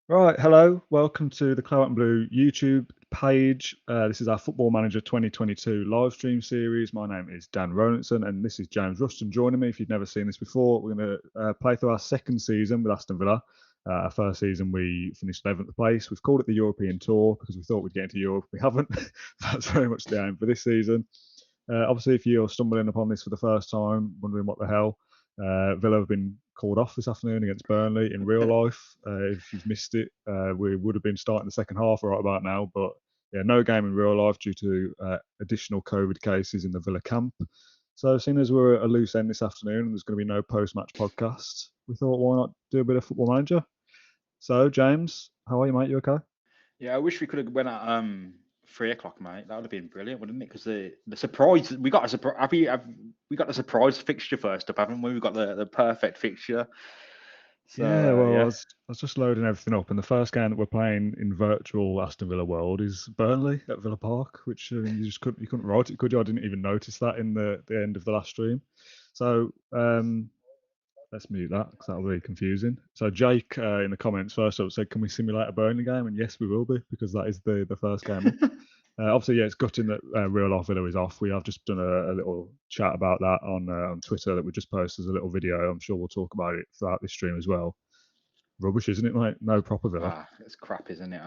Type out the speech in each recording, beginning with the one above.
Right, hello, welcome to the Claret and Blue YouTube page. This is our Football Manager 2022 live stream series. My name is Dan Rowlandson and this is James Ruston joining me. If you've never seen this before, we're going to play through our second season with Aston Villa. Our first season we finished 11th place. We've called it the European Tour because we thought we'd get into Europe. We haven't. That's very much the aim for this season. Obviously, if you're stumbling upon this for the first time, wondering what the hell, Villa have been called off this afternoon against Burnley in real life. If you've missed it, we would have been starting the second half right about now, but yeah, no game in real life due to additional COVID cases in the Villa camp. So, seeing as we're at a loose end this afternoon and there's going to be no post-match podcast, we thought, why not do a bit of Football Manager? So, James, how are you, mate? You okay? Yeah, I wish we could have went at 3 o'clock, mate. That would have been brilliant, wouldn't it? Because the surprise we got a surprise. We got the surprise fixture first up, haven't we? We got the perfect fixture. So Yeah, well, I yeah, was just loading everything up, and the first game that we're playing in virtual Aston Villa world is Burnley at Villa Park, which you couldn't write it, could you? I didn't even notice that in the end of the last stream. So let's mute that because that'll be confusing. So Jake in the comments first up said, "Can we simulate a Burnley game?" And yes, we will be because that is the first game up. Obviously, yeah, it's gutting that Real Life Villa is off. We have just done a little chat about that on Twitter that we just posted as a little video. I'm sure we'll talk about it throughout this stream as well. Rubbish, isn't it, mate? No proper Villa. it's crap, isn't it?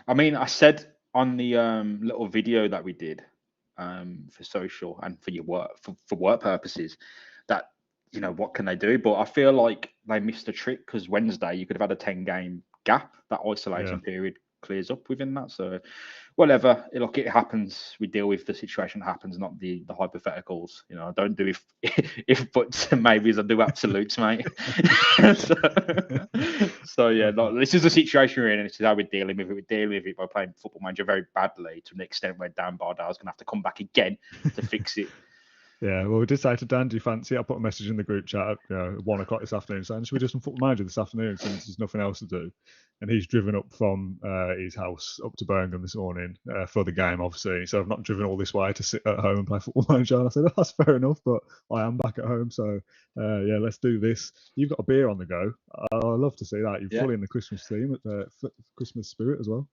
I mean, I said on the little video that we did for social and for your work for work purposes that what can they do? But I feel like they missed a trick because Wednesday you could have had a 10-game gap. That isolation period clears up within that. So whatever, look, it happens. We deal with the situation that happens, not the hypotheticals. I don't do if buts and maybes. I do absolutes, mate. so yeah, this is the situation we're in, and this is how we're dealing with it. We're dealing with it by playing Football Manager very badly to an extent where Dan Bardell's going to have to come back again to fix it. Yeah, well, we did say to Dan, do you fancy it? I put a message in the group chat at 1 o'clock this afternoon saying, should we do some Football Manager this afternoon since there's nothing else to do? And he's driven up from his house up to Birmingham this morning for the game, obviously. So I've not driven all this way to sit at home and play Football Manager. And I said, that's fair enough, but I am back at home. So, yeah, let's do this. You've got a beer on the go. I love to see that. You're fully in the Christmas theme, Christmas spirit as well.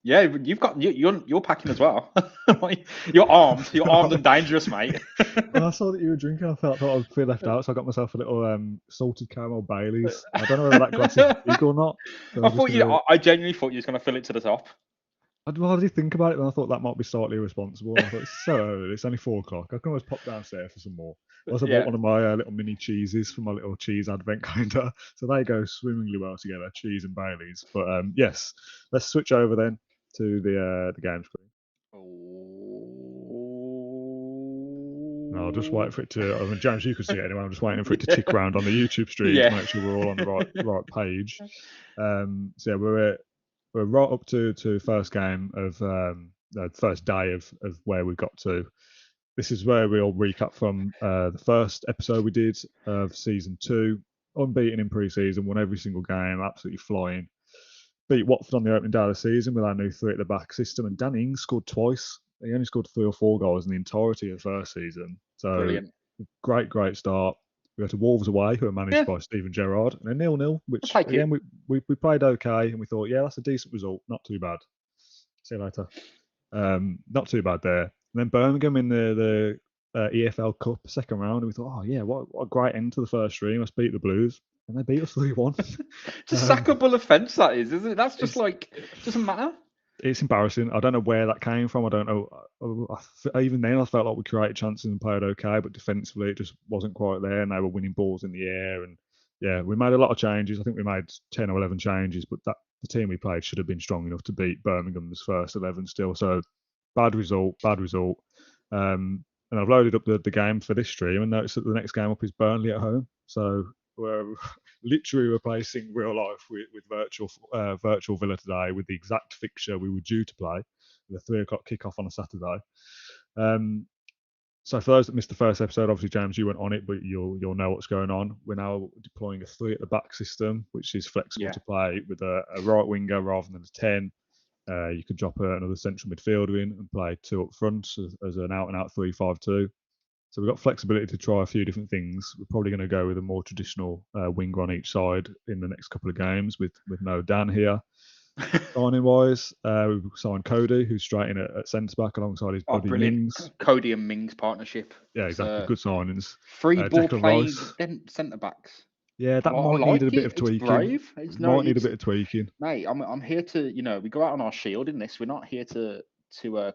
Yeah, you've got you're packing as well. You're armed. You're armed and dangerous, mate. When I saw that you were drinking, I thought I'd feel left out, so I got myself a little salted caramel Baileys. I don't know whether that glass is big or not, so I I'm just thought you. gonna. I genuinely thought you was gonna fill it to the top. I'd hardly think about it, and I thought that might be slightly irresponsible. I thought it's so early. It's only 4 o'clock. I can always pop downstairs for some more. I also bought Yeah, one of my little mini cheeses for my little cheese advent calendar, so they go swimmingly well together, cheese and Baileys. But yes, let's switch over then to the game screen. No, I'll just wait for it to. I mean, James, you can see it anyway. I'm just waiting for it to tick around on the YouTube stream to yeah. make sure we're all on the right page. So yeah, we're right up to first game of the first day of where we got to. This is where we'll recap from the first episode we did of season 2. Unbeaten in pre-season, won every single game, absolutely flying. Beat Watford on the opening day of the season with our new 3 at the back system, and Danny Ings scored twice. He only scored 3 or 4 goals in the entirety of the first season. So Brilliant. great start. We go to Wolves away, who are managed Yeah, by Steven Gerrard, and a 0-0, I'll which take again it. we played okay, and we thought, yeah, that's a decent result, not too bad. See you later. Not too bad there. And then Birmingham in the EFL Cup second round, and we thought, oh yeah, what a great end to the first stream. Let's beat the Blues, and they beat us 3-1. It's a sackable offence, that is, isn't it? That's just like doesn't matter. It's embarrassing. I don't know where that came from. I don't know. Even then, I felt like we created chances and played okay, but defensively, it just wasn't quite there. And they were winning balls in the air. And yeah, we made a lot of changes. I think we made 10 or 11 changes, but the team we played should have been strong enough to beat Birmingham's first 11 still. So bad result. And I've loaded up the game for this stream and noticed that the next game up is Burnley at home. So we're literally replacing real life with virtual Villa today with the exact fixture we were due to play, with a 3 o'clock kickoff on a Saturday. So for those that missed the first episode, obviously James, you weren't on it, but you'll know what's going on. We're now deploying a 3 at the back system, which is flexible to play with a right winger rather than a 10. You could drop another central midfielder in and play 2 up front as an out-and-out 3-5-2. So we've got flexibility to try a few different things. We're probably going to go with a more traditional winger on each side in the next couple of games with no Dan here. Signing wise, we've signed Cody, who's straight in at centre back alongside his buddy Mings. Cody and Mings partnership. Yeah, exactly. Good signings. Free ball playing centre backs. Yeah, that might need a bit of tweaking. It's brave. Might need a bit of tweaking. Mate, I'm here to, we go out on our shield in this. We're not here to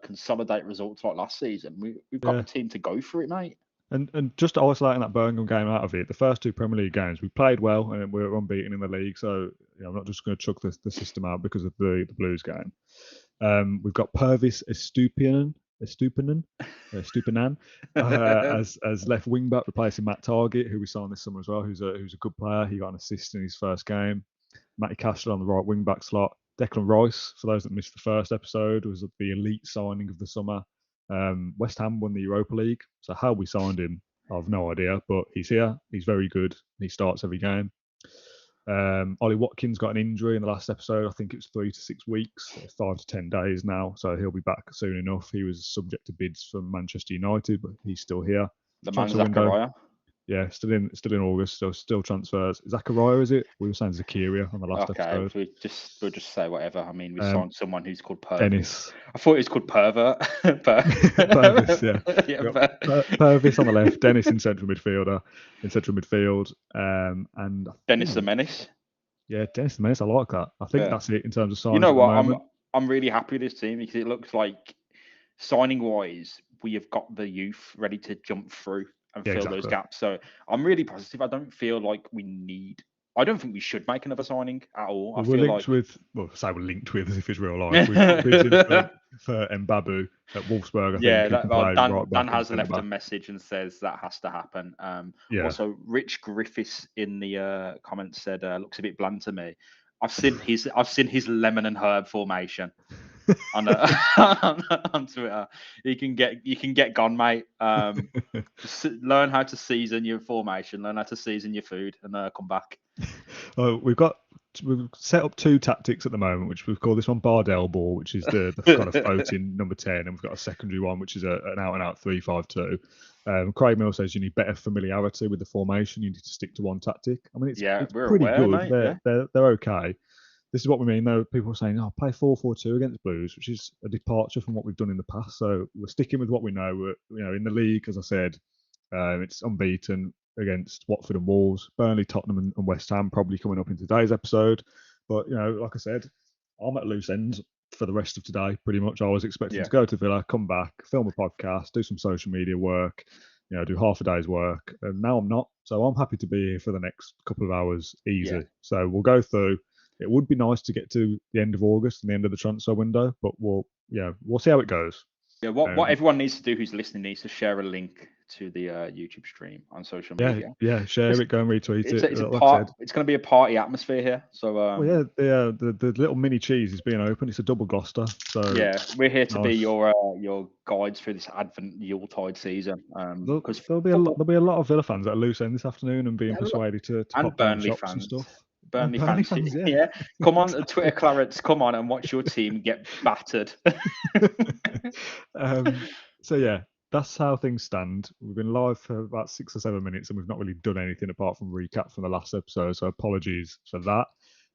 consolidate results like last season. We've got the team to go for it, mate. And just isolating that Birmingham game out of it, the first 2 Premier League games we played well and we were unbeaten in the league. So I'm not just going to chuck the system out because of the Blues game. We've got Purvis Estupinan as left wing back, replacing Matt Targett, who we signed this summer as well, who's a good player. He got an assist in his first game. Matty Cashler on the right wing back slot. Declan Rice, for those that missed the first episode, was the elite signing of the summer. West Ham won the Europa League, so how we signed him, I've no idea, but he's here. He's very good. He starts every game. Ollie Watkins got an injury in the last episode. I think it was 3 to 6 weeks, 5 to 10 days now, so he'll be back soon enough. He was subject to bids from Manchester United, but he's still here. The man Zachariah. Yeah, still in August, so still transfers. Zachariah, is it? We were saying Zakaria on the last episode. We'll just say whatever. I mean, we signed someone who's called Pervis. Dennis. I thought it was called Pervert. Purvis, yeah. Purvis on the left, Dennis in central midfield, and Dennis the Menace. Yeah, Dennis the Menace. I like that. I think that's it in terms of signing. You know what? I'm really happy with this team because it looks like signing wise, we have got the youth ready to jump through and fill those gaps. So I'm really positive. I don't feel like I don't think we should make another signing at all. We're linked with as if it's real life. We've been for Mbabu at Wolfsburg. I think. Dan has left a message and says that has to happen. Also, Rich Griffiths in the comments said looks a bit bland to me. I've seen his lemon and herb formation on Twitter. You can get gone, mate. Learn how to season your formation, learn how to season your food, and come back. We've set up 2 tactics at the moment, which we've called this one Bardell ball, which is the kind of floating number 10, and we've got a secondary one, which is an out-and-out 3-5-2. Craig Mill says you need better familiarity with the formation. You need to stick to one tactic. I mean, it's pretty good. Mate, they're okay. this is what we mean, though. People are saying, "Oh, play 4-4-2 against Blues," which is a departure from what we've done in the past. So we're sticking with what we know. We're in the league, as I said, it's unbeaten against Watford and Wolves, Burnley, Tottenham, and West Ham probably coming up in today's episode. But like I said, I'm at loose ends for the rest of today. Pretty much, I was expecting to go to Villa, come back, film a podcast, do some social media work, do half a day's work, and now I'm not. So I'm happy to be here for the next couple of hours, easy. Yeah. So we'll go through. It would be nice to get to the end of August and the end of the transfer window, but we'll see how it goes. Yeah, what everyone needs to do who's listening needs to share a link to the YouTube stream on social media. Yeah, share it, go and retweet it. It's going to be a party atmosphere here. So the little mini cheese is being opened. It's a double Gloucester. So yeah, we're here to be your guides through this Advent Yuletide season. Because there'll be a lot of Villa fans at a loose end this afternoon and being persuaded to and pop down Burnley shops fans and stuff. Burnley fans, yeah. Come on, Twitter Clarets, come on and watch your team get battered. So yeah, that's how things stand. We've been live for about 6 or 7 minutes and we've not really done anything apart from recap from the last episode. So apologies for that.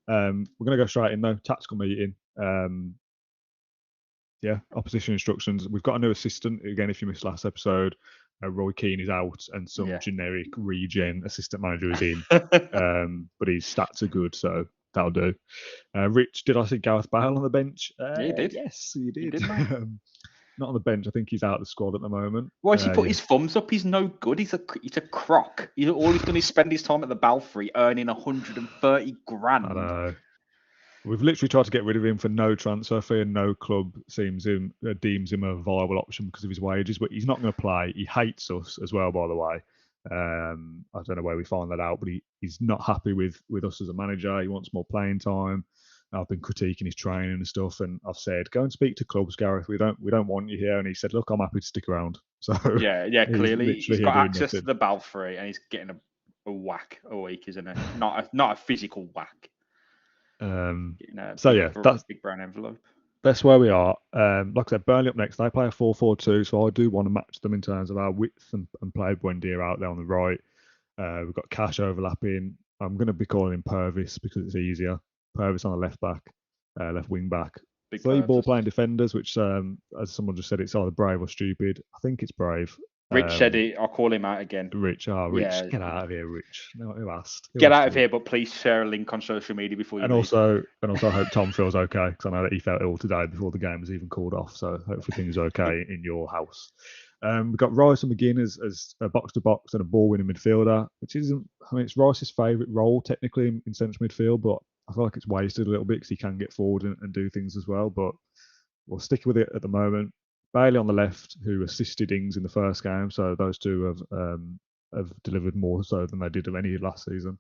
We're going to go straight in though. Tactical meeting. Opposition instructions. We've got a new assistant. Again, if you missed last episode, Roy Keane is out and some generic regen assistant manager is in. But his stats are good, so that'll do. Rich, did I see Gareth Bale on the bench? Yeah, you did. Yes, you did. Not on the bench. I think he's out of the squad at the moment. Why has he put his thumbs up? He's no good. He's a crock. All he's done is spend his time at the Belfry earning 130 grand. I know. We've literally tried to get rid of him for no transfer fee, and no club deems him a viable option because of his wages. But he's not going to play. He hates us as well, by the way. I don't know where we find that out, but he's not happy with us as a manager. He wants more playing time. I've been critiquing his training and stuff, and I've said, go and speak to clubs, Gareth. We don't want you here. And he said, look, I'm happy to stick around. So clearly he's got access to the Belfry, and he's getting a whack a week, isn't it? Not a physical whack. That's big brown envelope. That's where we are. Like I said, Burnley up next. They play a 4-4-2, so I do want to match them in terms of our width and play Buendia out there on the right. We've got Cash overlapping. I'm going to be calling him Purvis because it's easier. Purvis on the left wing back. Three ball playing defenders, which, as someone just said, it's either brave or stupid. I think it's brave. Rich said it. I'll call him out again. Rich, yeah. Get out of here, Rich. No, who asked? Get out of here, but please share a link on social media before you leave. Also, I hope Tom feels okay, because I know that he felt ill today before the game was even called off. So hopefully things are okay in your house. We've got Rice and McGinn as a box-to-box and a ball-winning midfielder, which isn't. I mean, it's Rice's favourite role technically in central midfield, but I feel like it's wasted a little bit because he can get forward and do things as well. But we'll stick with it at the moment. Bailey on the left, who assisted Ings in the first game, so those two have delivered more so than they did of any last season.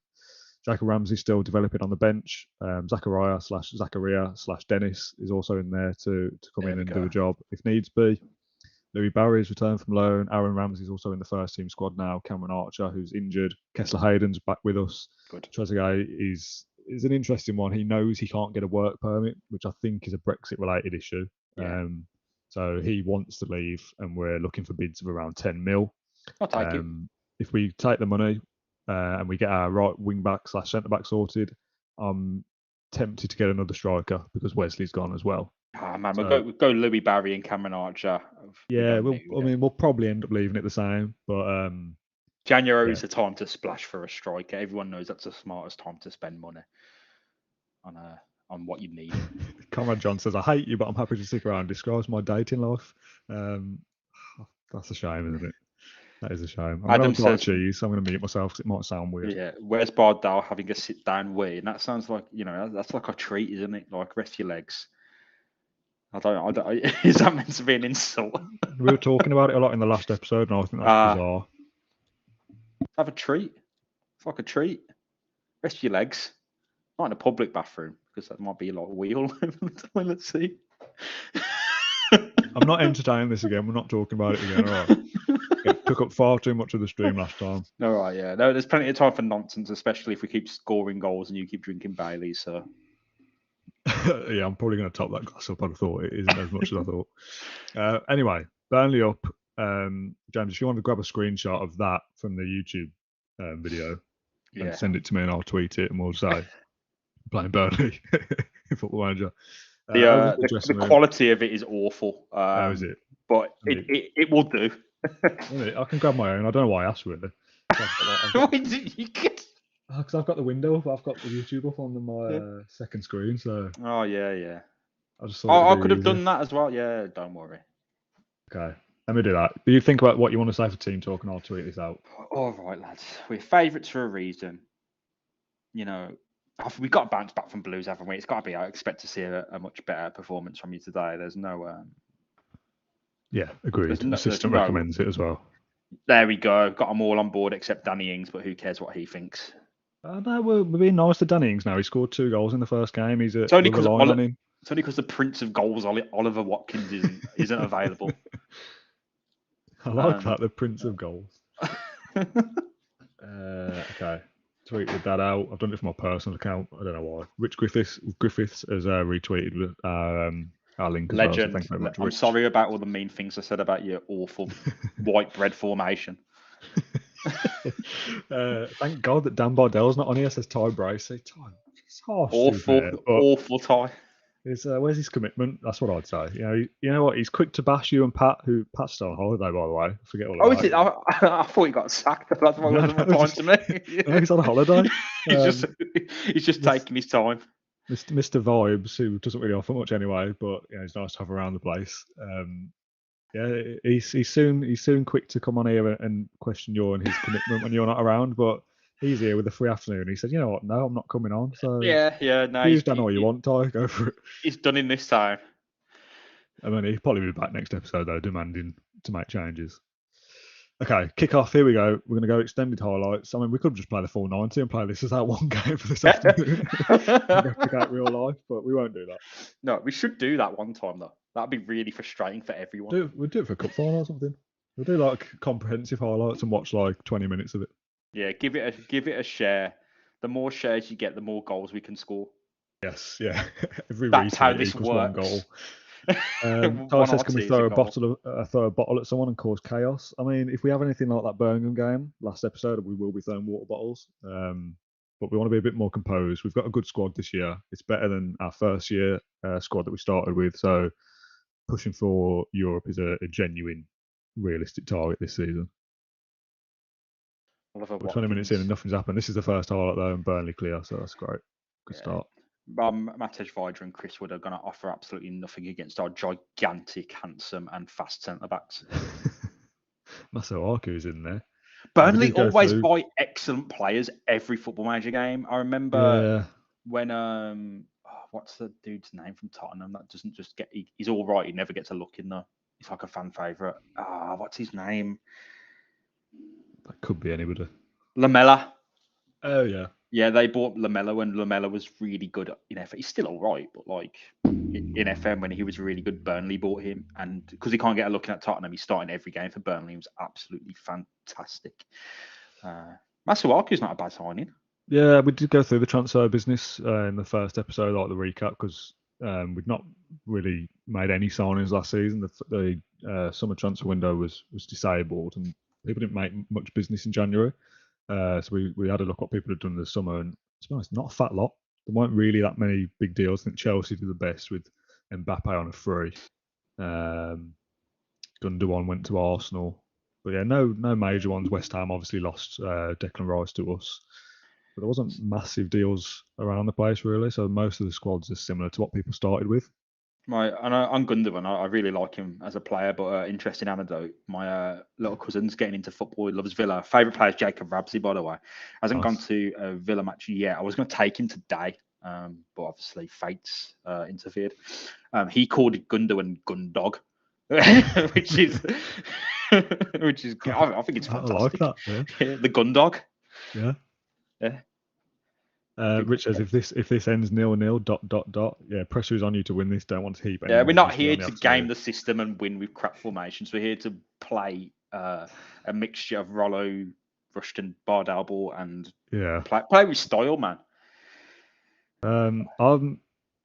Jack Ramsey still developing on the bench. Zachariah/Dennis is also in there to come in and do a job if needs be. Louis Barry's returned from loan. Aaron Ramsey's also in the first team squad now. Cameron Archer, who's injured. Kessler Hayden's back with us. Good. Trezeguet is an interesting one. He knows he can't get a work permit, which I think is a Brexit-related issue. Yeah. So he wants to leave, and we're looking for bids of around 10 mil. I'll take it. If we take the money and we get our right wing back / centre back sorted, I'm tempted to get another striker because Wesley's gone as well. Oh man, we'll go Louis Barry and Cameron Archer. Yeah, we'll probably end up leaving it the same, but January is the time to splash for a striker. Everyone knows that's the smartest time to spend money on what you need. Conrad John says, I hate you, but I'm happy to stick around. Describes my dating life. That's a shame, isn't it? That is a shame. Adam says, cheese, so I'm going to mute myself because it might sound weird. Yeah, where's Bardell having a sit-down wee? And that sounds like, that's like a treat, isn't it? Like, rest your legs. I don't. Is that meant to be an insult? We were talking about it a lot in the last episode, and I think that's bizarre. Have a treat. It's like a treat. Rest your legs. Not in a public bathroom, because that might be a lot of wheel over the toilet seat. I'm not entertaining this again. We're not talking about it again. All right. It took up far too much of the stream last time. All right, yeah. No, there's plenty of time for nonsense, especially if we keep scoring goals and you keep drinking Bailey. So. Yeah, I'm probably going to top that glass up. I thought it isn't as much as I thought. Anyway, Burnley up. James, if you want to grab a screenshot of that from the YouTube video and send it to me, and I'll tweet it, and we'll say playing Burnley in Football Manager. Over to The dressing room. quality of it is awful. How is it? But it will do. I can grab my own. I don't know why I asked really. Because I've got the window up, I've got the YouTube up on my second screen, so. Oh yeah. I just thought I could have done that as well. Yeah, don't worry. Okay, let me do that. Do you think about what you want to say for team talk, and I'll tweet this out? All right, lads. We're favourites for a reason. You know, we've got to bounce back from Blues, haven't we? It's got to be. I expect to see a much better performance from you today. There's no. Yeah, agreed. The system recommends it as well. There we go. Got them all on board except Danny Ings, but who cares what he thinks? No, we're being nice to Danny Ings now. He scored 2 goals in the first game. It's only because the Prince of Goals, Oliver Watkins, isn't available. I like that, the Prince of Goals. Okay, tweeted that out. I've done it for my personal account. I don't know why. Rich Griffiths has retweeted our link as Legend. well. So thank you very much, I'm Rich. sorry about all the mean things I said about your awful white bread formation. Thank God that Dan Bardell's not on here. Says Ty Bracey. It's harsh. Awful Ty. Where's his commitment? That's what I'd say. You know what? He's quick to bash you and Pat, who Pat's still on holiday, by the way. I forget all about it. I thought he got sacked. That's why he wasn't replying to me. No, he's on holiday. he's just taking his time. Mr. Vibes, who doesn't really offer much anyway, but he's nice to have around the place. He's soon quick to come on here and question you and his commitment when you're not around, but he's here with a free afternoon. He said, you know what, no, I'm not coming on. So no, you've done all you want, Ty, go for it. He's done in this time. I mean, he'll probably be back next episode though, demanding to make changes. Okay, kick off. Here we go. We're going to go extended highlights. I mean, we could just play the full 90 and play this as our one game for this afternoon. Replicate real life, but we won't do that. No, we should do that one time though. That'd be really frustrating for everyone. We'll do it for a cup final or something. We'll do like comprehensive highlights and watch like 20 minutes of it. Yeah, give it a share. The more shares you get, the more goals we can score. Yes, yeah. That's how this works. One goal. Ty says, can we throw a bottle at someone and cause chaos? I mean, if we have anything like that Birmingham game last episode, we will be throwing water bottles. But we want to be a bit more composed. We've got a good squad this year. It's better than our first year squad that we started with. So pushing for Europe is a genuine, realistic target this season. We're 20 minutes in and nothing's happened. This is the first highlight though, and Burnley clear, so that's great. Good start. Matej Vidra and Chris Wood are going to offer absolutely nothing against our gigantic, handsome, and fast centre backs. Masuaku's in there. Burnley always buy excellent players every Football Manager game. I remember when what's the dude's name from Tottenham that doesn't just get? He's all right. He never gets a look in though. He's like a fan favourite. What's his name? That could be anybody. Lamella. Oh yeah. Yeah, they bought Lamella when Lamella was really good in FM. He's still all right, but like in FM when he was really good, Burnley bought him, and because he can't get a look at Tottenham, he's starting every game for Burnley. He was absolutely fantastic. Masuaku's not a bad signing. Yeah, we did go through the transfer business in the first episode, like the recap, because we'd not really made any signings last season. The summer transfer window was disabled, and people didn't make much business in January. So we had a look what people had done in the summer, and to be honest, not a fat lot. There weren't really that many big deals. I think Chelsea did the best with Mbappe on a free. Gundogan went to Arsenal, but yeah, no major ones. West Ham obviously lost Declan Rice to us, but there wasn't massive deals around the place really. So most of the squads are similar to what people started with. On Gundogan, I really like him as a player, but interesting anecdote. My little cousin's getting into football. He loves Villa. Favourite player is Jacob Ramsey, by the way. Hasn't gone to a Villa match yet. I was going to take him today, but obviously fate's interfered. He called Gundogan Gundog, which is I think it's fantastic. I like that. Yeah. The Gundog. Yeah. Rich says if this ends 0-0 ... Yeah, pressure is on you to win this. Don't want to heap. Yeah, we're not here to game the system and win with crap formations. We're here to play a mixture of Rollo, Rushton, Bardell ball, and play with style, man. I'm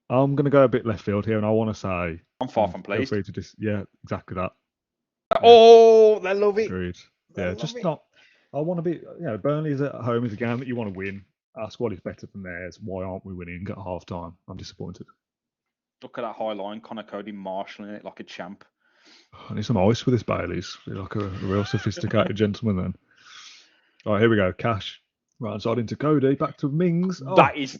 going to go a bit left field here, and I want to say I'm far from pleased. Feel free to yeah, exactly that. Oh, they love it. Agreed. Yeah, just not. I want to be. Burnley is at home is a game that you want to win. our squad is better than theirs. Why aren't we winning at half time? I'm disappointed. Look at that high line, Connor Cody marshalling it like a champ. I need some ice with this Baileys. Feel like a real sophisticated gentleman then. All right, here we go. Cash. Right side into Cody. Back to Mings. Oh, That is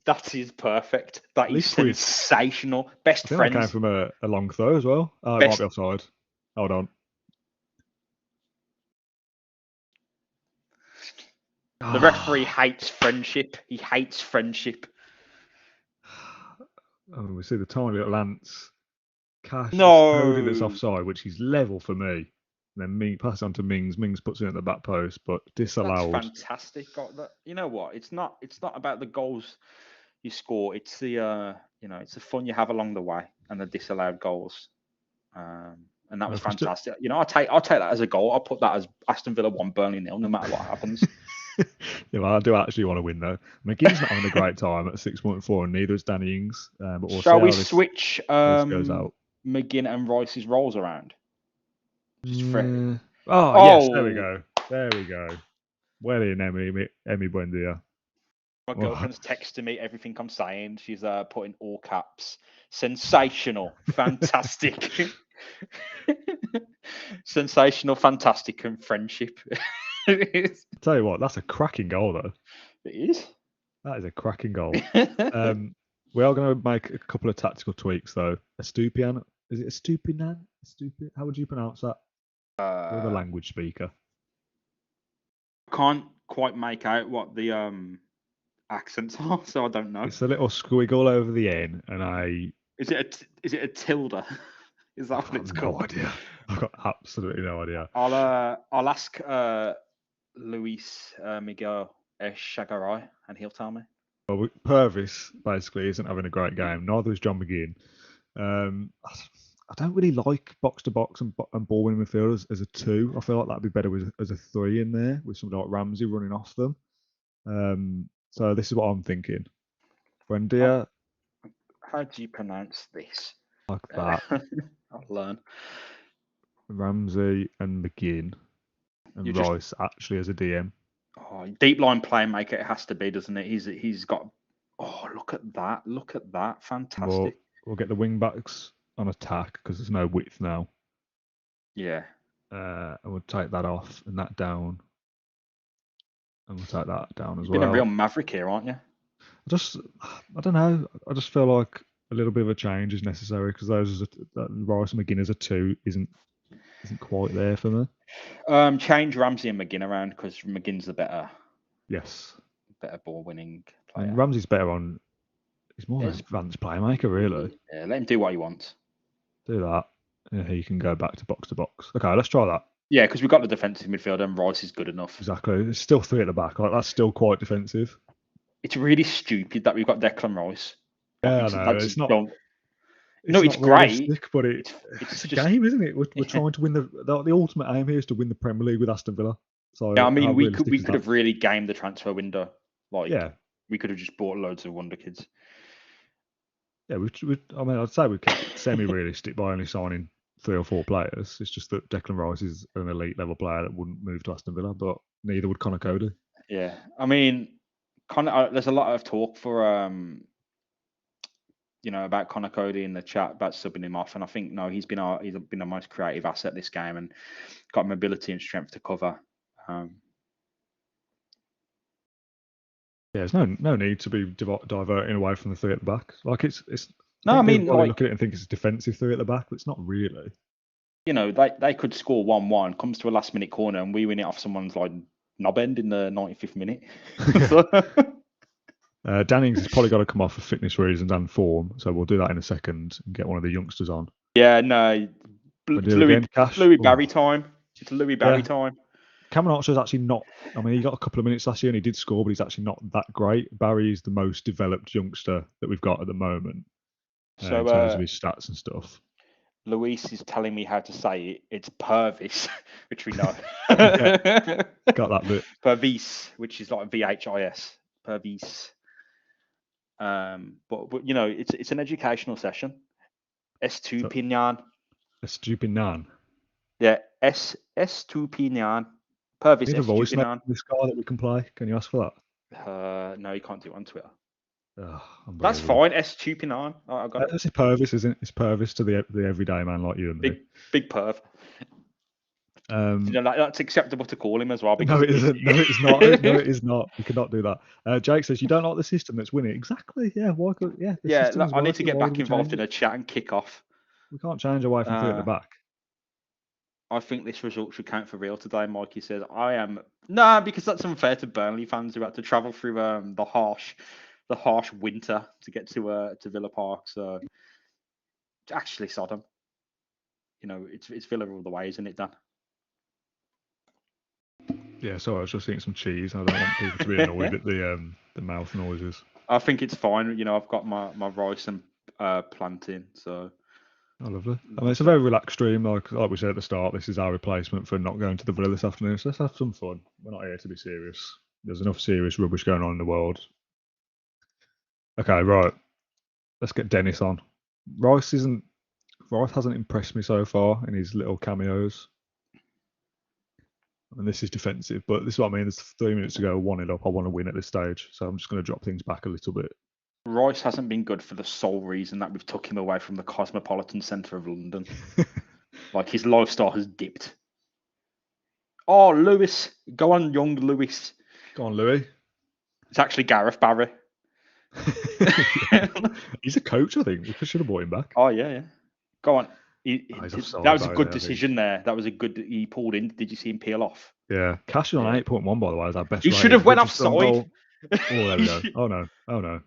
perfect. That is least we- sensational. Best I think that came friends. from a long throw as well. It might be offside. Hold on. The referee hates friendship. He hates friendship. Oh, we see the tiny little ants. Cash. No. Cody that's offside, which is level for me. And then Ming pass on to Mings. Mings puts it at the back post, but disallowed. That's fantastic. You know what? It's not about the goals you score. It's the it's the fun you have along the way and the disallowed goals. And that was fantastic. I'll take that as a goal. I'll put that as Aston Villa 1, Burnley 0, no matter what happens. Yeah, well, I do actually want to win though. McGinn's not having a great time at 6.4, and neither is Danny Ings. But we'll Shall we this switch goes out. McGinn and Rice's roles around? Yes, there we go. There we go. Well in, Emmy Buendia. My girlfriend's texting me everything I'm saying. She's putting all caps. Sensational, fantastic. Sensational, fantastic, and friendship. Tell you what, that's a cracking goal though. It is. That is a cracking goal. We are going to make a couple of tactical tweaks though. Estupian, is it Estupinan? How would you pronounce that? You're the language speaker. Can't quite make out what the accents are, so I don't know. It's a little squiggle over the N, and I. Is it a tilde? Is that what it's called? No idea. I've got absolutely no idea. I'll ask Luis Miguel Echegaray, and he'll tell me. Well, Purvis basically isn't having a great game. Neither is John McGinn. I don't really like box to box and ball winning midfielders as a 2. I feel like that'd be better as a 3 in there with somebody like Ramsey running off them. So this is what I'm thinking. Buendia. How do you pronounce this? Like that. I'll learn. Ramsey and McGinn and Rice actually as a DM. Oh, deep line playmaker it has to be, doesn't it? He's got. Oh, look at that! Fantastic. We'll get the wing backs on attack because there's no width now. Yeah. And we'll take that off and that down. And we'll take that down as well. You've been a real maverick here, aren't you? I don't know. I just feel like a little bit of a change is necessary because Rice and McGinn as a 2 isn't quite there for me. Change Ramsey and McGinn around because McGinn's the better. Yes. Better ball winning player. And Ramsey's better on. He's more of an advanced playmaker, really. Yeah, let him do what he wants. Do that. Yeah, he can go back to box. Okay, let's try that. Yeah, because we've got the defensive midfielder and Rice is good enough. Exactly. It's still 3 at the back. Like, that's still quite defensive. It's really stupid that we've got Declan Rice. Yeah, I know. It's not. No, it's great, but it's a game, isn't it? We're trying to win the ultimate aim here is to win the Premier League with Aston Villa. So yeah, I mean, we could have really gamed the transfer window. Like, yeah, we could have just bought loads of wonder kids. Yeah, I'd say we kept semi-realistic by only signing 3 or 4 players. It's just that Declan Rice is an elite level player that wouldn't move to Aston Villa, but neither would Connor Cody. Yeah, I mean, there's a lot of talk for about Connor Cody in the chat about subbing him off, and I think he's been the most creative asset this game and got mobility and strength to cover. Yeah, there's no need to be diverting away from the 3 at the back. Like it's. No, I mean, look at it and think it's a defensive 3 at the back, but it's not really. They could score 1-1, comes to a last minute corner, and we win it off someone's like knob end in the 95th minute. Dannings has probably got to come off for fitness reasons and form, so we'll do that in a second and get one of the youngsters on. Yeah, no, Louis Barry time. It's Louis Barry time. Cameron Archer's actually not. I mean, he got a couple of minutes last year and he did score, but he's actually not that great. Barry is the most developed youngster that we've got at the moment in terms of his stats and stuff. Luis is telling me how to say it. It's Purvis, which we know. Yeah, got that bit. Purvis, which is like VHIS. Purvis. But it's an educational session. Estupinan. Estupinan. Yeah, Estupinan. Purvis Estupinan. Estupinan. This guy that we can play. Can you ask for that? No, you can't do it on Twitter. Oh, That's unbelievable. fine. S stupid on. I got it. It's Purvis, isn't it? It's Purvis to the everyday man like you and me. Big perv. You know, that's acceptable to call him as well No, because it isn't. No, it's not. No, it is not. You cannot do that. Jake says you don't like the system that's winning. Exactly. Yeah. Why could? Yeah, the Yeah, system is I need to working. get Why would back we involved change in it? a chat and kick off. We can't change away from three at the back. I think this result should count for real today, Mikey says. I am because that's unfair to Burnley fans who had to travel through the harsh winter to get to Villa Park. So actually, Sodom. You know, it's Villa all the way, isn't it, Dan? Yeah, sorry, I was just eating some cheese. I don't want people to be annoyed at the mouth noises. I think it's fine. You know, I've got my rice and plantain, so. Oh, lovely. I mean, it's a very relaxed stream. Like we said at the start, this is our replacement for not going to the Villa this afternoon. So let's have some fun. We're not here to be serious. There's enough serious rubbish going on in the world. Okay, right. Let's get Dennis on. Rice hasn't impressed me so far in his little cameos. And this is defensive, but this is what I mean. There's 3 minutes to go, 1-0 up. I want to win at this stage, so I'm just going to drop things back a little bit. Rice hasn't been good for the sole reason that we've took him away from the cosmopolitan centre of London. Like his lifestyle has dipped. Oh, Lewis. Go on, young Lewis. Go on, Louis. It's actually Gareth Barry. He's a coach, I think. We should have bought him back. Oh, yeah. Go on. That was a good decision there. That was a good. He pulled in. Did you see him peel off? Yeah. Cash on 8.1, by the way, is our best. He should have went offside. Oh, there we go. Oh, no. No.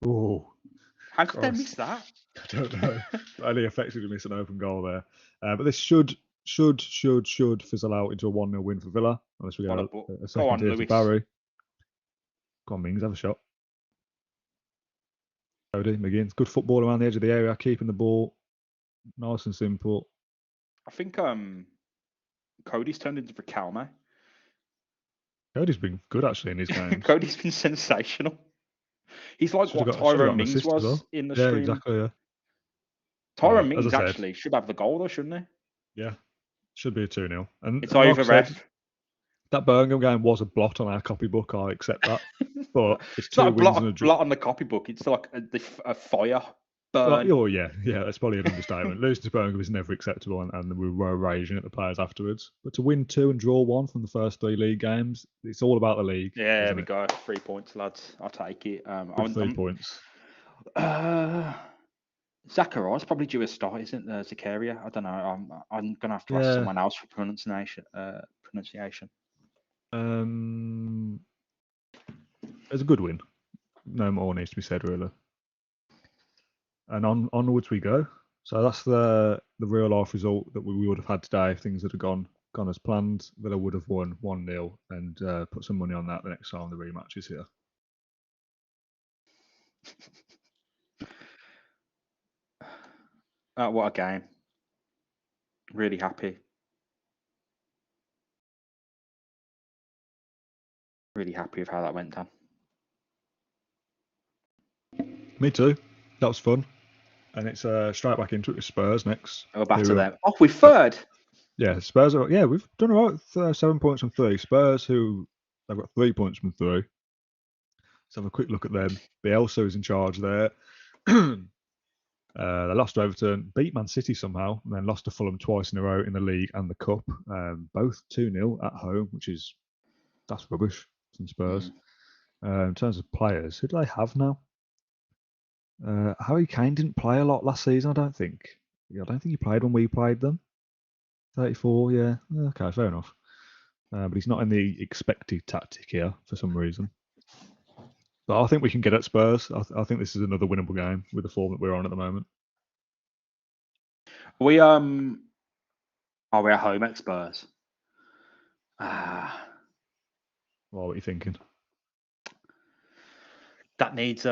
Oh. How could they miss that? I don't know. Only effectively miss an open goal there. But this should fizzle out into a 1-0 win for Villa. Unless we get a second here to Barry. Go on, Mings, have a shot. Cody McGinn, good football around the edge of the area, keeping the ball nice and simple. I think Cody's turned into Ricalme. Cody's been good actually in his games. Cody's been sensational. He's like what Tyrone Mings was in the stream. Yeah, exactly. Yeah. Tyrone Mings actually should have the goal though, shouldn't he? Yeah, should be a 2-0. And it's over, ref. That Birmingham game was a blot on our copybook. I accept that, but it's not a blot on the copybook. It's like a fire burn. Oh yeah, that's probably an understatement. Losing to Birmingham is never acceptable, and we were raging at the players afterwards. But to win 2 and draw 1 from the first 3 league games, it's all about the league. Yeah, there we go. 3 points, lads. I'll take it. 3 points. Zachariah's probably due a start, isn't there? Zakaria? I don't know. I'm gonna have to ask someone else for pronunciation. It's a good win. No more needs to be said, really. And onwards we go. So that's the real life result that we would have had today if things had gone as planned. Villa would have won 1-0 and put some money on that the next time the rematch is here. What a game. Really happy. Really happy with how that went, Dan. Me too. That was fun. And it's straight back into it with Spurs next. We're back to them. Oh, we're third. Yeah, Spurs are. Yeah, we've done all right. 7 points from 3. Spurs, who they've got 3 points from 3. Let's have a quick look at them. Bielsa is in charge there. They lost to Everton, beat Man City somehow, and then lost to Fulham twice in a row in the league and the cup. Both 2-0 at home, that's rubbish from Spurs. In terms of players, who do they have now? Harry Kane didn't play a lot last season, I don't think. I don't think he played when we played them. 34, yeah. Okay, fair enough. But he's not in the expected tactic here for some reason. But I think we can get at Spurs. I think this is another winnable game with the form that we're on at the moment. We're home at Spurs. What are you thinking? That needs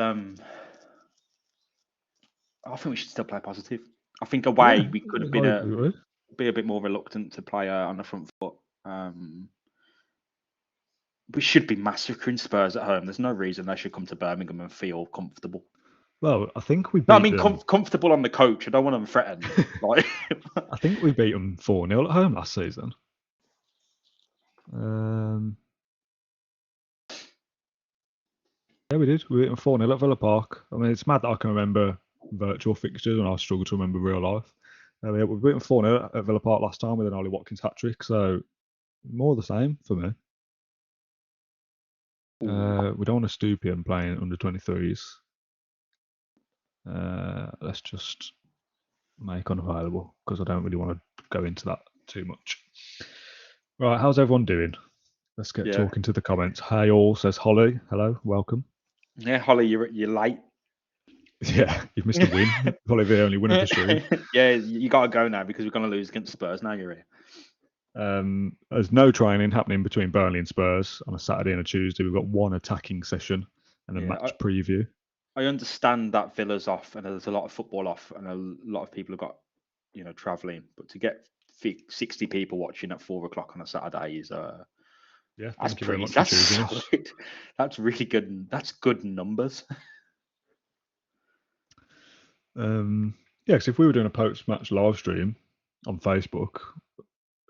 I think we should still play positive. I think away we could have been be a bit more reluctant to play on the front foot. We should be massacring Spurs at home. There's no reason they should come to Birmingham and feel comfortable. Well, I think we beat them. Comfortable on the coach. I don't want them threatened. Like, I think we beat them 4-0 at home last season. Yeah, we did. We beat them 4-0 at Villa Park. I mean, it's mad that I can remember virtual fixtures and I struggle to remember real life. Yeah, we beat them 4-0 at Villa Park last time with an Ollie Watkins hat trick, so more the same for me. Ooh. We don't want to stoop him playing under 23s. Let's just make unavailable because I don't really want to go into that too much. Right, how's everyone doing? Let's get talking to the comments. Hey all, says Holly. Hello, welcome. Yeah, Holly, you're late. Yeah, you've missed a win. Probably the only win of the stream. Yeah, you got to go now because we're going to lose against Spurs. Now you're here. There's no training happening between Burnley and Spurs on a Saturday and a Tuesday. We've got one attacking session and a match preview. I understand that Villa's off and there's a lot of football off and a lot of people have got, travelling. But to get 60 people watching at 4:00 on a Saturday is thank you very much for choosing us. That's really good. That's good numbers. Because if we were doing a post-match live stream on Facebook,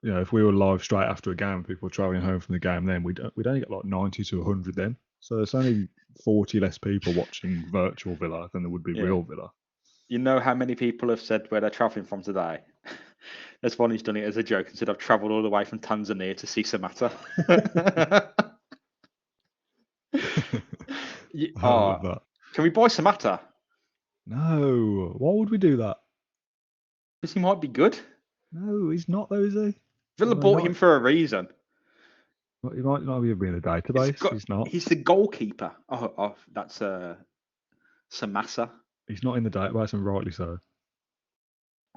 if we were live straight after a game, people were travelling home from the game, then we'd only get like 90 to 100 then. So there's only 40 less people watching virtual Villa than there would be real Villa. You know how many people have said where they're travelling from today? There's one who's done it as a joke and said, I've travelled all the way from Tanzania to see Samatta. I love that. Can we buy Samatta? No. Why would we do that? Because he might be good. No, he's not though, is he? Villa bought him for a reason. Well, he might not be in the database. He's not. He's the goalkeeper. Oh, that's Samassa. He's not in the database, and rightly so.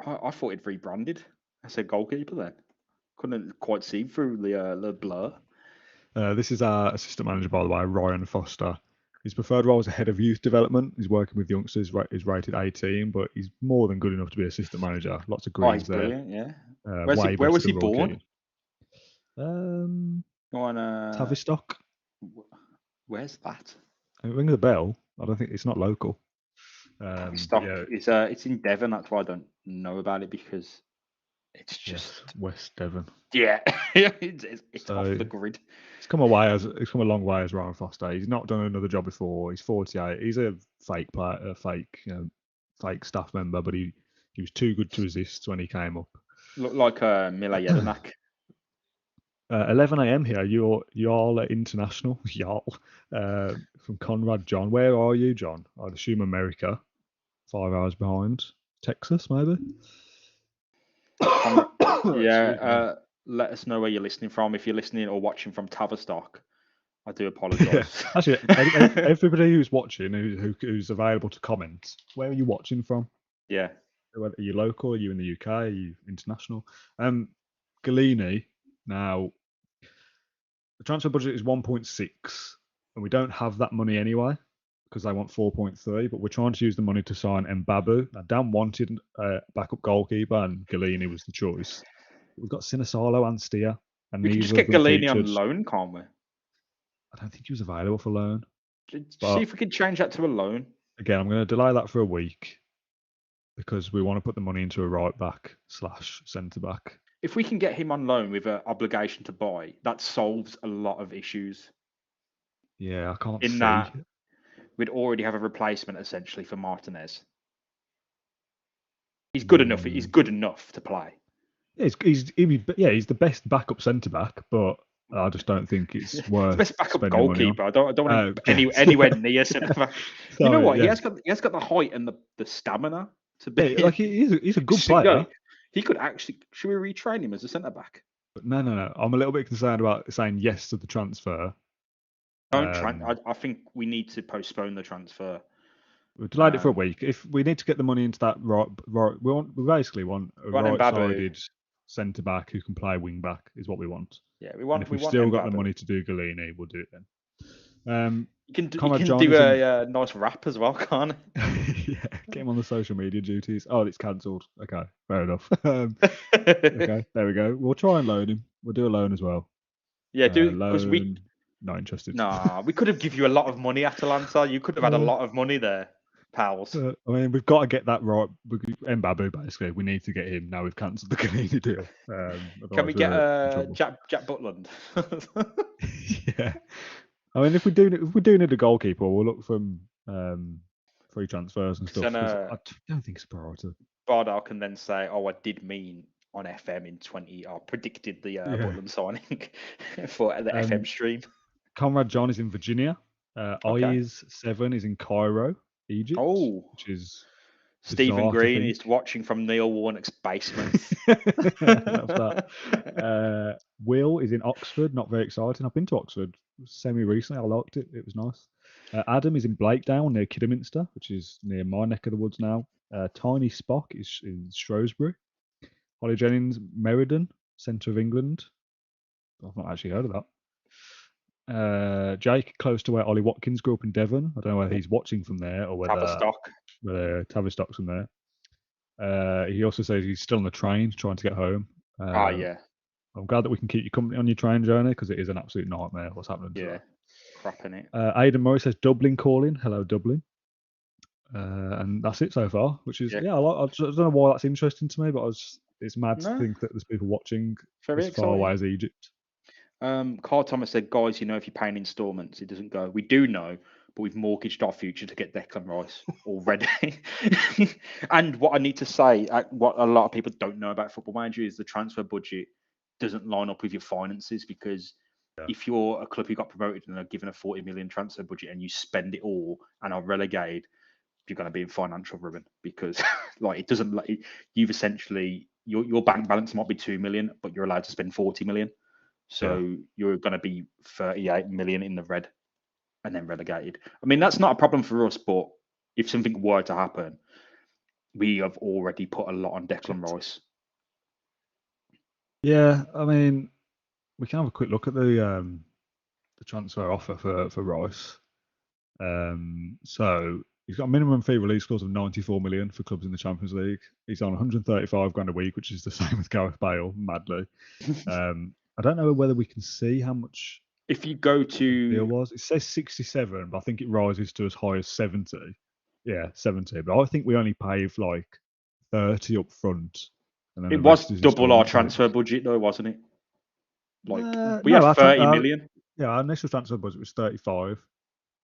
I thought he'd rebranded as a goalkeeper then. Couldn't quite see through the blur. This is our assistant manager, by the way, Ryan Foster. His preferred role is a head of youth development. He's working with youngsters. He's rated 18, but he's more than good enough to be assistant manager. Lots of greens there. Brilliant, yeah. Where was he born? Tavistock. Where's that? Ring the bell. I don't think it's not local. Tavistock. It's in Devon. That's why I don't know about it because it's just West Devon. Yeah, it's off the grid. He's come a long way as Ryan Foster. He's not done another job before. He's 48. He's a fake player, fake staff member, but he was too good to resist when he came up. Looked like Mila Jedinak. 11 a.m. here. You're international. Y'all from Conrad John. Where are you, John? I'd assume America. 5 hours behind. Texas, maybe. Let us know where you're listening from. If you're listening or watching from Tavistock, I do apologise. Yeah. Actually, everybody who's watching, who's available to comment, where are you watching from? Yeah. Are you local? Are you in the UK? Are you international? Galini. Now, the transfer budget is 1.6, and we don't have that money anyway because they want 4.3. But we're trying to use the money to sign Mbabu. Now, Dan wanted a backup goalkeeper, and Galini was the choice. We've got Sinisalo and Steer, and we can just get Galini on loan, can't we? I don't think he was available for loan. See if we can change that to a loan. Again, I'm going to delay that for a week because we want to put the money into a right back / centre back. If we can get him on loan with an obligation to buy, that solves a lot of issues. Yeah, I can't see. That, we'd already have a replacement essentially for Martinez. He's good enough. He's good enough to play. Yeah, he's the best backup centre back, but I just don't think it's worth. The best backup goalkeeper. I don't want him anywhere near centre back. You know what? Yeah. He has got the height and the stamina to be. Yeah, like he's a good player. He could actually. Should we retrain him as a centre back? But no. I'm a little bit concerned about saying yes to the transfer. I think we need to postpone the transfer. We've delayed it for a week. If we need to get the money into that right, we basically want a right-sided centre back who can play wing back is what we want. Yeah, we want. And if we've still got the money to do Galini, we'll do it then. You can do a nice rap as well, can't you? Yeah, get him on the social media duties. Oh, it's cancelled. Okay, fair enough. Okay, there we go. We'll try and loan him. We'll do a loan as well. Yeah, because we. Not interested. Nah, we could have given you a lot of money, Atalanta. You could have had a lot of money there, pals. I mean, we've got to get that right. Mbabu, basically, we need to get him now. We've cancelled the Galini deal. Can we get Jack Butland? Yeah. I mean, if we do need a goalkeeper, we'll look from free transfers and stuff. Then Because I don't think it's a priority. Bardal can then say, "Oh, I did mean on FM in 20. I predicted the Yeah. Butland signing for the FM stream." Conrad John is in Virginia. Okay. Eyes 7 is in Cairo, Egypt, Oh, which is Stephen bizarre to Green think. is watching from Neil Warnock's basement. That's that. Will is in Oxford. Not very exciting. I've been to Oxford semi-recently. I liked it. It was nice. Adam is in Blakedown near Kidderminster, which is near my neck of the woods now. Tiny Spock is in Shrewsbury. Holly Jennings, Meriden, centre of England. I've not actually heard of that. Jake, close to where Ollie Watkins grew up in Devon. I don't know whether he's watching from there or whether Tavistock. Tavistock's from there. He also says he's still on the train trying to get home. Yeah. I'm glad that we can keep you company on your train journey because it is an absolute nightmare what's happening Yeah. today. Crap in it. Aidan Murray says Dublin calling. Hello, Dublin. And that's it so far, which is, I don't know why that's interesting to me, but it's mad to think that there's people watching Very as far away as Egypt. Carl Thomas said, "Guys, if you pay in installments, it doesn't go." We do know, but we've mortgaged our future to get Declan Rice already. And what I need to say, what a lot of people don't know about Football Manager is the transfer budget doesn't line up with your finances, because if you're a club who got promoted and are given a 40 million transfer budget and you spend it all and are relegated, you're going to be in financial ruin, because it doesn't, you've essentially, your bank balance might be 2 million, but you're allowed to spend 40 million. So you're going to be 38 million in the red and then relegated. I mean, that's not a problem for us, but if something were to happen, we have already put a lot on Declan Rice. Yeah, I mean, we can have a quick look at the transfer offer for Rice. So he's got a minimum fee release clause of 94 million for clubs in the Champions League. He's on 135 grand a week, which is the same as Gareth Bale, madly. I don't know whether we can see how much. If you go to the deal was, it says 67, but I think it rises to as high as 70. Yeah, 70. But I think we only pay like 30 up front. And then it the was rest is double our installment transfer payments. budget, though, wasn't it? We No, had 30 million. Yeah, our initial transfer budget was 35,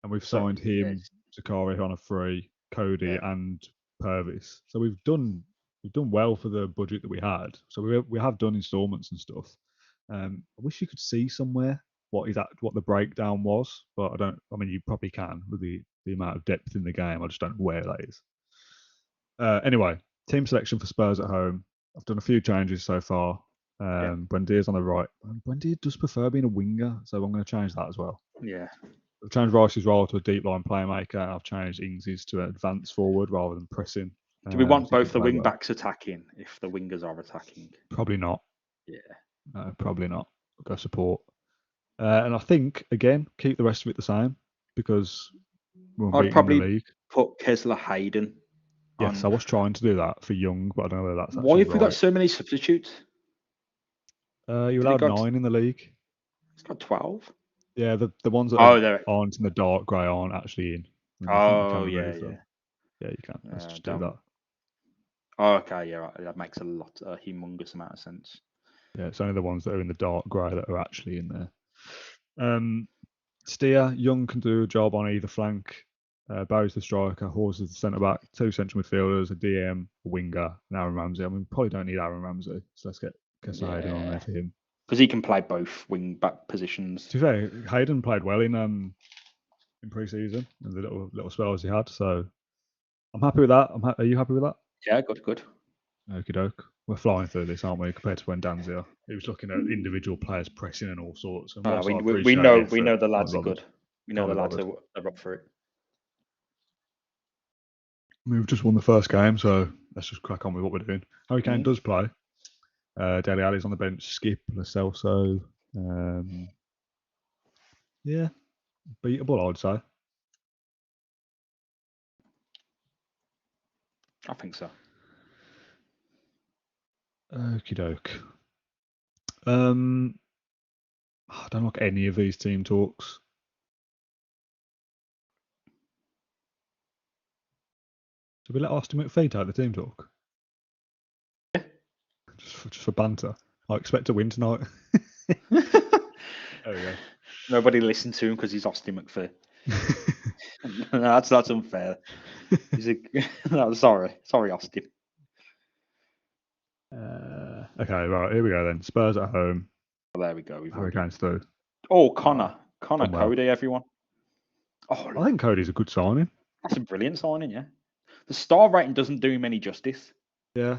and we've signed him, Zakari on a free, Cody, and Purvis. So we've done well for the budget that we had. So we have done installments and stuff. I wish you could see somewhere what the breakdown was, but I don't. I mean, you probably can with the amount of depth in the game. I just don't know where that is. Anyway, team selection for Spurs at home. I've done a few changes so far. Buendia's on the right. Buendia does prefer being a winger, so I'm going to change that as well. Yeah. I've changed Rice's role to a deep line playmaker. I've changed Ings's to an advance forward rather than pressing. Do we want both the wing backs attacking if the wingers are attacking? Probably not. Yeah. No, probably not. We'll go support. And I think, again, keep the rest of it the same because we're unbeaten in the league. Put Kesler Hayden. Yes, I was trying to do that for Young, but I don't know whether that's actually Why have right. we got so many substitutes? You're allowed 9 in the league. It's got 12. Yeah, the ones that aren't in the dark grey aren't actually in. Yeah. Yeah, you can. Let's just do that. Oh, okay, yeah, right. That makes a humongous amount of sense. Yeah, it's only the ones that are in the dark grey that are actually in there. Steer, Young can do a job on either flank. Barry's the striker, Horse is the centre back, 2 central midfielders, a DM, a winger, and Aaron Ramsey. I mean, we probably don't need Aaron Ramsey, so let's get Kessler Hayden on there for him. Because he can play both wing back positions. To be fair, Hayden played well in pre-season and the little spells he had, so I'm happy with that. Are you happy with that? Yeah, good. Okie doke. We're flying through this, aren't we? Compared to when Dan's here, he was looking at individual players pressing and all sorts. And we know the lads are good. We know the lads are up for it. We've just won the first game, so let's just crack on with what we're doing. Harry Kane does play. Dele Alli's on the bench. Skip, Lo Celso. Yeah, beatable, I would say. I think so. Okie doke. I don't like any of these team talks. Should we let Austin McPhee take the team talk? Yeah. Just for banter. I expect to win tonight. There we go. Nobody listened to him because he's Austin McPhee. No, that's unfair. He's a no, sorry, Austin. Okay, right, here we go then. Spurs at home. Well, there we go. We've already... Hurricanes through. Oh, Connor done well. Cody, everyone. Oh, I think Cody's a good signing. That's a brilliant signing, yeah. The star rating doesn't do him any justice. Yeah.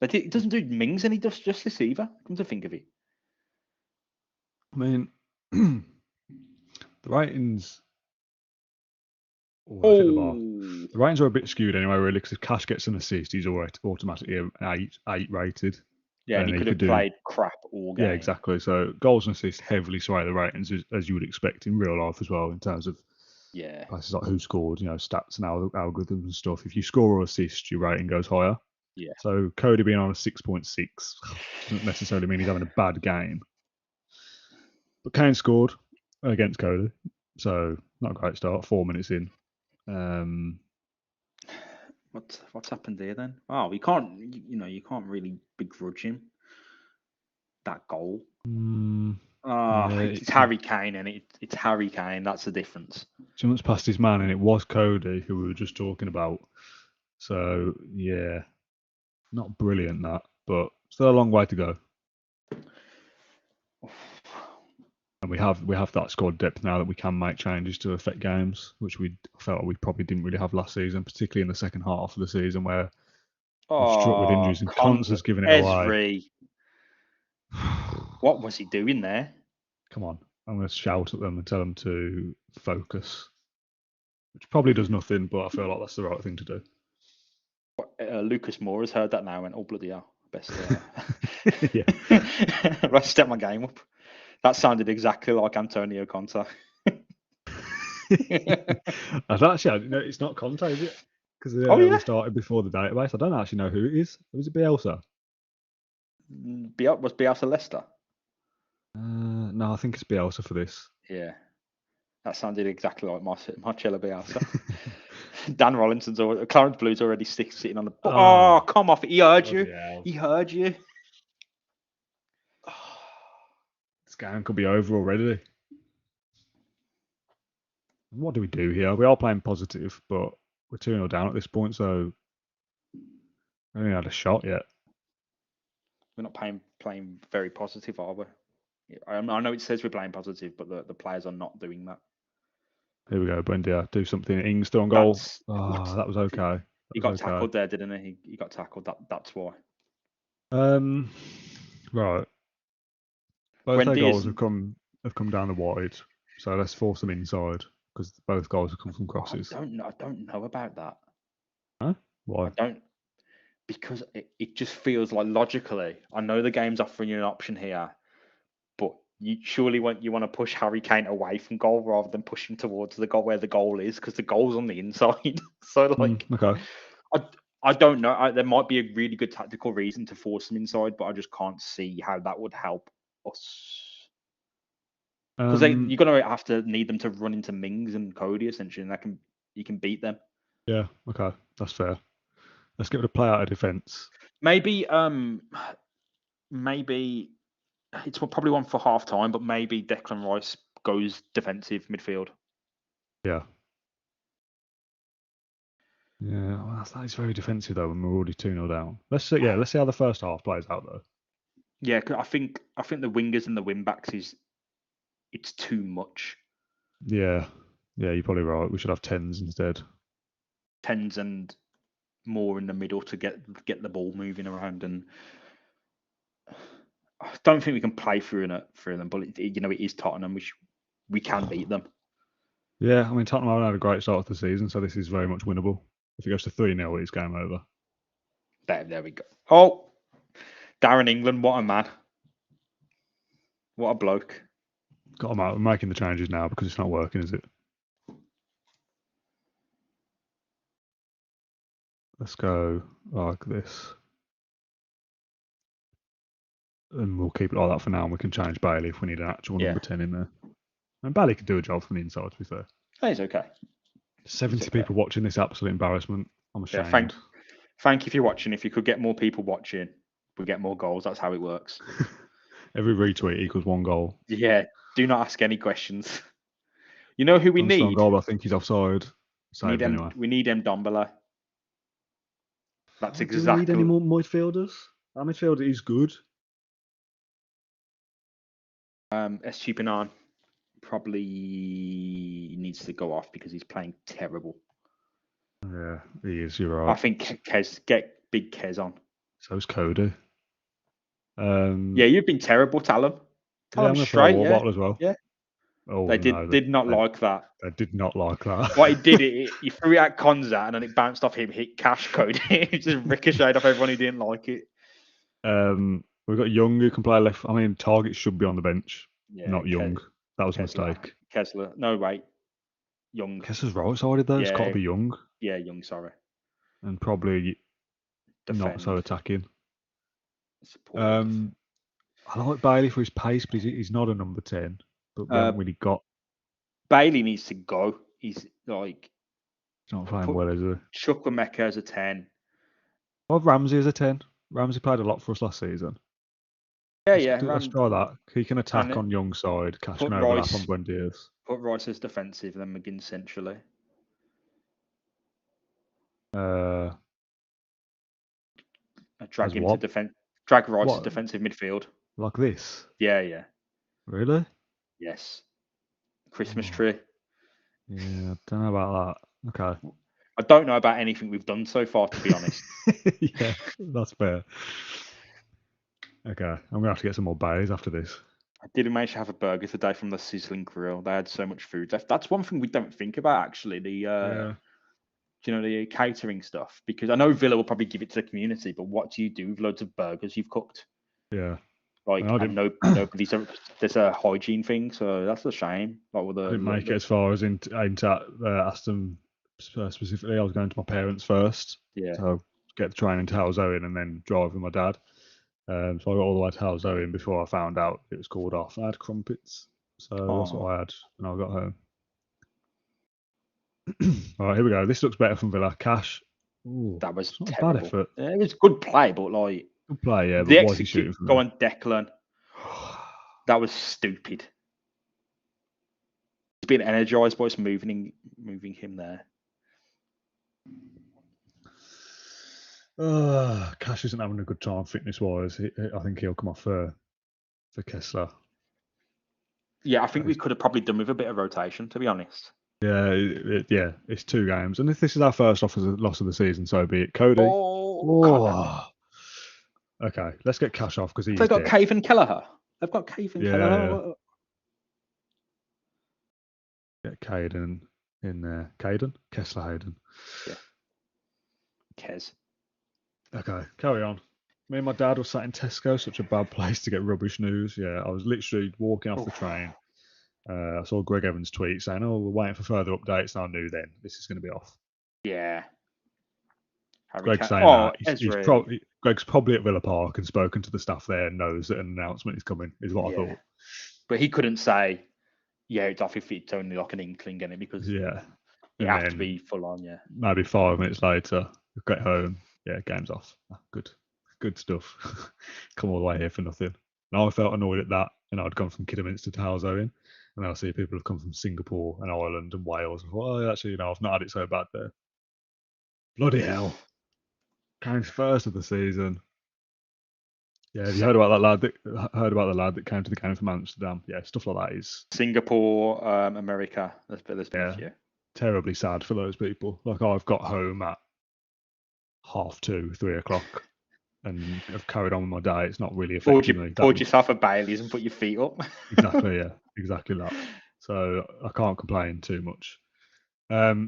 But it doesn't do Mings any justice either, come to think of it. I mean, the ratings. The ratings are a bit skewed anyway, really, because if Cash gets an assist, he's automatically an 8 rated. Yeah, and he could have played crap all game. Yeah, exactly. So goals and assists heavily sway the ratings, as you would expect in real life as well, in terms of places like who scored, stats and algorithms and stuff. If you score or assist, your rating goes higher. Yeah. So Cody being on a 6.6 doesn't necessarily mean he's having a bad game. But Kane scored against Cody, so not a great start. 4 minutes in. What's happened there then? Oh, you can't really begrudge him that goal. It's Harry Kane, and it's Harry Kane. That's the difference. Jumped past his man, and it was Cody who we were just talking about. So yeah, not brilliant that, but still a long way to go. And we have that squad depth now that we can make changes to affect games, which we felt we probably didn't really have last season, particularly in the second half of the season where we're struck with injuries and Connor's giving it away. What was he doing there? Come on, I'm going to shout at them and tell them to focus, which probably does nothing, but I feel like that's the right thing to do. Lucas Moore has heard that now and went, oh bloody hell, best yeah. Let's step my game up. That sounded exactly like Antonio Conte. It's not Conte, is it? Because we started before the database. I don't actually know who it is. Was it Bielsa? Was Bielsa Leicester? No, I think it's Bielsa for this. Yeah, that sounded exactly like Marcelo Bielsa. Dan Rollinson's Clarence Blue's already sitting on the. Oh, come off! He heard you. He heard you. This game could be over already. What do we do here? We are playing positive, but we're 2-0 down at this point, so we haven't had a shot yet. We're not playing very positive, are we? I know it says we're playing positive, but the players are not doing that. Here we go, Buendia. Do something. Ings still on goal. That was okay. He got tackled there, didn't he? He got tackled. That's why. Right. Both their goals have come down the wide, so let's force them inside because both goals have come from crosses. I don't know about that. Huh? Why? Because it just feels like logically. I know the game's offering you an option here, but you surely want to push Harry Kane away from goal rather than push him towards the goal where the goal is, because the goal's on the inside. So okay. I don't know. There might be a really good tactical reason to force them inside, but I just can't see how that would help us. Because you're gonna have to need them to run into Mings and Cody essentially, and you can beat them. Yeah. Okay, that's fair. Let's get rid of play out of defence. Maybe it's probably one for half time, but maybe Declan Rice goes defensive midfield. Yeah. Yeah, well, that is very defensive though, when we're already 2-0 down. Let's see how the first half plays out though. Yeah, I think the wingers and the wing backs it's too much. Yeah, you're probably right. We should have 10s instead. 10s and more in the middle to get the ball moving around, and I don't think we can play through them. But it is Tottenham. We can beat them. Yeah, I mean Tottenham haven't had a great start to the season, so this is very much winnable. If it goes to 3-0, it's game over. There we go. Oh, Darren England, what a man! What a bloke! Got him out. We're making the changes now because it's not working, is it? Let's go like this. And we'll keep it like that for now, and we can change Bailey if we need an actual number 10 in there. And Bailey can do a job from the inside, to be fair. He's okay. 70 people watching this absolute embarrassment. I'm ashamed. Yeah, thank you if you're watching. If you could get more people watching, we get more goals. That's how it works. Every retweet equals 1 goal. Yeah, Do not ask any questions. You know who we Johnson on need? goal, but I think he's offside. Saved anyway. We need Ndombele. That's Oh, do we need any exactly. more midfielders? Our midfielder is good. Estupiñán probably needs to go off because he's playing terrible. Yeah, he is. You're I right. think get big Kez on. So's Cody. Yeah, you've been terrible. Tell him. Tell Yeah, him I'm going to throw a straight. water Yeah, bottle as well. yeah. Oh They no, did not like that. they did not like that. What he did, he threw it at Konza and then it bounced off him, hit Cash Cody. It just ricocheted off everyone who didn't like it. We've got Young who can play left. I mean, Target should be on the bench, Yeah, not Young. That was a Kessler. mistake. Kessler. No, wait. Young. Kessler's right sided though. It's got to be Young. Yeah, Young, sorry. And probably not so attacking. Support. I like Bailey for his pace, but he's not a number 10. But we haven't really got. Bailey needs to go. He's like. He's not playing well, is he? Chukwuemeka as a 10. I have Ramsey as a 10. Ramsey played a lot for us last season. Let's try that. He can attack on Young's side. Cash can overlap on Buendias. Put Rice as defensive, then McGinn centrally. Drag him to defense. Drag Rice as defensive midfield. Like this? Yeah. Really? Yes. Christmas tree. Yeah, I don't know about that. Okay. I don't know about anything we've done so far, to be honest. Yeah, that's fair. Okay, I'm going to have to get some more berries after this. I did manage to have a burger today from the Sizzling Grill. They had so much food left. That's one thing we don't think about, actually. The catering stuff. Because I know Villa will probably give it to the community, but what do you do with loads of burgers you've cooked? Yeah. Like, nobody's there's a hygiene thing, so that's a shame. Like with I didn't make it as far as into Aston specifically. I was going to my parents first. Yeah. So get the train into Halzowen and then drive with my dad. So I got all the way to Halzowen before I found out it was called off. I had crumpets. So that's what I had when I got home. All right, here we go. This looks better from Villa. Cash. Ooh, that was not terrible. A bad effort. Yeah, it was good play, but like good play, yeah. But why is he shooting from go on, Declan. That was stupid. He's been energized by us moving him there. Cash isn't having a good time fitness-wise. I think he'll come off for Kessler. Yeah, I think we could have probably done with a bit of rotation, to be honest. Yeah, it's 2 games. And if this is our first loss of the season, so be it. Cody. Okay, let's get Cash off because They've got Cave and Kelleher. They've got Cave and Kelleher. Get Caden in there. Caden? Kessler Hayden. Yeah. Kez. Okay, carry on. Me and my dad were sat in Tesco, such a bad place to get rubbish news. Yeah, I was literally walking off the train. I saw Greg Evans' tweet saying, "Oh, we're waiting for further updates." And I knew then this is going to be off. Yeah. Greg's saying that. Greg's probably at Villa Park and spoken to the staff there and knows that an announcement is coming, is what I thought. But he couldn't say, yeah, it's off if it's only like an inkling in it because it has to be full on, yeah. Maybe 5 minutes later, we get home. Yeah, game's off. Good stuff. Come all the way here for nothing. And I felt annoyed at that. And I'd gone from Kidderminster to Halzowen. And I see people have come from Singapore and Ireland and Wales. I thought, actually, I've not had it so bad there. Bloody hell. Game's first of the season. Yeah, have you heard about that lad? The lad that came to the game from Amsterdam? Yeah, stuff like that is Singapore, America. There's been a few. Terribly sad for those people. Like I've got home at 2:30, 3 o'clock, and I've carried on with my day. It's not really affecting me. Poured yourself a Bailey's and put your feet up. Exactly, yeah, exactly that. So I can't complain too much.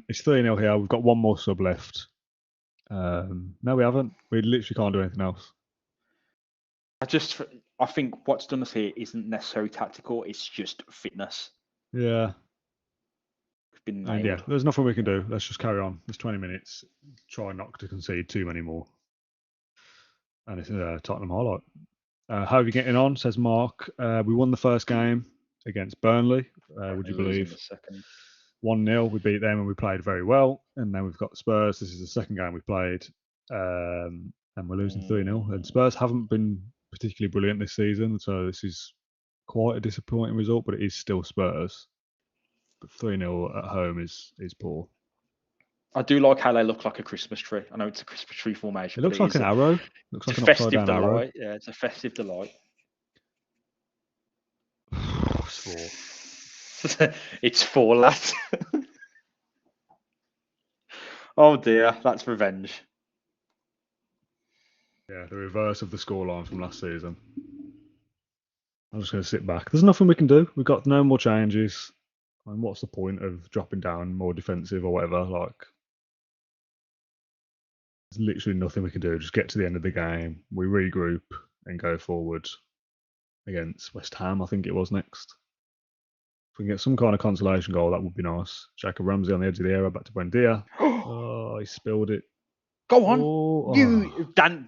It's 3-0 here. We've got one more sub left. No, we haven't. We literally can't do anything else. I think what's done us here isn't necessarily tactical. It's just fitness. Yeah. Yeah, there's nothing we can do. Let's just carry on. It's 20 minutes. Try not to concede too many more. And it's Tottenham highlight. How are you getting on? Says Mark. We won the first game against Burnley. Would you believe? 1-0. We beat them and we played very well. And then we've got Spurs. This is the second game we played. And we're losing 3-0. And Spurs haven't been particularly brilliant this season. So this is quite a disappointing result, but it is still Spurs. But 3-0 at home is poor. I do like how they look like a Christmas tree. I know it's a Christmas tree It formation, looks but like an arrow. It looks like it's a an upside festive down arrow. delight. Yeah, it's a festive delight. It's 4. It's 4, lads. Oh dear, that's revenge. Yeah, the reverse of the scoreline from last season. I'm just going to sit back. There's nothing we can do. We've got no more changes. And what's the point of dropping down more defensive or whatever? Like, there's literally nothing we can do. Just get to the end of the game. We regroup and go forward against West Ham, I think it was next. If we can get some kind of consolation goal, that would be nice. Jacob Ramsey on the edge of the area, back to Buendia. Oh, he spilled it. Go on. Oh.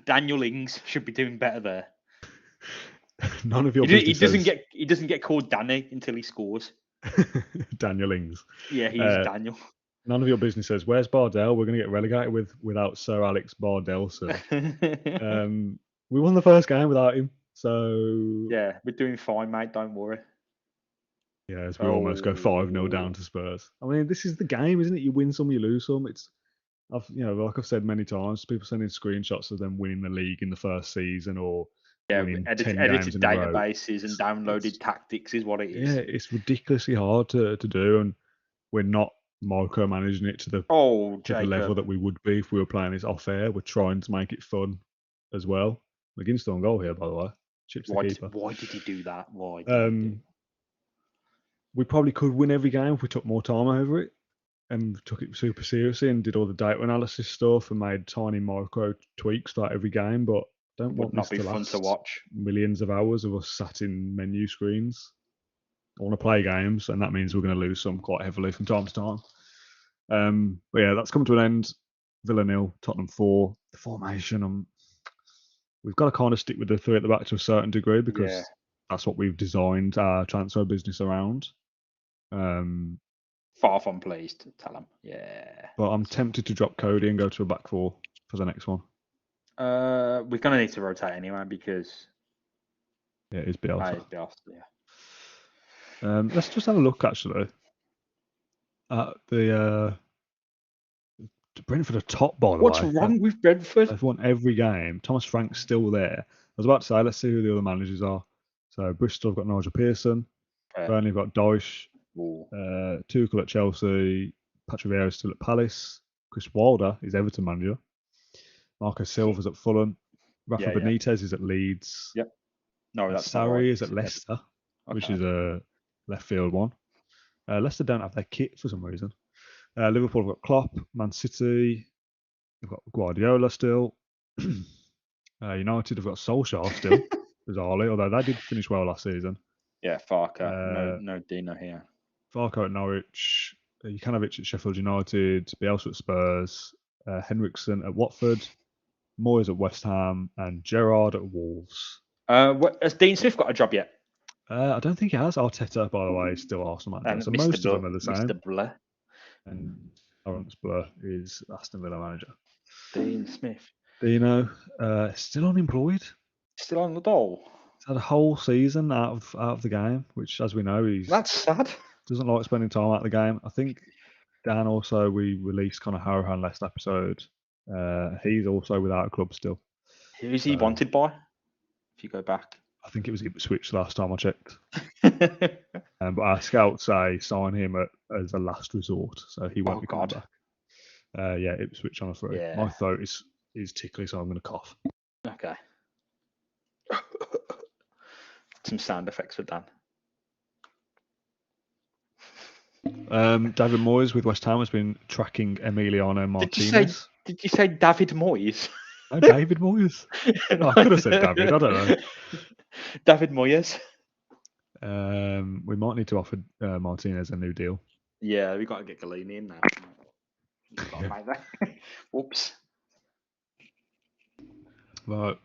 Daniel Ings should be doing better there. None of your He businesses. doesn't get called Danny until he scores. Daniel Ings. Yeah, he's Daniel. None of your business says, where's Bardell? We're going to get relegated without Sir Alex Bardell, sir. We won the first game without him. So yeah, we're doing fine, mate. Don't worry. Yeah, as we almost go 5-0 down to Spurs. I mean, this is the game, isn't it? You win some, you lose some. Like I've said many times, people sending screenshots of them winning the league in the first season or winning 10 games edited in a row. databases and downloaded tactics is what it is. Yeah, it's ridiculously hard to do, and we're not micromanaging it to the level that we would be if we were playing this off air. We're trying to make it fun as well. McGinn's on goal here, by the way. Chips the keeper. Why did he do that? We probably could win every game if we took more time over it and took it super seriously and did all the data analysis stuff and made tiny micro tweaks throughout every game. But I don't want this to last fun to watch. Millions of hours of us sat in menu screens. I want to play games, and that means we're going to lose some quite heavily from time to time. But yeah, that's come to an end. Villa 0, Tottenham 4. The formation, we've got to kind of stick with the 3 at the back to a certain degree because that's what we've designed our transfer business around. Far from pleased, tell him. Yeah. But I'm tempted to drop Cody and go to a back 4 for the next one. We're going to need to rotate anyway because... Yeah, it's Bielsa. Yeah. Let's just have a look, actually, at the Brentford are top, by the way. What's wrong with Brentford? They've won every game. Thomas Frank's still there. I was about to say, let's see who the other managers are. So Bristol have got Nigel Pearson. Burnley have got Dyche. Tuchel at Chelsea. Patrick Vieira is still at Palace. Chris Wilder is Everton manager. Marco Silva's at Fulham. Rafa Benitez is at Leeds. Yep. No, that's Sarri is at Leicester, which is a left field one. Leicester don't have their kit for some reason. Liverpool have got Klopp. Man City, they've got Guardiola still. United have got Solskjaer still, bizarrely, although they did finish well last season. Yeah, Farker. No Dino here. Farker at Norwich. Jukanovic at Sheffield United. Bielsa at Spurs. Henriksen at Watford. Moyes at West Ham. And Gerrard at Wolves. Has Dean Smith got a job yet? I don't think he has. Arteta, by the way, is still Arsenal manager. So most of them are the same. Mr. Blur. And Lawrence Blur is Aston Villa manager. Dean Smith. Dino, still unemployed. Still on the dole. He's had a whole season out of the game, which, as we know, that's sad. Doesn't like spending time out of the game. I think Dan also, we released kind of Harrowhand last episode. He's also without a club still. Who is he wanted by? If you go back, I think it was Ipswich last time I checked. But our scouts say sign him as a last resort, so he won't be coming back. Ipswich on a free. Yeah. My throat is tickly, so I'm going to cough. Okay. Some sound effects for Dan. David Moyes with West Ham has been tracking Emiliano Martinez. Did you say David Moyes? Oh, David Moyes. I could have said David. I don't know. David Moyes. We might need to offer Martinez a new deal. Yeah, we got to get Galini in now. Whoops. Right.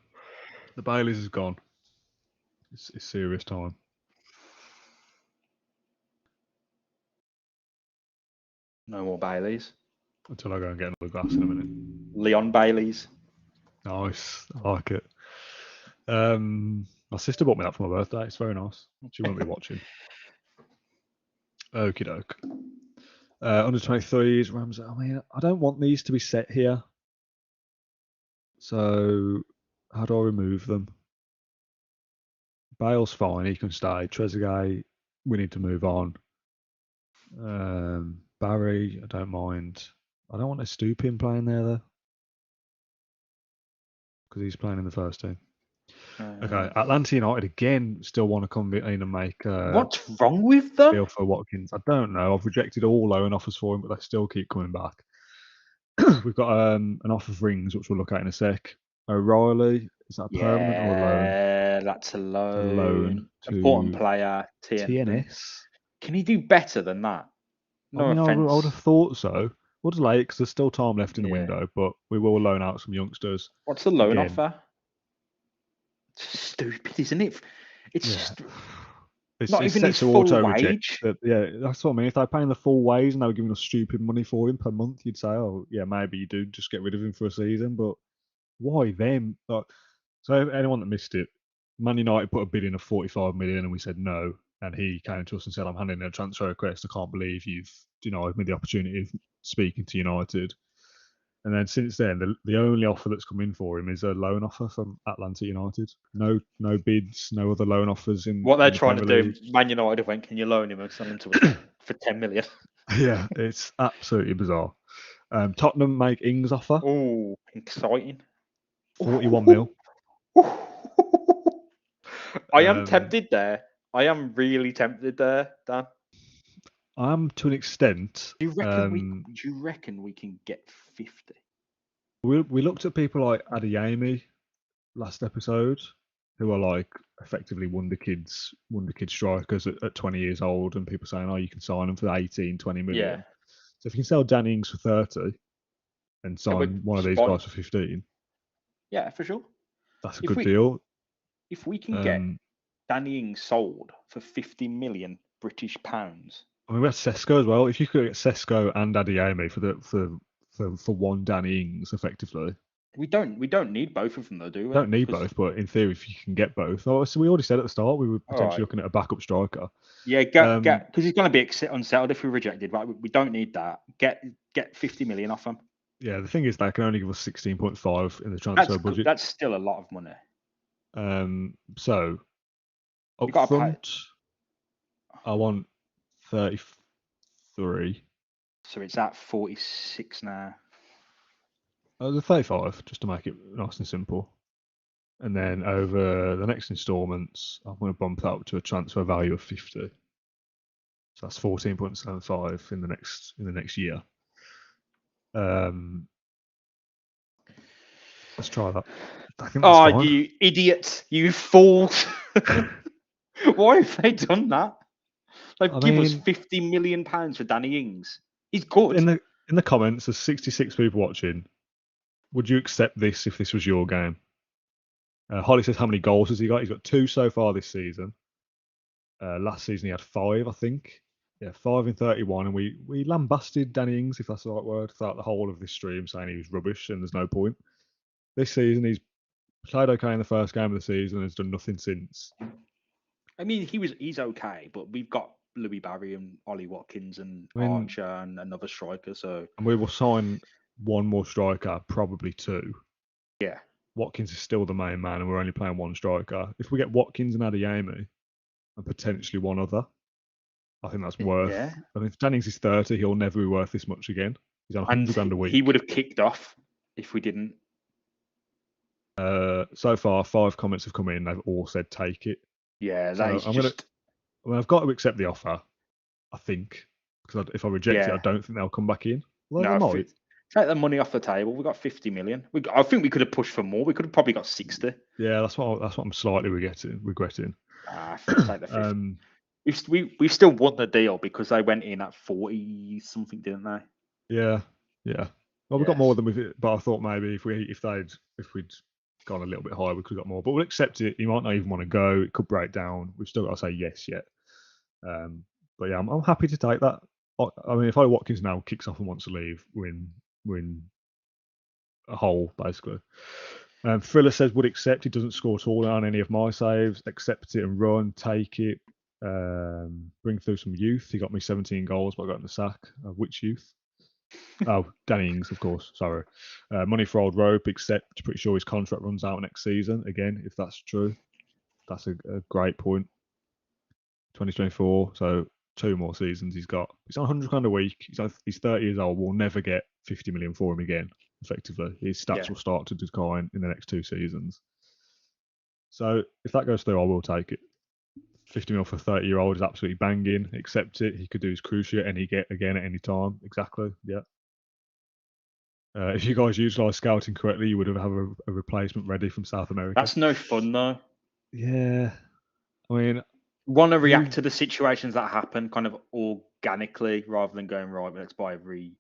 The Baileys is gone. It's serious time. No more Baileys. Until I go and get another glass in a minute. Leon Baileys. Nice. I like it. My sister bought me that for my birthday. It's very nice. She won't be watching. Okie doke. Under 23s, Ramsey. I mean, I don't want these to be set here. So, how do I remove them? Bale's fine. He can stay. Trezeguet, we need to move on. Barry, I don't mind. I don't want a Stupin playing there, though. Because he's playing in the first team. Okay, Atlanta United again still want to come in and make What's wrong with them? deal for Watkins. I don't know. I've rejected all loan offers for him, but they still keep coming back. We've got an offer of Rings, which we'll look at in a sec. O'Reilly, is that a permanent or a loan? Yeah, that's a loan. A loan to Important player, TNS. Can he do better than that? No I mean, offense. I would have thought so. Would have late because there's still time left in the window, but we will loan out some youngsters. What's the loan Again. offer? It's stupid, isn't it? It's just It's not even set his to full auto wage. reject. But yeah, that's what I mean. If they're paying the full wage and they were giving us stupid money for him per month, you'd say, oh yeah, maybe you do just get rid of him for a season. But why them? Like, so anyone that missed it, Man United put a bid in of 45 million and we said no. And he came to us and said, I'm handing in a transfer request. I can't believe you've denied me the opportunity of speaking to United. And then since then, the only offer that's come in for him is a loan offer from Atlanta United. No bids, no other loan offers in. What they're in the trying to Premier do, League. Man United went, can you loan him and sell him to us for 10 million? Yeah, it's absolutely bizarre. Tottenham make Ings offer. Oh, exciting. 41 mil. I am tempted there. I am really tempted there, Dan. I am to an extent. Do you reckon we can get 50? We looked at people like Adeyemi last episode, who are like effectively wonder kid strikers at 20 years old, and people saying, oh, you can sign them for 18, 20 million. Yeah. So if you can sell Danny Ings for 30 and sign one of these guys for 15, yeah, for sure, that's a good deal. If we can get Danny Ings sold for 50 million British pounds. I mean, we have Sesko as well. If you could get Sesko and Adeyemi for one Danny Ings, effectively. We don't need both of them though, do we? Don't need both, but in theory, if you can get both. Oh, so we already said at the start we were potentially looking at a backup striker. Yeah, get because he's going to be unsettled if we rejected. Right, we don't need that. Get 50 million off him. Yeah, the thing is they can only give us 16.5 in the transfer budget. That's still a lot of money. So up front, I want 33. So it's at 46 now. The 35, just to make it nice and simple. And then over the next instalments, I'm going to bump that up to a transfer value of 50. So that's 14.75 in the next year. Let's try that. I think that's fine. You idiots! You fools! Why have they done that? Give us 50 million pounds for Danny Ings. He's good. In the comments, there's 66 people watching. Would you accept this if this was your game? Holly says, how many goals has he got? He's got 2 so far this season. Last season he had 5, I think. Yeah, 5 in 31, and we lambasted Danny Ings, if that's the right word, throughout the whole of this stream, saying he was rubbish and there's no point. This season he's played okay in the first game of the season and has done nothing since. I mean, he's okay, but we've got Louis Barry and Ollie Watkins and Archer and another striker. So and we will sign one more striker, probably 2. Yeah, Watkins is still the main man, and we're only playing one striker. If we get Watkins and Adeyemi, and potentially one other, I think that's worth. Yeah. I mean, if Dannings is 30, he'll never be worth this much again. He's on 100 grand a week. He would have kicked off if we didn't. So far, 5 comments have come in. They've all said take it. Yeah, I've got to accept the offer, I think, because if I reject it, I don't think they'll come back in. Well, they might. Take the money off the table. We got 50 million. I think we could have pushed for more. We could have probably got 60. Yeah, that's what I'm slightly regretting. I think take the 50. We've still won the deal because they went in at 40 something, didn't they? Yeah. Well, we got more than we, but I thought maybe if we'd gone a little bit higher, we could have got more. But we'll accept it. You might not even want to go. It could break down. We've still got to say yes yet. But yeah, I'm happy to take that. I mean, if Watkins now kicks off and wants to leave, we're in a hole basically. Thriller says would accept. He doesn't score at all on any of my saves. Accept it and run, take it. Bring through some youth. He got me 17 goals, but I got in the sack. Which youth? Oh, Danny Ings, of course. Sorry. Money for old rope, except pretty sure his contract runs out next season. Again, if that's true, that's a great point. 2024, so 2 more seasons he's got. He's on 100 grand a week. He's 30 years old. We'll never get 50 million for him again. Effectively, his stats will start to decline in the next 2 seasons. So if that goes through, I will take it. 50 mil for a 30-year-old is absolutely banging. Accept it. He could do his cruciate and he get again at any time. Exactly. Yeah. If you guys utilise scouting correctly, you would have a replacement ready from South America. That's no fun though. Yeah. I mean, want to react to the situations that happen kind of organically rather than going, right, let's buy a really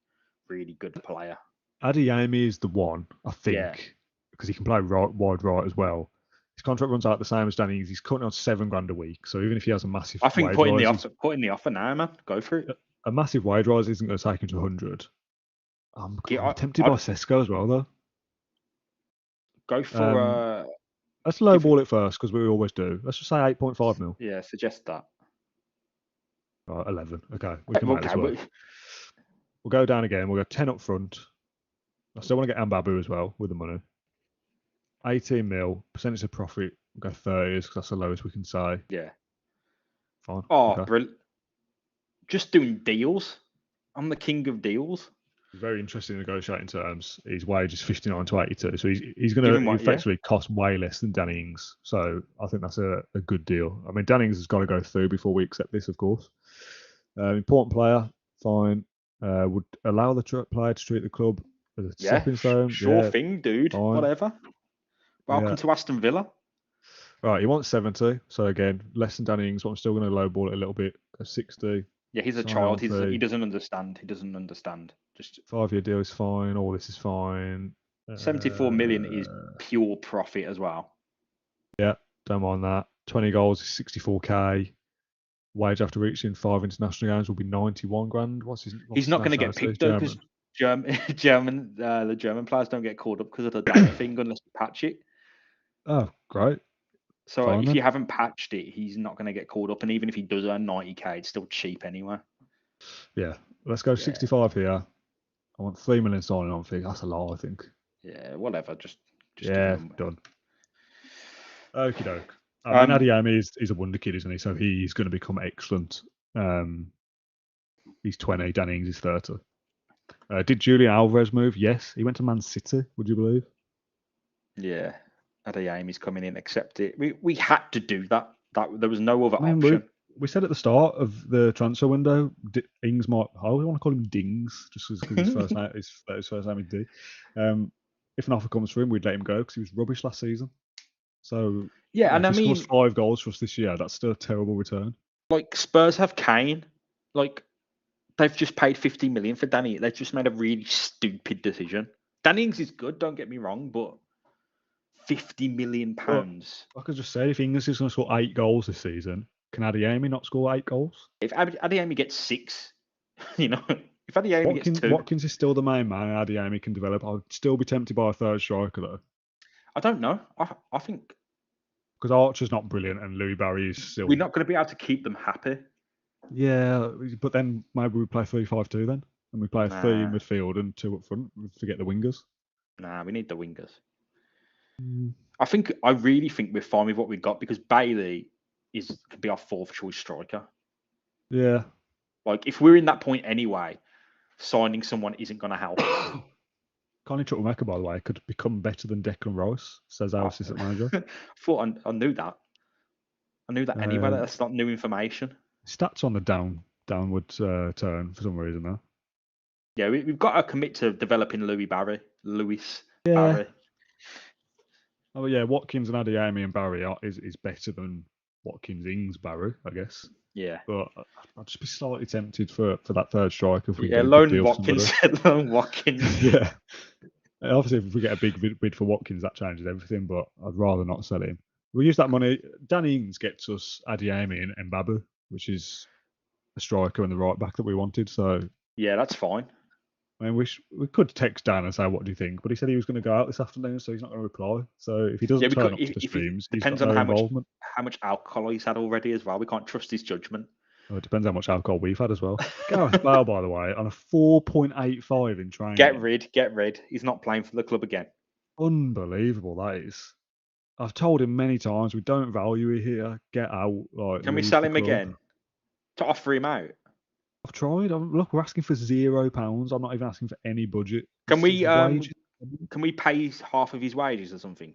good player. Adeyemi is the one, I think, because he can play wide right as well. His contract runs out the same as Danny Ings. He's cutting on $7,000 a week. So even if he has a massive, I think put in the offer now, man. Go for it. A massive wage rise isn't going to take him to 100. I'm tempted by Sesko as well, though. Go for. Let's lowball it first because we always do. Let's just say 8.5 mil. Yeah, suggest that. Right, 11. Okay, we can make this work. We'll go down again. We'll go 10 up front. I still want to get Mbabu as well with the money. 18 mil, percentage of profit, we'll go 30 because that's the lowest we can say. Yeah. Fine. Oh, okay. Brilliant. Just doing deals. I'm the king of deals. Very interesting negotiating terms. His wage is 59 to 82, so he's going to effectively cost way less than Danny Ings. So I think that's a good deal. I mean, Danny Ings has got to go through before we accept this, of course. Important player, fine. Would allow the player to treat the club as a stepping stone. Sure thing, dude. Fine. Whatever. Welcome to Aston Villa. Right, he wants 70. So again, less than Danny Ings, but I'm still going to lowball it a little bit. 60. Yeah, he's a child. He doesn't understand. He doesn't understand. Just 5-year deal is fine. All this is fine. 74 million is pure profit as well. Yeah, don't mind that. 20 goals is 64k. Wage after reaching 5 international games will be 91 grand. He's not going to get picked though because the German players don't get called up because of the data thing unless you patch it. Oh, great. So fine, if you haven't patched it, he's not going to get called up. And even if he does earn 90k, it's still cheap anyway. Yeah, let's go 65 here. I want 3 million signing on fee. That's a lot, I think. Yeah, whatever. Just done. Okie doke. I mean, Adeyemi is a wonder kid, isn't he? So he's going to become excellent. He's 20. Danny Ings is 30. Did Julian Alvarez move? Yes. He went to Man City, would you believe? Yeah. Adeyemi's coming in, accept it. We had to do that. There was no other option. We said at the start of the transfer window, Ings might. I always want to call him Dings, just because his first name is D. If an offer comes for him, we'd let him go because he was rubbish last season. So yeah, and if he scores 5 goals for us this year, that's still a terrible return. Like Spurs have Kane, like they've just paid 50 million for Danny. They've just made a really stupid decision. Danny Ings is good, don't get me wrong, but 50 million pounds. Like I just said, if Ings is going to score 8 goals this season, can Adeyemi not score 8 goals? If Adeyemi gets 6, if Adeyemi gets 2. Watkins is still the main man and Adeyemi can develop. I'd still be tempted by a third striker though. I don't know. I think because Archer's not brilliant and Louis Barry is still. We're not going to be able to keep them happy. Yeah, but then maybe we play 3-5-2 then, and we play 3 in midfield and 2 up front. We forget the wingers. Nah, we need the wingers. I really think we're fine with what we've got because Bailey could be our 4th choice striker. Yeah. Like if we're in that point anyway, signing someone isn't going to help. Connie Chukwuemeka, by the way, could become better than Declan Rice, says our assistant manager. I knew that. I knew that anyway. That's not new information. Stats on the downward turn for some reason, though. Yeah, we've got to commit to developing Louis Barry. Barry. Oh yeah, Watkins and Adeyemi and Barry is better than Watkins, Ings, Barry, I guess. Yeah, but I'd just be slightly tempted for that third striker. If we loan Watkins. Loan Watkins. Yeah. Obviously, if we get a big bid for Watkins, that changes everything. But I'd rather not sell him. We'll use that money. Danny Ings gets us Adeyemi and Mbabu, which is a striker and the right back that we wanted. So yeah, that's fine. I mean, we could text Dan and say, what do you think? But he said he was going to go out this afternoon, so he's not going to reply. So if he Yeah, doesn't we turn could, up to the if it streams, he's got depends on no involvement. how much alcohol he's had already as well. We can't trust his judgment. Oh, it depends how much alcohol we've had as well. Gareth Bale, by the way, on a 4.85 in training. Get rid. He's not playing for the club again. Unbelievable, that is. I've told him many times, we don't value it here. Get out. Like, Can we leave sell the him club. again? To offer him out? I've tried. Look, we're asking for £0. I'm not even asking for any budget. Can we wages. can we pay half of his wages or something?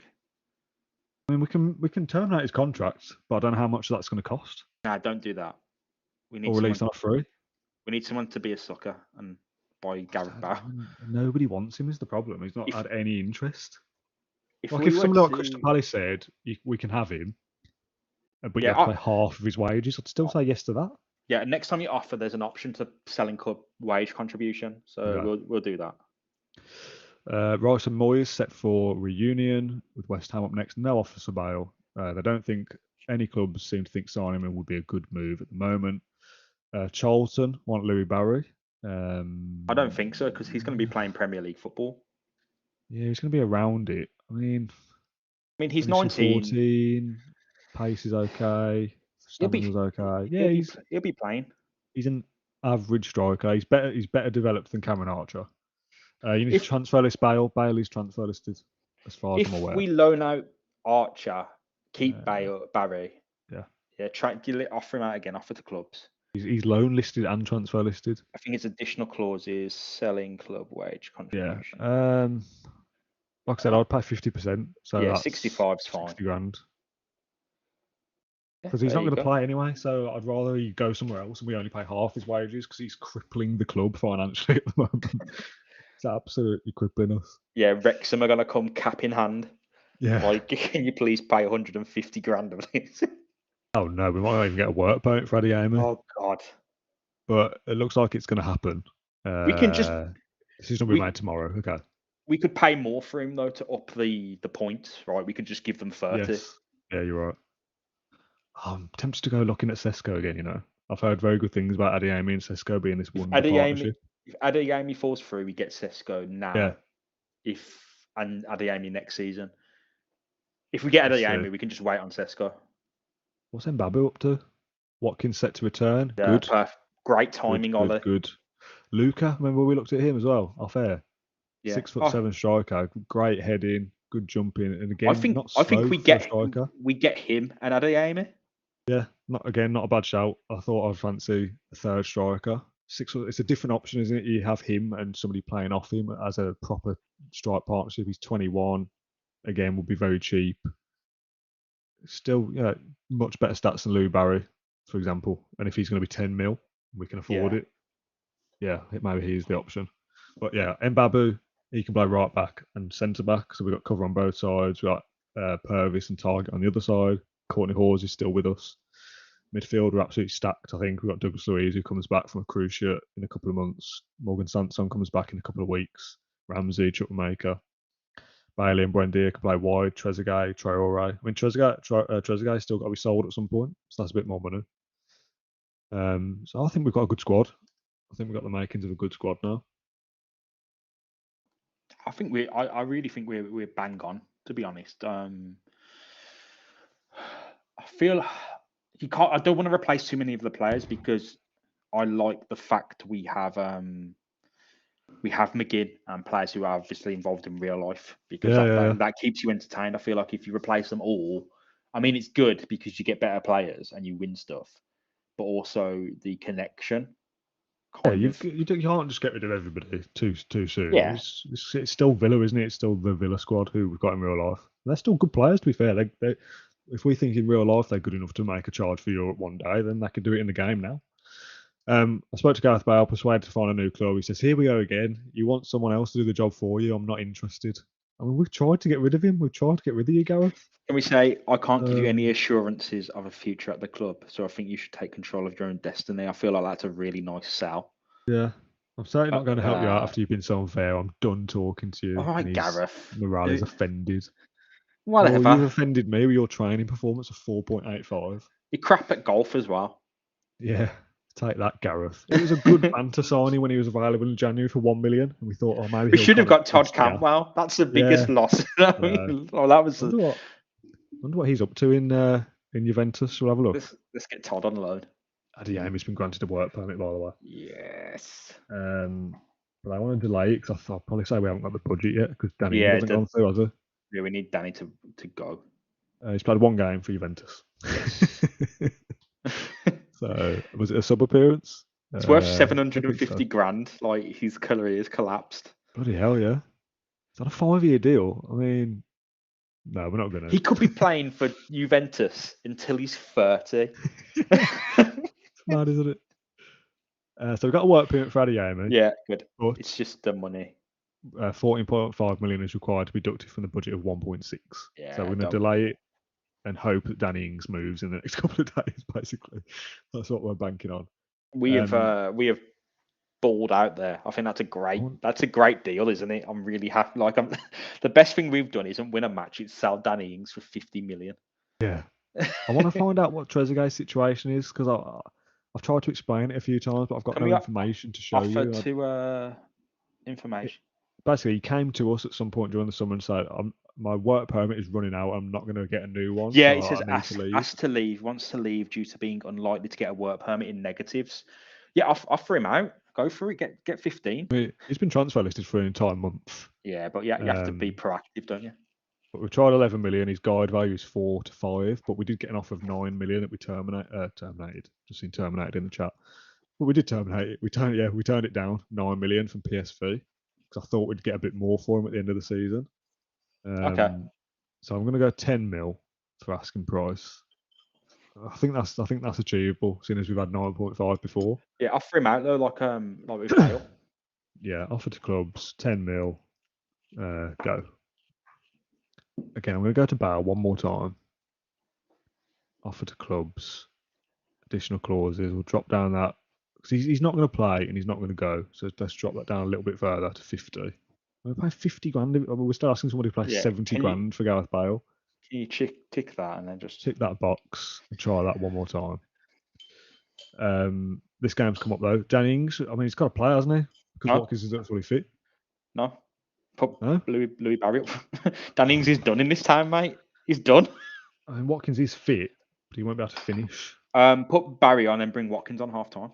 I mean, we can terminate his contract, but I don't know how much that's going to cost. Nah, don't do that. We need Or release on a free. We need someone to be a sucker and buy Gareth Bale. Nobody wants him is the problem. He's not had any interest. If we somebody like Crystal Palace said we can have him, but you have to pay half of his wages, I'd still say yes to that. Yeah, next time you offer, there's an option to selling club wage contribution, so we'll do that. Rice and Moyes set for reunion with West Ham up next. No offers for Bale. They don't think any clubs seem to think signing him would be a good move at the moment. Charlton want Louis Barry. I don't think so because he's going to be playing Premier League football. Yeah, he's going to be around it. I mean, he's 19. 14. Pace is okay. Stamina's okay. Yeah, he'll be playing. He's an average striker. He's better developed than Cameron Archer. You need to transfer list Bale. Bale is transfer listed, as far as I'm aware. If we loan out Archer, keep Barry. Yeah. Offer him out again. Offer to clubs. He's loan listed and transfer listed. I think his additional clause is selling club wage contribution. Yeah. Like I said, I'd pay 50%. So yeah, that's 65's fine. 60 grand. Because he's not going to play anyway, so I'd rather he go somewhere else and we only pay half his wages because he's crippling the club financially at the moment. It's absolutely crippling us. Yeah, Wrexham are going to come cap in hand. Yeah. Like, can you please pay 150 grand of this? Oh no, we might not even get a work permit for Adeyemi. Oh God. But it looks like it's going to happen. We can just... Decision will be made tomorrow, okay. We could pay more for him, though, to up the points, right? We could just give them 30. Yes. Yeah, you're right. I'm tempted to go looking at Sesko again, you know. I've heard very good things about Adeyemi and Sesko being this wonderful partnership. If Adeyemi falls through, we get Sesko now. Yeah. And Adeyemi next season. If we get Adeyemi, we can just wait on Sesko. What's Mbabu up to? Watkins set to return. Yeah, good. Perfect. Great timing, Ollie. Good. Luca, remember we looked at him as well, off air. Yeah. 6'7" striker, great heading, good jumping, and again, I think we get him and Adeyemi. Yeah, not a bad shout. I thought I'd fancy a third striker. It's a different option, isn't it? You have him and somebody playing off him as a proper strike partnership. He's 21. Again, will be very cheap. Still, much better stats than Lou Barry, for example. And if he's going to be 10 mil, we can afford it. Yeah, maybe he's the option. But yeah, Mbabu, he can play right back and centre back. So we've got cover on both sides. We've got Purvis and Target on the other side. Courtney Hawes is still with us. Midfield, we're absolutely stacked. I think we've got Douglas Luiz, who comes back from a cruise ship in a couple of months. Morgan Sanson comes back in a couple of weeks. Ramsey, Chukwuemeka. Bailey and Buendia can play wide. Trezeguet, Traore. I mean, Trezeguet still got to be sold at some point, so that's a bit more money. So I think we've got a good squad. I think we've got the makings of a good squad now. I really think we're bang on, to be honest. I feel I don't want to replace too many of the players because I like the fact we have McGinn and players who are obviously involved in real life because that keeps you entertained. I feel like if you replace them all, I mean, it's good because you get better players and you win stuff, but also the connection. You can't just get rid of everybody too soon. Yeah. It's still Villa, isn't it? It's still the Villa squad who we've got in real life. They're still good players, to be fair. They if we think in real life they're good enough to make a charge for Europe one day, then they can do it in the game now. I spoke to Gareth Bale, persuaded to find a new club. He says, here we go again. You want someone else to do the job for you? I'm not interested. I mean, we've tried to get rid of him. We've tried to get rid of you, Gareth. Can we say, I can't give you any assurances of a future at the club, so I think you should take control of your own destiny. I feel like that's a really nice sell. Yeah. I'm certainly not going to help you out after you've been so unfair. I'm done talking to you. All right, Gareth. Morale is offended. Whatever. Well, you've offended me with your training performance of 4.85. You're crap at golf as well. Yeah. Take that, Gareth. It was a good banter signing when he was available in January for 1 million, and we thought, oh, maybe We he'll should have kind of got Todd bridge the gap. Campbell. That's the Yeah, biggest loss. I mean, oh, that was. Wonder what he's up to in Juventus. We'll have a look. Let's get Todd on loan. Adeyemi's been granted a work permit, by the way. Yes. But I want to delay it because I'll probably say we haven't got the budget yet because Danny hasn't gone through, has he? Yeah, we need Danny to go. He's played one game for Juventus. Yes. So was it a sub appearance? It's worth 750 grand. Like his career has collapsed. Bloody hell, yeah! Is that a 5-year deal? I mean, no, we're not gonna. He could be playing for Juventus until he's 30. It's mad, isn't it? So we've got a work permit for Adeyemi. Yeah, good. But it's just the money. 14.5 million is required to be deducted from the budget of 1.6. Yeah, so we're going to delay it and hope that Danny Ings moves in the next couple of days. Basically, that's what we're banking on. We have balled out there. I think that's a great deal, isn't it? I'm really happy. Like the best thing we've done isn't win a match; it's sell Danny Ings for 50 million. Yeah, I want to find out what Trezeguet's situation is because I've tried to explain it a few times, but I've got no information to show you. To information. Basically, he came to us at some point during the summer and said, my work permit is running out. I'm not going to get a new one. Yeah, so he says wants to leave due to being unlikely to get a work permit in negatives. Yeah, offer him out. Go for it. Get 15. He's been transfer listed for an entire month. Yeah, but yeah, you have to be proactive, don't you? But we tried 11 million. His guide value is 4 to 5, but we did get an offer of 9 million that we terminated. Just seen terminated in the chat. But we did terminate it. We turned it down 9 million from PSV because I thought we'd get a bit more for him at the end of the season. Okay. So I'm going to go 10 mil for asking price. I think that's achievable, seeing as we've had 9.5 before. Yeah, offer him out though, like we fail. Yeah, offer to clubs 10 mil. Go. Again, I'm going to go to Bale one more time. Offer to clubs. Additional clauses. We'll drop down that because he's not going to play and he's not going to go. So let's drop that down a little bit further to 50. We're paying 50 grand. We're still asking somebody to play 70 grand for Gareth Bale. Can you tick that and then just tick that box and try that one more time? This game's come up though. Danny Ings, I mean, he's got to play, hasn't he? Because Watkins isn't fully fit. No. Put Louis Barry up. Danny Ings is done in this time, mate. He's done. I mean, Watkins is fit, but he won't be able to finish. Put Barry on and bring Watkins on half time.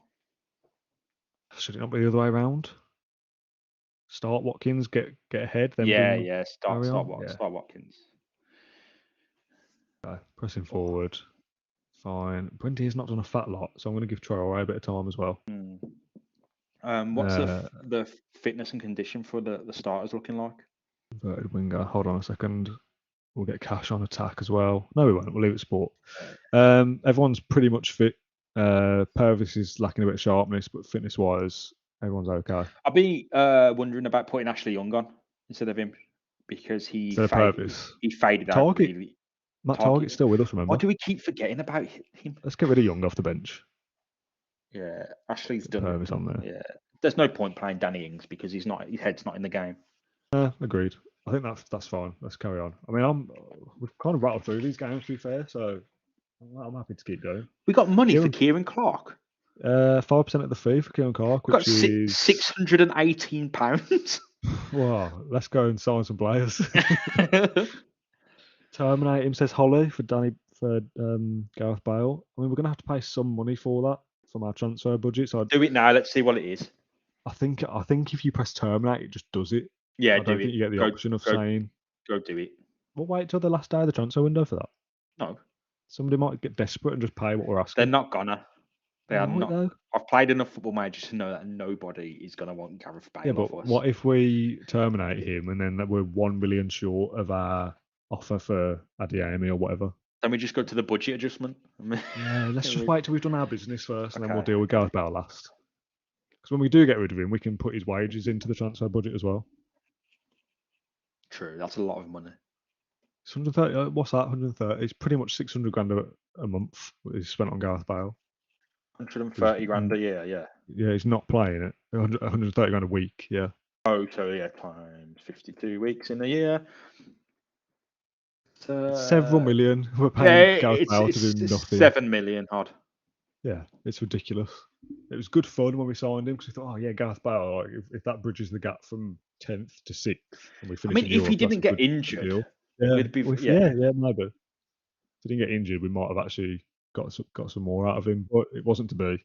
Should it not be the other way around? Start Watkins, get ahead, then start Watkins. Okay, pressing forward. Fine. Brendy's not done a fat lot, so I'm going to give Traore a bit of time as well. What's the fitness and condition for the starters looking like? Inverted winger. Hold on a second. We'll get Cash on attack as well. No, we won't. We'll leave it sport. Everyone's pretty much fit. Purvis is lacking a bit of sharpness, but fitness-wise, everyone's okay. I'll be wondering about putting Ashley Young on instead of him because he faded out. Really. Matt Target's still with us, remember? Why do we keep forgetting about him? Let's get rid of Young off the bench. Yeah, Ashley's done. Purvis on there. Yeah, there's no point playing Danny Ings because his head's not in the game. Agreed. I think that's fine. Let's carry on. I mean, we've kind of rattled through these games, to be fair, so I'm happy to keep going. We got money for Kieran Clark. 5% of the fee for Kieran Clark, which is £618. Wow, let's go and sign some players. Terminate him, says Holly for Gareth Bale. I mean, we're going to have to pay some money for that from our transfer budget. So do it now. Let's see what it is. I think if you press terminate, it just does it. Yeah, I don't think you get the option of saying go do it. We'll wait till the last day of the transfer window for that. No, somebody might get desperate and just pay what we're asking. They're not gonna. They are not. Though. I've played enough football managers to know that nobody is gonna want Gareth Bale. Yeah, but what if we terminate him and then we're 1 million short of our offer for Adeyemi or whatever? Then we just go to the budget adjustment. Yeah, let's just wait till we've done our business first, and then we'll deal with Gareth Bale last. Because when we do get rid of him, we can put his wages into the transfer budget as well. True, that's a lot of money. 130. What's that? 130. It's pretty much 600 grand a month is spent on Gareth Bale. 130 grand a year, yeah. Yeah, he's not playing it. 130 grand a week, yeah. Oh, so yeah, times 52 weeks in a year. Several million. We're paying Gareth Bale to do nothing. 7 million odd. Yeah, it's ridiculous. it was good fun when we signed him because we thought, oh yeah, Gareth Bale, like, if that bridges the gap from 10th to 6th and we I finish mean, in if he Europe, that's a didn't get good injured, deal. Yeah, we'd be well, yeah. yeah, maybe. If he didn't get injured, we might have actually got some more out of him, but it wasn't to be.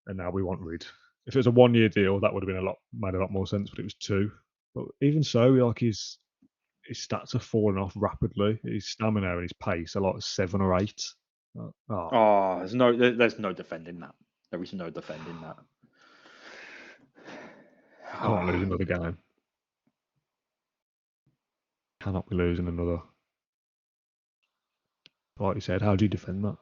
And now we want rid. If it was a 1-year deal, that would have been made a lot more sense. But it was 2. But even so, like his stats are falling off rapidly. His stamina and his pace are like 7 or 8. Oh, Oh, there's no defending that. There is no defending that. can't lose another game. Cannot be losing another. Like you said, how do you defend that?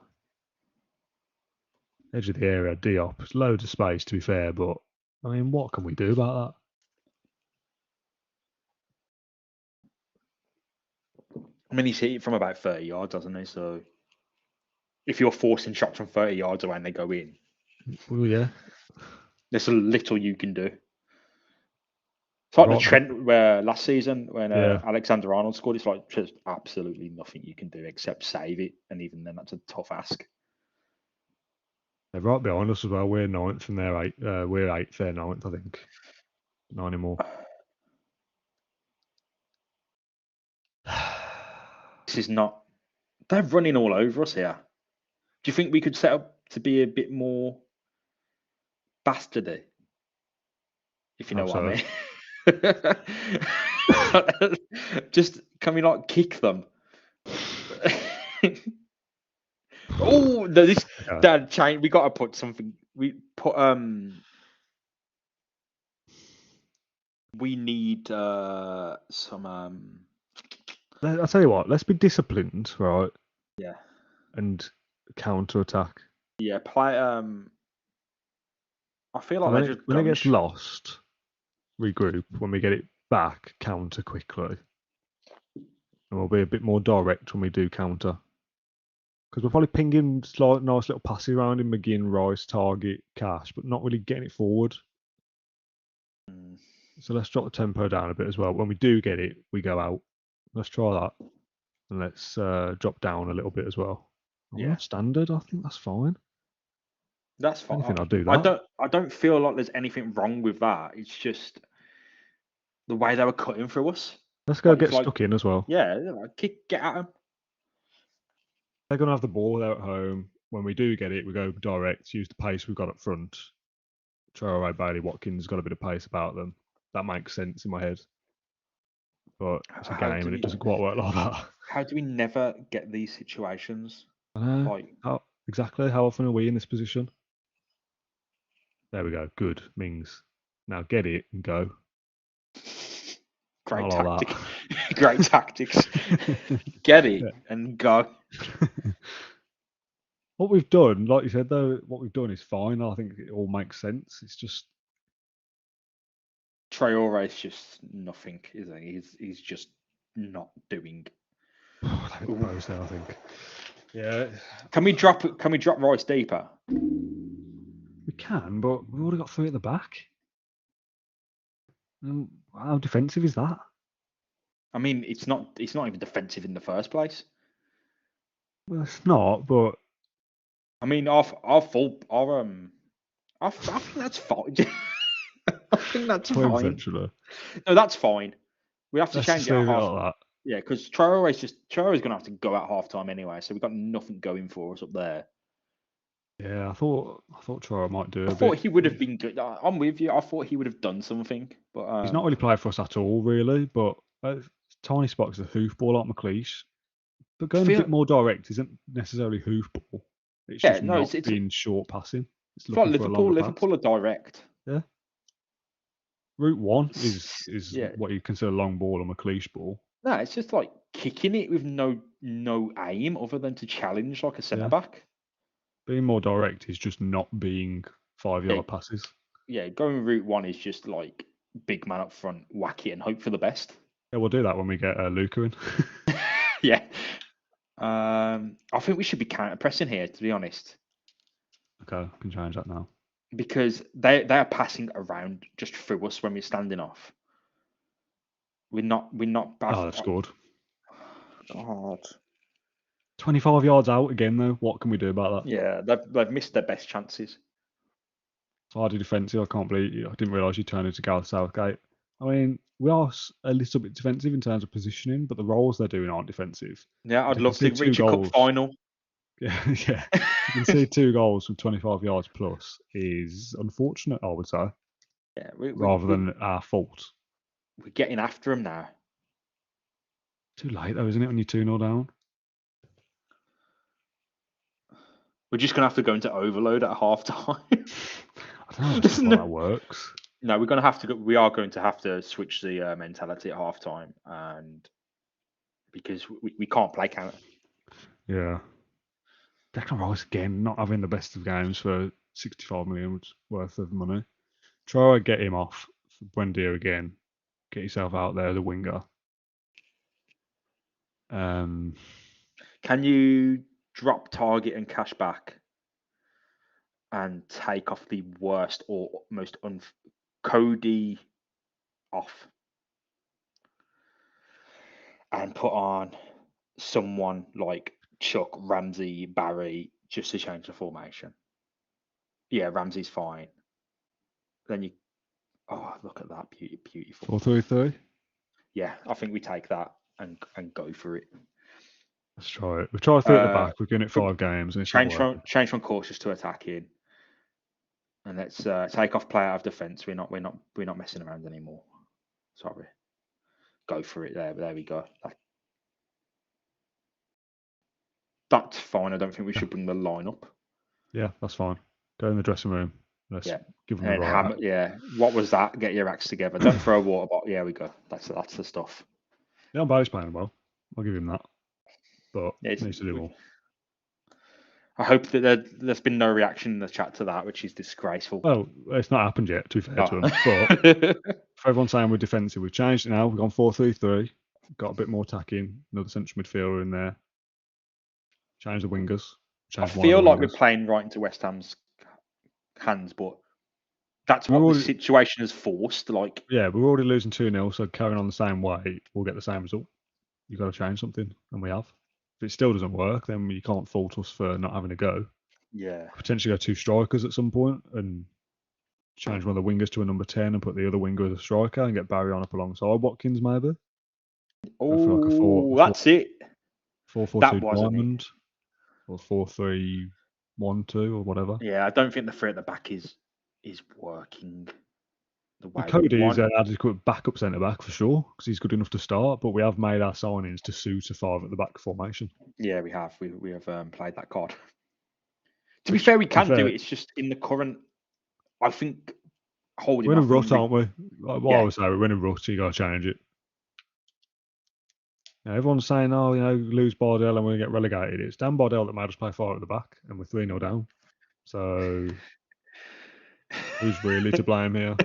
Edge of the area, Diop. There's loads of space, to be fair, but I mean, what can we do about I mean, he's hit it from about 30 yards, hasn't he? So if you're forcing shots from 30 yards away and they go in, that? Well, yeah. there's a little you can do. It's like the Right, Trent where last season when yeah. Alexander Arnold scored, it's like just absolutely nothing you can do except save it, and even then, that's a tough ask. They're right behind us as well. We're 9th and they're 8th. We're 8th, they're 9th, I think. Not anymore. This is not. They're running all over us here. Do you think we could set up to be a bit more bastardy? If you know what I mean. Just can we not kick them? Oh, this Okay. Dad change. We got to put something. We put We need some I'll tell you what, let's be disciplined, right? Yeah. And counter attack. Yeah, play. I feel like And they're just when it going. gets lost, regroup. When we get it back, counter quickly. And we'll be a bit more direct when we do counter. Because we're probably pinging nice little passes around in McGinn, Rice, Target, Cash, but not really getting it forward. So let's drop the tempo down a bit as well. When we do get it, we go out. Let's try that. And let's drop down a little bit as well. Yeah. We're on standard. I think that's fine. That's fine. Anything, I'll do that. I don't feel like there's anything wrong with that. It's just the way they were cutting through us. Let's go Like, get it's like- stuck in as well. Yeah, get at them. They're going to have the ball there at home. When we do get it, we go direct, use the pace we've got up front. Traore, Bailey, Watkins got a bit of pace about them. That makes sense in my head. But it's a game and it doesn't quite work like that. How do we never get these situations? Like, Exactly. How often are we in this position? There we go. Good. Mings. Now get it and go. Great like tactic. Great tactics. Get it and go. What we've done, like you said, though, what we've done is fine. I think it all makes sense. It's just Traore is just nothing, isn't he? He's just not doing. Close there, I think. Yeah. Can we drop Rice deeper? We can, but we've already got 3 at the back. How defensive is that? I mean, it's not even defensive in the first place. Well, it's not, but I mean, I think that's fine. I think that's fine. essentially. No, that's fine. We have to Let's change just it at leave it half. like that. Yeah, because Traore's going to have to go at half time anyway, so we've got nothing going for us up there. Yeah, I thought Traore might do. I thought he would have been good. I'm with you. I thought he would have done something, but he's not really played for us at all, really. But tiny spots of hoofball like McLeish. But going a bit more direct isn't necessarily hoofball. It's just not being short passing. It's like Liverpool are direct. Yeah. Route 1 is what you consider long ball or McLeish ball. No, it's just like kicking it with no aim other than to challenge like a centre back. Being more direct is just not being 5-yard passes. Yeah, going Route 1 is just like big man up front, whack it and hope for the best. Yeah, we'll do that when we get Luca in. Yeah. I think we should be counter pressing here, to be honest. Okay, I can change that now. Because they are passing around just through us when we're standing off. We're not bad. Oh, they've scored. God. 25 yards out again, though. What can we do about that? Yeah, they've missed their best chances. Hardy defensive. I can't believe I didn't realise you turned into Gareth Southgate. I mean, we are a little bit defensive in terms of positioning, but the roles they're doing aren't defensive. Yeah, I'd To love to concede reach a cup final. Yeah, yeah. To concede 2 goals from 25 yards plus is unfortunate, I would say, Yeah, rather than our fault. we're getting after him now. Too late though, isn't it, when you're 2-0 down? We're just gonna have to go into overload at half time. I don't know how that works. No, we're gonna have to. We are going to have to switch the mentality at half time, and because we can't play counter. Yeah. Declan Rice again, not having the best of games for 65 million worth of money. Try to get him off for Buendia again. Get yourself out there, the winger. Can you drop target and cash back and take off the worst or most Cody off and put on someone like Chuck, Ramsey, Barry, just to change the formation? Yeah, Ramsey's fine. Then look at that, beautiful. 4-3-3. Yeah, I think we take that and go for it. Let's try it. We've tried 3 at the back. We've given it 5 games and it's not working. Change from cautious to attacking, and let's take off play out of defence. We're not messing around anymore. Sorry, go for it. There we go. That's fine. I don't think we should bring the line up. Yeah, that's fine. Go in the dressing room. Let's give them and the right. Yeah, what was that? Get your acts together. Don't throw a water bottle. Yeah, we go. That's the stuff. Yeah, Barry's playing well. I'll give him that. But it needs to do more. I hope that there's been no reaction in the chat to that, which is disgraceful. Well, it's not happened yet, to be fair to him. But for everyone saying we're defensive, we've changed it now. We've gone 4-3-3. Got a bit more attacking. Another central midfielder in there. Change the wingers. I feel like we're playing right into West Ham's hands, but that's what the situation has forced. Like, yeah, we're already losing 2-0, so carrying on the same way, we'll get the same result. You've got to change something, and we have. If it still doesn't work, then you can't fault us for not having a go. Yeah. Potentially go 2 strikers at some point and change one of the wingers to a number 10 and put the other winger as a striker and get Barry on up alongside Watkins, maybe. Oh, that's it. 4-4-2 diamond or 4-3-1-2 or whatever. Yeah, I don't think the 3 at the back is working. Cody is an adequate backup centre back for sure because he's good enough to start, but we have made our signings to suit a 5 at the back formation. Yeah, we have. We have played that card. To be fair, we can do it. It's just in the current. I think holding. We're in a rut, aren't we? What I would say, we're in a rut. You got to change it. Now, everyone's saying, lose Bardell and we're going to get relegated. It's Dan Bardell that made us play 5 at the back, and we're 3-0 down. So, who's really to blame here?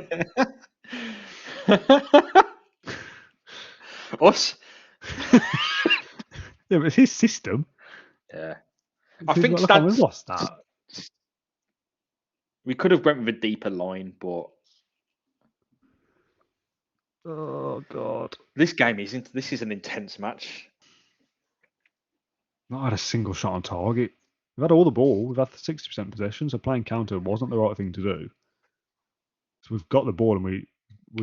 Us? Yeah, but it's his system. Yeah. I think what's that? We could have went with a deeper line, but oh god, this is an intense match. Not had a single shot on target. We've had all the ball. We've had 60% possession, so playing counter wasn't the right thing to do. So we've got the ball and we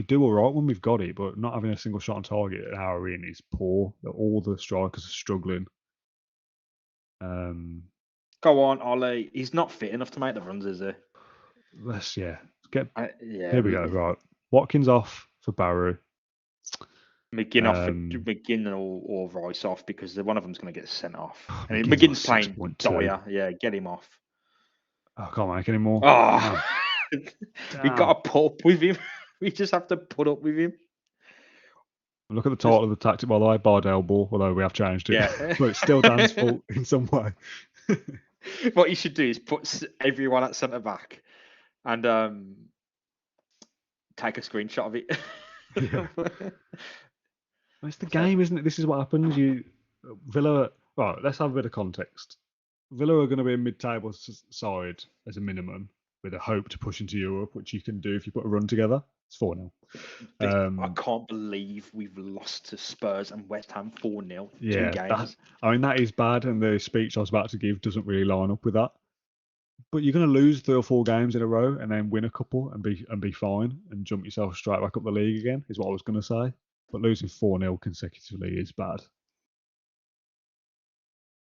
do all right when we've got it, but not having a single shot on target an hour in is poor. All the strikers are struggling. Go on, Ollie. He's not fit enough to make the runs, is he? Here we go. Right, Watkins off for Barrow. McGinn off for McGinn or Rice off because one of them's going to get sent off. And McGinn's playing dire. Yeah, get him off. I can't make any more. Oh, we got to put up with him. We just have to put up with him. Look at the title of the tactic, by the way. Bardell ball, although we have changed it. Yeah. But it's still Dan's fault in some way. What you should do is put everyone at centre back and take a screenshot of it. Yeah. It's the game, isn't it? This is what happens. Villa. Right, let's have a bit of context. Villa are going to be a mid-table side as a minimum, with a hope to push into Europe, which you can do if you put a run together. It's 4-0. I can't believe we've lost to Spurs and West Ham 4-0. Yeah, 2 games. That is bad, and the speech I was about to give doesn't really line up with that. But you're going to lose 3 or 4 games in a row and then win a couple and be fine and jump yourself straight back up the league again, is what I was going to say. But losing 4-0 consecutively is bad.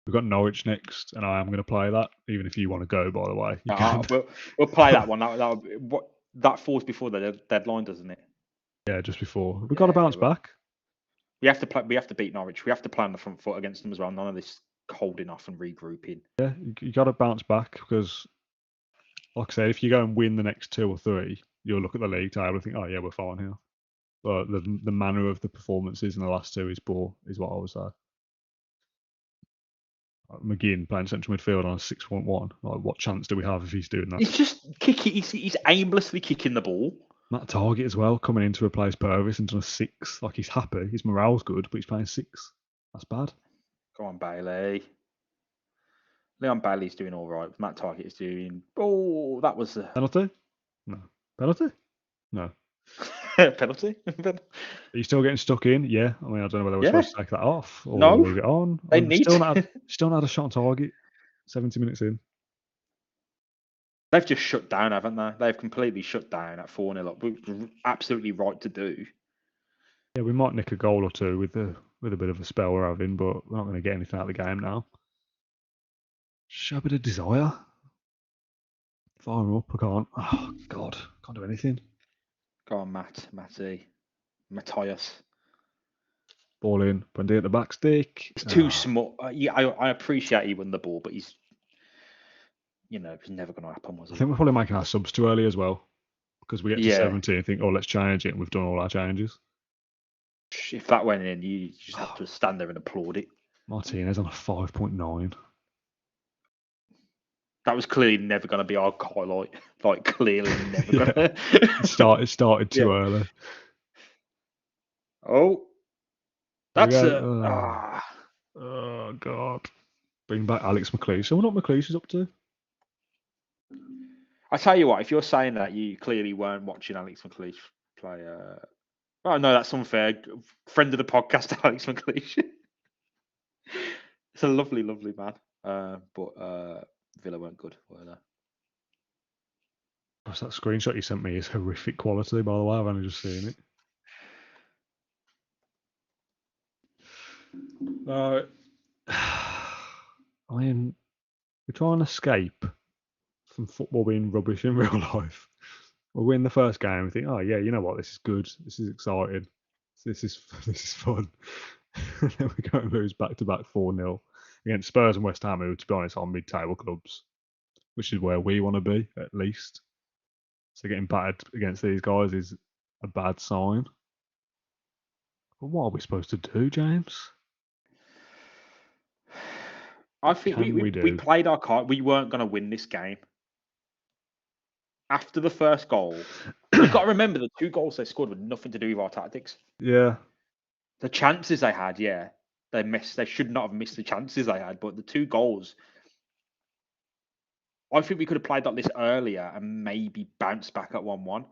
We've got Norwich next, and I am going to play that, even if you want to go, by the way. You can. We'll play that one. That falls before the deadline, doesn't it? Yeah, just before. We've got to bounce back. We have to play. We have to beat Norwich. We have to play on the front foot against them as well. None of this holding off and regrouping. Yeah, you got to bounce back because, like I said, if you go and win the next 2 or 3, you'll look at the league table and think, oh yeah, we're fine here. But the manner of the performances in the last 2 is poor, is what I would say. McGinn playing central midfield on a 6.1. Like, what chance do we have if he's doing that? He's just kicking. He's aimlessly kicking the ball. Matt Target as well, coming in to replace Purvis and done a 6. Like, he's happy. His morale's good, but he's playing 6. That's bad. Go on, Bailey. Leon Bailey's doing all right. Matt Target is doing. Oh, that was a penalty. No penalty. No. Penalty. Are you still getting stuck in? Yeah. I mean, I don't know whether we're supposed to take that off or no. leave it on. They need still not had a shot on target. 70 minutes in. They've just shut down, haven't they? They've completely shut down at 4-0 up. Absolutely right to do. Yeah, we might nick a goal or 2 with a bit of a spell we're having, but we're not going to get anything out of the game now. Show a bit of desire. Fire up. I can't. Oh God, can't do anything. Go on, Matty, Matthias. Ball in. Bundy at the back stick. He's too small. Yeah, I appreciate he won the ball, but he's never going to happen, was it? I think we're probably making our subs too early as well, because we get to 70 and think, oh, let's change it, and we've done all our changes. If that went in, you just have to stand there and applaud it. Martinez on a 5.9. That was clearly never going to be our highlight. Like, clearly never going to. It started too early. Oh. That's Oh, God. Bring back Alex McLeish. So what McLeish is up to? I tell you what, if you're saying that, you clearly weren't watching Alex McLeish play. Oh, no, that's unfair. Friend of the podcast, Alex McLeish. It's a lovely, lovely man. But Villa weren't good, were they? That screenshot you sent me is horrific quality, by the way. I've only just seen it. I mean, we try and escape from football being rubbish in real life. We win the first game and think, oh yeah, you know what, this is good, this is exciting, this is fun. And then we go and lose back-to-back 4-0 against Spurs and West Ham, who, to be honest, are mid-table clubs, which is where we want to be, at least. So getting battered against these guys is a bad sign. But what are we supposed to do, James? I think we played our card. We weren't going to win this game. After the first goal, you've got to remember the 2 goals they scored with nothing to do with our tactics. Yeah. The chances they had, they missed. They should not have missed the chances they had. But the 2 goals, I think we could have played like this earlier and maybe bounced back at 1-1.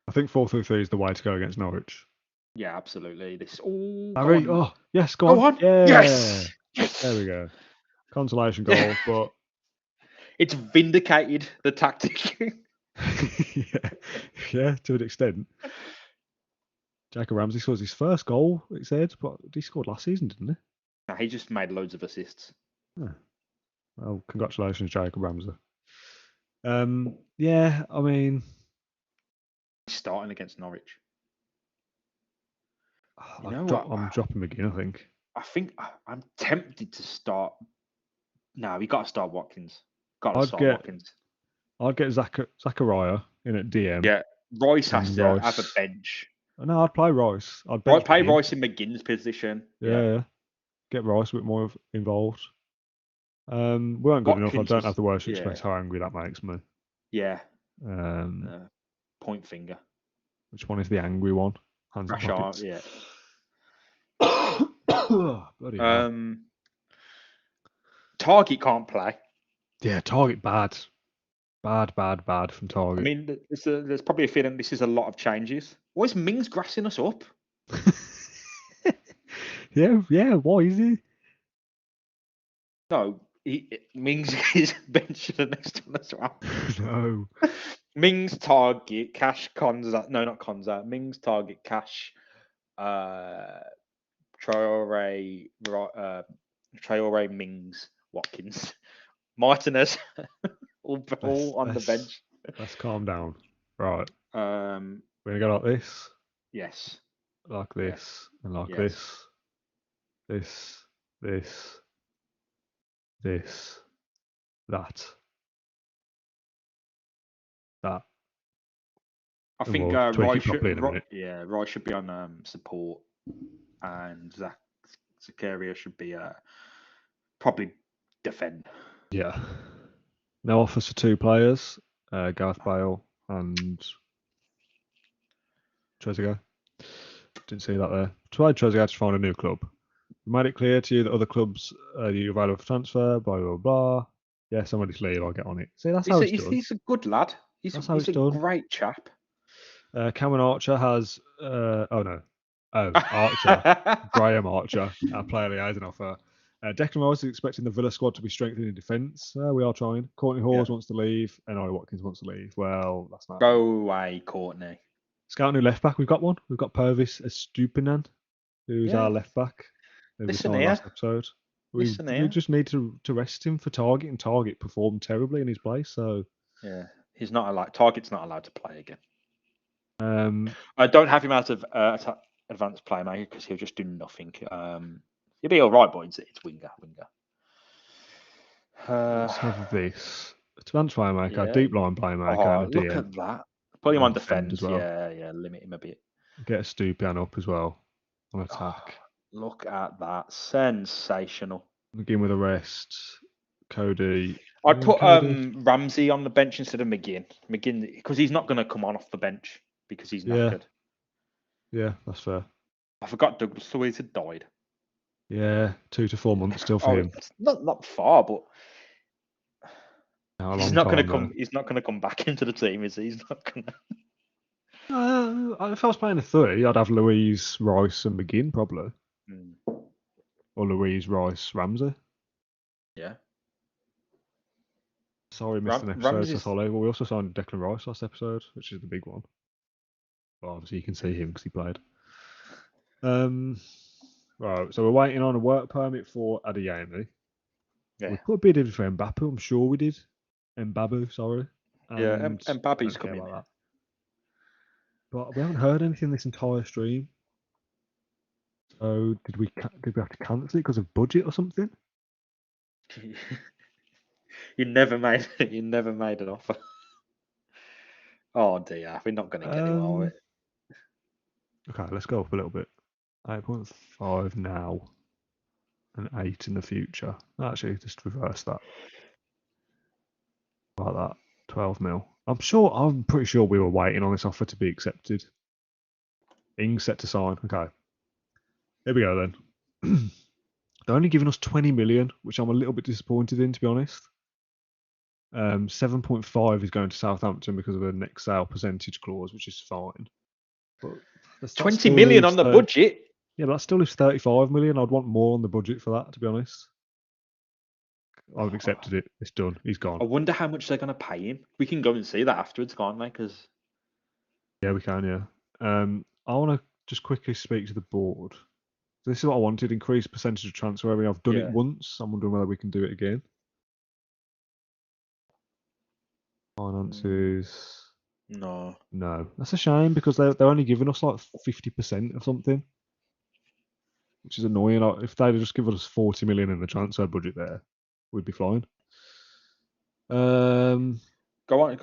I think 4-3-3 is the way to go against Norwich. Yeah, absolutely. Yes, go on. Yeah. Yes. There we go. Consolation goal, but it's vindicated the tactic. yeah, to an extent. Jacob Ramsey scores his first goal, it said, but he scored last season, didn't he? No, he just made loads of assists. Yeah. Well, congratulations, Jacob Ramsey. Yeah, I mean, starting against Norwich. I'm dropping McGinn, I think. I think I'm tempted to start. No, we got to start Watkins. Watkins. I'd get Zachariah in at DM. Yeah, Royce has to have a bench. No, I'd play Royce. I'd play Royce in McGinn's position. Yeah. Get Royce a bit more involved. We weren't good enough. I don't have the words to express how angry that makes me. Yeah. Point finger. Which one is the angry one? Hands Rash pockets. Yeah. Bloody hell. Target can't play. Yeah, Target bad. Bad from Target. I mean, there's probably a feeling this is a lot of changes. Why is Mings grassing us up? yeah, why is he? No, Mings is benched the next one as well. No. Mings target cash Konza. No, not Konza. Mings target cash. Traore, Traore, Mings, Watkins, Martinez, all on the bench. Let's calm down. Right. Um, We're gonna go like this, yes, like this, and like yes. this, this, that. I And think we'll tweak it properly in a minute. Roy should be on support, and Zakaria should be probably defend. Yeah. Now offers for 2 players, Gareth Bale and Trezeguet. Didn't see that there. Tried Trezeguet to find a new club. We made it clear to you that other clubs are available for transfer, blah, blah, blah. Yeah, somebody's leave, I'll get on it. See, that's how it's done. He's a good lad. He's a great chap. Cameron Archer has, Archer, Graham Archer, our player liaison offer. Declan Rice is expecting the Villa squad to be strengthened in defence. We are trying. Courtney Hawes wants to leave, and Ollie Watkins wants to leave. Well, that's not. Go away, Courtney. Scout new left back. We've got one. We've got Purvis Estupinan, who's our left back. Listen here. Last episode. We just need to rest him for Target, and Target performed terribly in his place. So yeah, he's not allowed. Target's not allowed to play again. I don't have him out of advanced playmaker because he'll just do nothing. He'll be all right, but it's winger. Let's have this. Advanced playmaker, deep line playmaker, and a look at that. Put him on defend as well. Yeah, limit him a bit. Get a Stupian up as well on attack. Look at that. Sensational. Begin with a rest. Cody. I'd put Ramsey on the bench instead of McGinn. McGinn, because he's not going to come on off the bench because he's knackered. Yeah, that's fair. I forgot Douglas Luiz had died. Yeah, 2 to 4 months still for him. Not far, but he's not going to come. He's not going to come back into the team, is he? He's not going to. If I was playing a 3, I'd have Louise, Rice, and McGinn probably, or Louise, Rice, Ramsey. Yeah. Sorry, missed an episode to follow. Well, we also signed Declan Rice last episode, which is the big one. Well, obviously, you can see him because he played. Right, so we're waiting on a work permit for Adeyemi. Yeah. We put a bid in for Mbappe, I'm sure we did. Mbabu, sorry. Mbabu's coming. That. But we haven't heard anything this entire stream. So did we have to cancel it because of budget or something? You never made an offer. Oh dear, we're not going to get him, are we? Okay, let's go up a little bit. 8.5 now and 8 in the future. Actually, just reverse that. Like that. 12 mil. I'm pretty sure we were waiting on this offer to be accepted. Ings set to sign. Okay. Here we go then. They're only giving us 20 million, which I'm a little bit disappointed in, to be honest. 7.5 is going to Southampton because of a next sale percentage clause, which is fine. But 20 million on the budget? Yeah, but that still leaves 35 million. I'd want more on the budget for that, to be honest. I've accepted it. It's done. He's gone. I wonder how much they're going to pay him. We can go and see that afterwards, can't we? Yeah, we can, yeah. I want to just quickly speak to the board. So this is what I wanted, increase percentage of transfer. I mean, I've done it once. I'm wondering whether we can do it again. Finances. No. That's a shame because they're only giving us like 50% or something, which is annoying. If they'd just given us 40 million in the transfer budget there, we'd be fine. Go on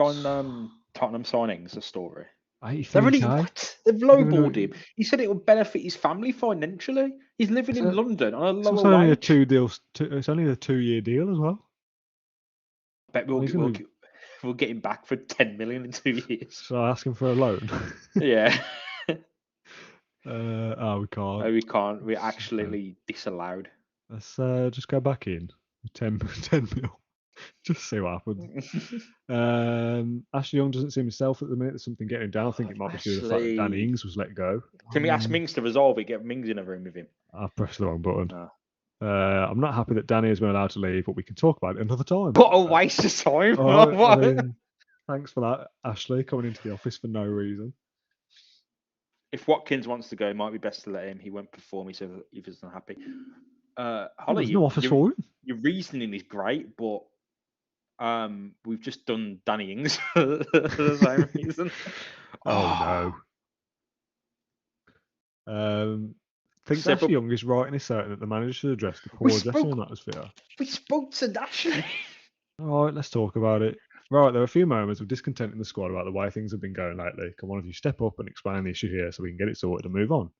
Tottenham signings, the story. They've lowballed him. He said it would benefit his family financially. He's living in London on a lower wage. It's only a 2-year deal as well. I bet we'll get him back for 10 million in 2 years. So I ask him for a loan. Yeah. We can't. No, we can't. We're actually disallowed. Let's just go back in. 10 mil. Just see what happens. Ashley Young doesn't seem himself at the minute. There's something getting down. I think it might be due to the fact that Danny Ings was let go. Can we ask Mings to resolve it? Get Mings in a room with him. I pressed the wrong button. I'm not happy that Danny has been allowed to leave, but we can talk about it another time. What a waste of time. I mean, thanks for that, Ashley, coming into the office for no reason. If Watkins wants to go, it might be best to let him. He won't perform. He said if he's unhappy. Holly, There's no office for him. your reasoning is great, but we've just done Danny Ings for the same reason. Oh no. I think Ashley Young is right in his certain that the manager should address the poor dressing room atmosphere. We spoke to Ashley. All right, let's talk about it. Right, there are a few moments of discontent in the squad about the way things have been going lately. Can one of you step up and explain the issue here so we can get it sorted and move on?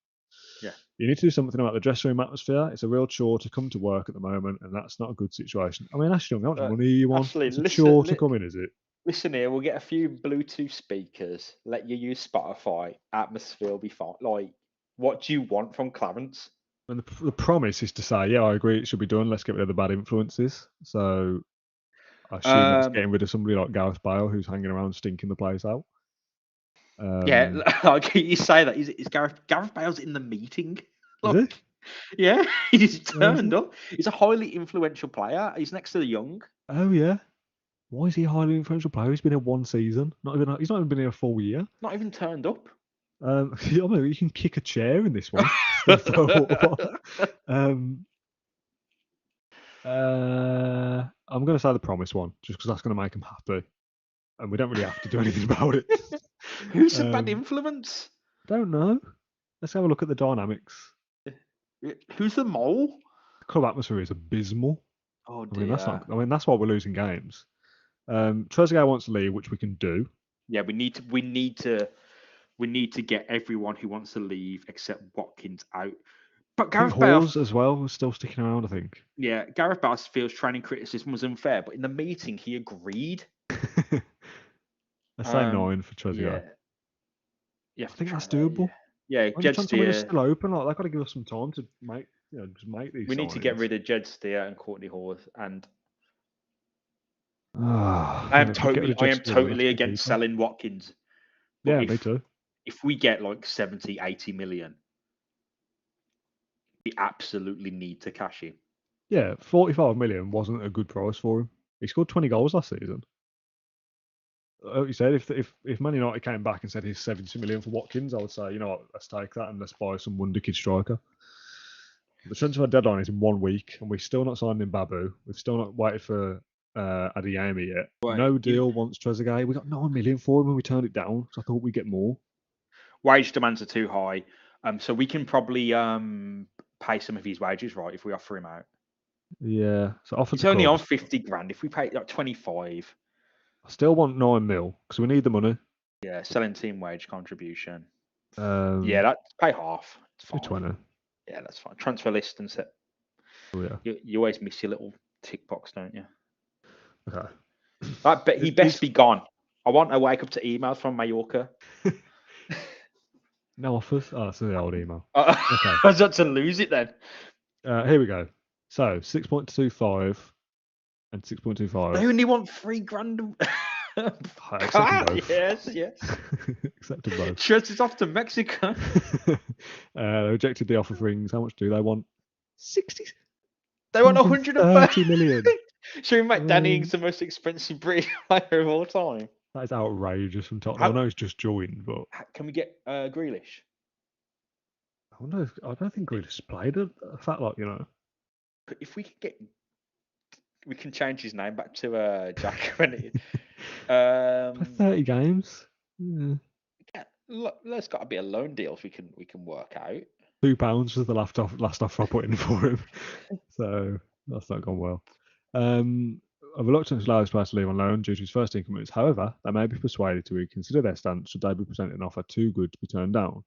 Yeah. You need to do something about the dressing room atmosphere. It's a real chore to come to work at the moment, and that's not a good situation. I mean, Ashley Young, how much money you want? Ashley, It's a chore to come in, is it? Listen here, we'll get a few Bluetooth speakers, let you use Spotify, atmosphere will be fine. Like, what do you want from Clarence? And the promise is to say, yeah, I agree, it should be done. Let's get rid of the bad influences. So I assume that's getting rid of somebody like Gareth Bale, who's hanging around stinking the place out. Yeah, like you say that. Is Gareth Bale's in the meeting? Is he? Yeah, he's turned up. He's a highly influential player. He's next to the Young. Oh yeah. Why is he a highly influential player? He's been here one season. He's not even been here a full year. Not even turned up. I mean, you can kick a chair in this one. I'm going to say the promise one, just because that's going to make him happy, and we don't really have to do anything about it. Who's a bad influence? Don't know. Let's have a look at the dynamics. Who's the mole? The club atmosphere is abysmal. Oh dear. I mean, that's why we're losing games. Trezeguet wants to leave, which we can do. Yeah, we need to get everyone who wants to leave except Watkins out. But Gareth Bale as well was still sticking around, I think. Yeah, Gareth Bale feels training criticism was unfair, but in the meeting he agreed. I say 9 for Trezeguet. Yeah, I think that's doable. Yeah, Jed Steer is still open. Like they've got to give us some time to make, just make these. We need to get rid of Jed Steer and Courtney Hawes, and I am totally against selling Watkins. Yeah, me too. If we get like 70, 80 million, we absolutely need to cash in. Yeah, 45 million wasn't a good price for him. He scored 20 goals last season. Like you said, if Man United came back and said he's 70 million for Watkins, I would say, you know what, let's take that and let's buy some wonder kid striker. The transfer deadline is in 1 week, and we've still not signed in Babu. We've still not waited for Adeyemi yet. Right. No deal wants Trezeguet. We got 9 million for him and we turned it down, so I thought we'd get more. Wage demands are too high, so we can probably pay some of his wages, right, if we offer him out. Yeah, so offer. It's only on 50 grand. If we pay like 25, I still want 9 mil because we need the money. Yeah, selling team wage contribution. Yeah, that's pay half. It's fine. 20. Yeah, that's fine. Transfer list and set. Oh yeah. You always miss your little tick box, don't you? Okay. But he best be gone. I want to wake up to emails from Mallorca. No offers. Oh, that's the old email. Okay. I was about to lose it then. Here we go. So 6.25 and 6.25. They only want 3 grand. Yes. Accept them both. Shirts is off to Mexico. They rejected the offer for Ings. How much do they want? 60. They want 130 million. Should we make Danny Ings the most expensive British player of all time? That is outrageous from Tottenham. I know he's just joined, but can we get Grealish? I don't think Grealish played a fat lot, you know. But if we can change his name back to Jack when it. For 30 games. Yeah. There's got to be a loan deal we can work out. £2 was the last offer I put in for him, so that's not gone well. A reluctance allows players to leave on loan due to his first team commitments. However, they may be persuaded to reconsider their stance should they be presented an offer too good to be turned down.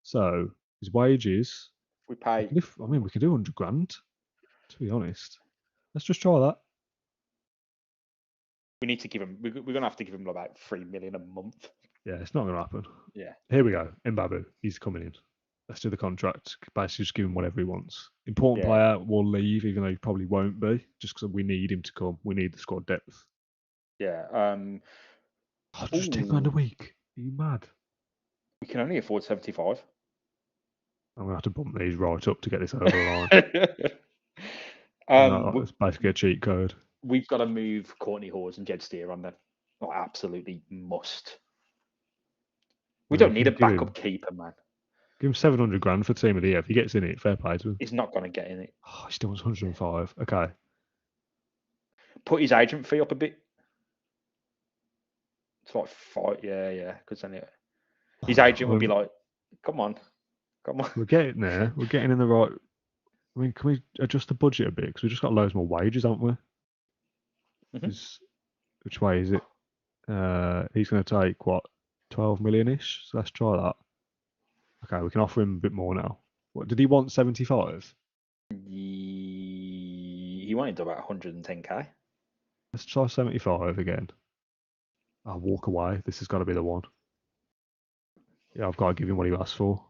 So his wages. We pay. We could do 100 grand. To be honest, let's just try that. We need to give him. We're going to have to give him about 3 million a month. Yeah, it's not going to happen. Yeah. Here we go. Mbabu, he's coming in. Let's do the contract. Basically, just give him whatever he wants. Important player will leave, even though he probably won't be, just because we need him to come. We need the squad depth. Yeah. Just 10 grand a week. Are you mad? We can only afford 75. I'm going to have to bump these right up to get this over the line. Um, It's basically a cheat code. we've got to move Courtney Hawes and Jed Steer on them. Like, absolutely must. We I mean, don't you need a can backup keeper, man. give him 700 grand for team of the year. If he gets in it, fair play to him. He's not going to get in it. Oh, he still wants 105. Okay. Put his agent fee up a bit. It's like 5, yeah. Because then his agent would be like, "Come on." We're getting there. We're getting in the right. I mean, can we adjust the budget a bit? Because we've just got loads more wages, haven't we? Which way is it? He's going to take what, 12 million-ish? So let's try that. Okay, we can offer him a bit more now. What did he want? 75? He wanted about 110k. Let's try 75 again. I'll walk away. This has got to be the one. Yeah, I've got to give him what he asked for.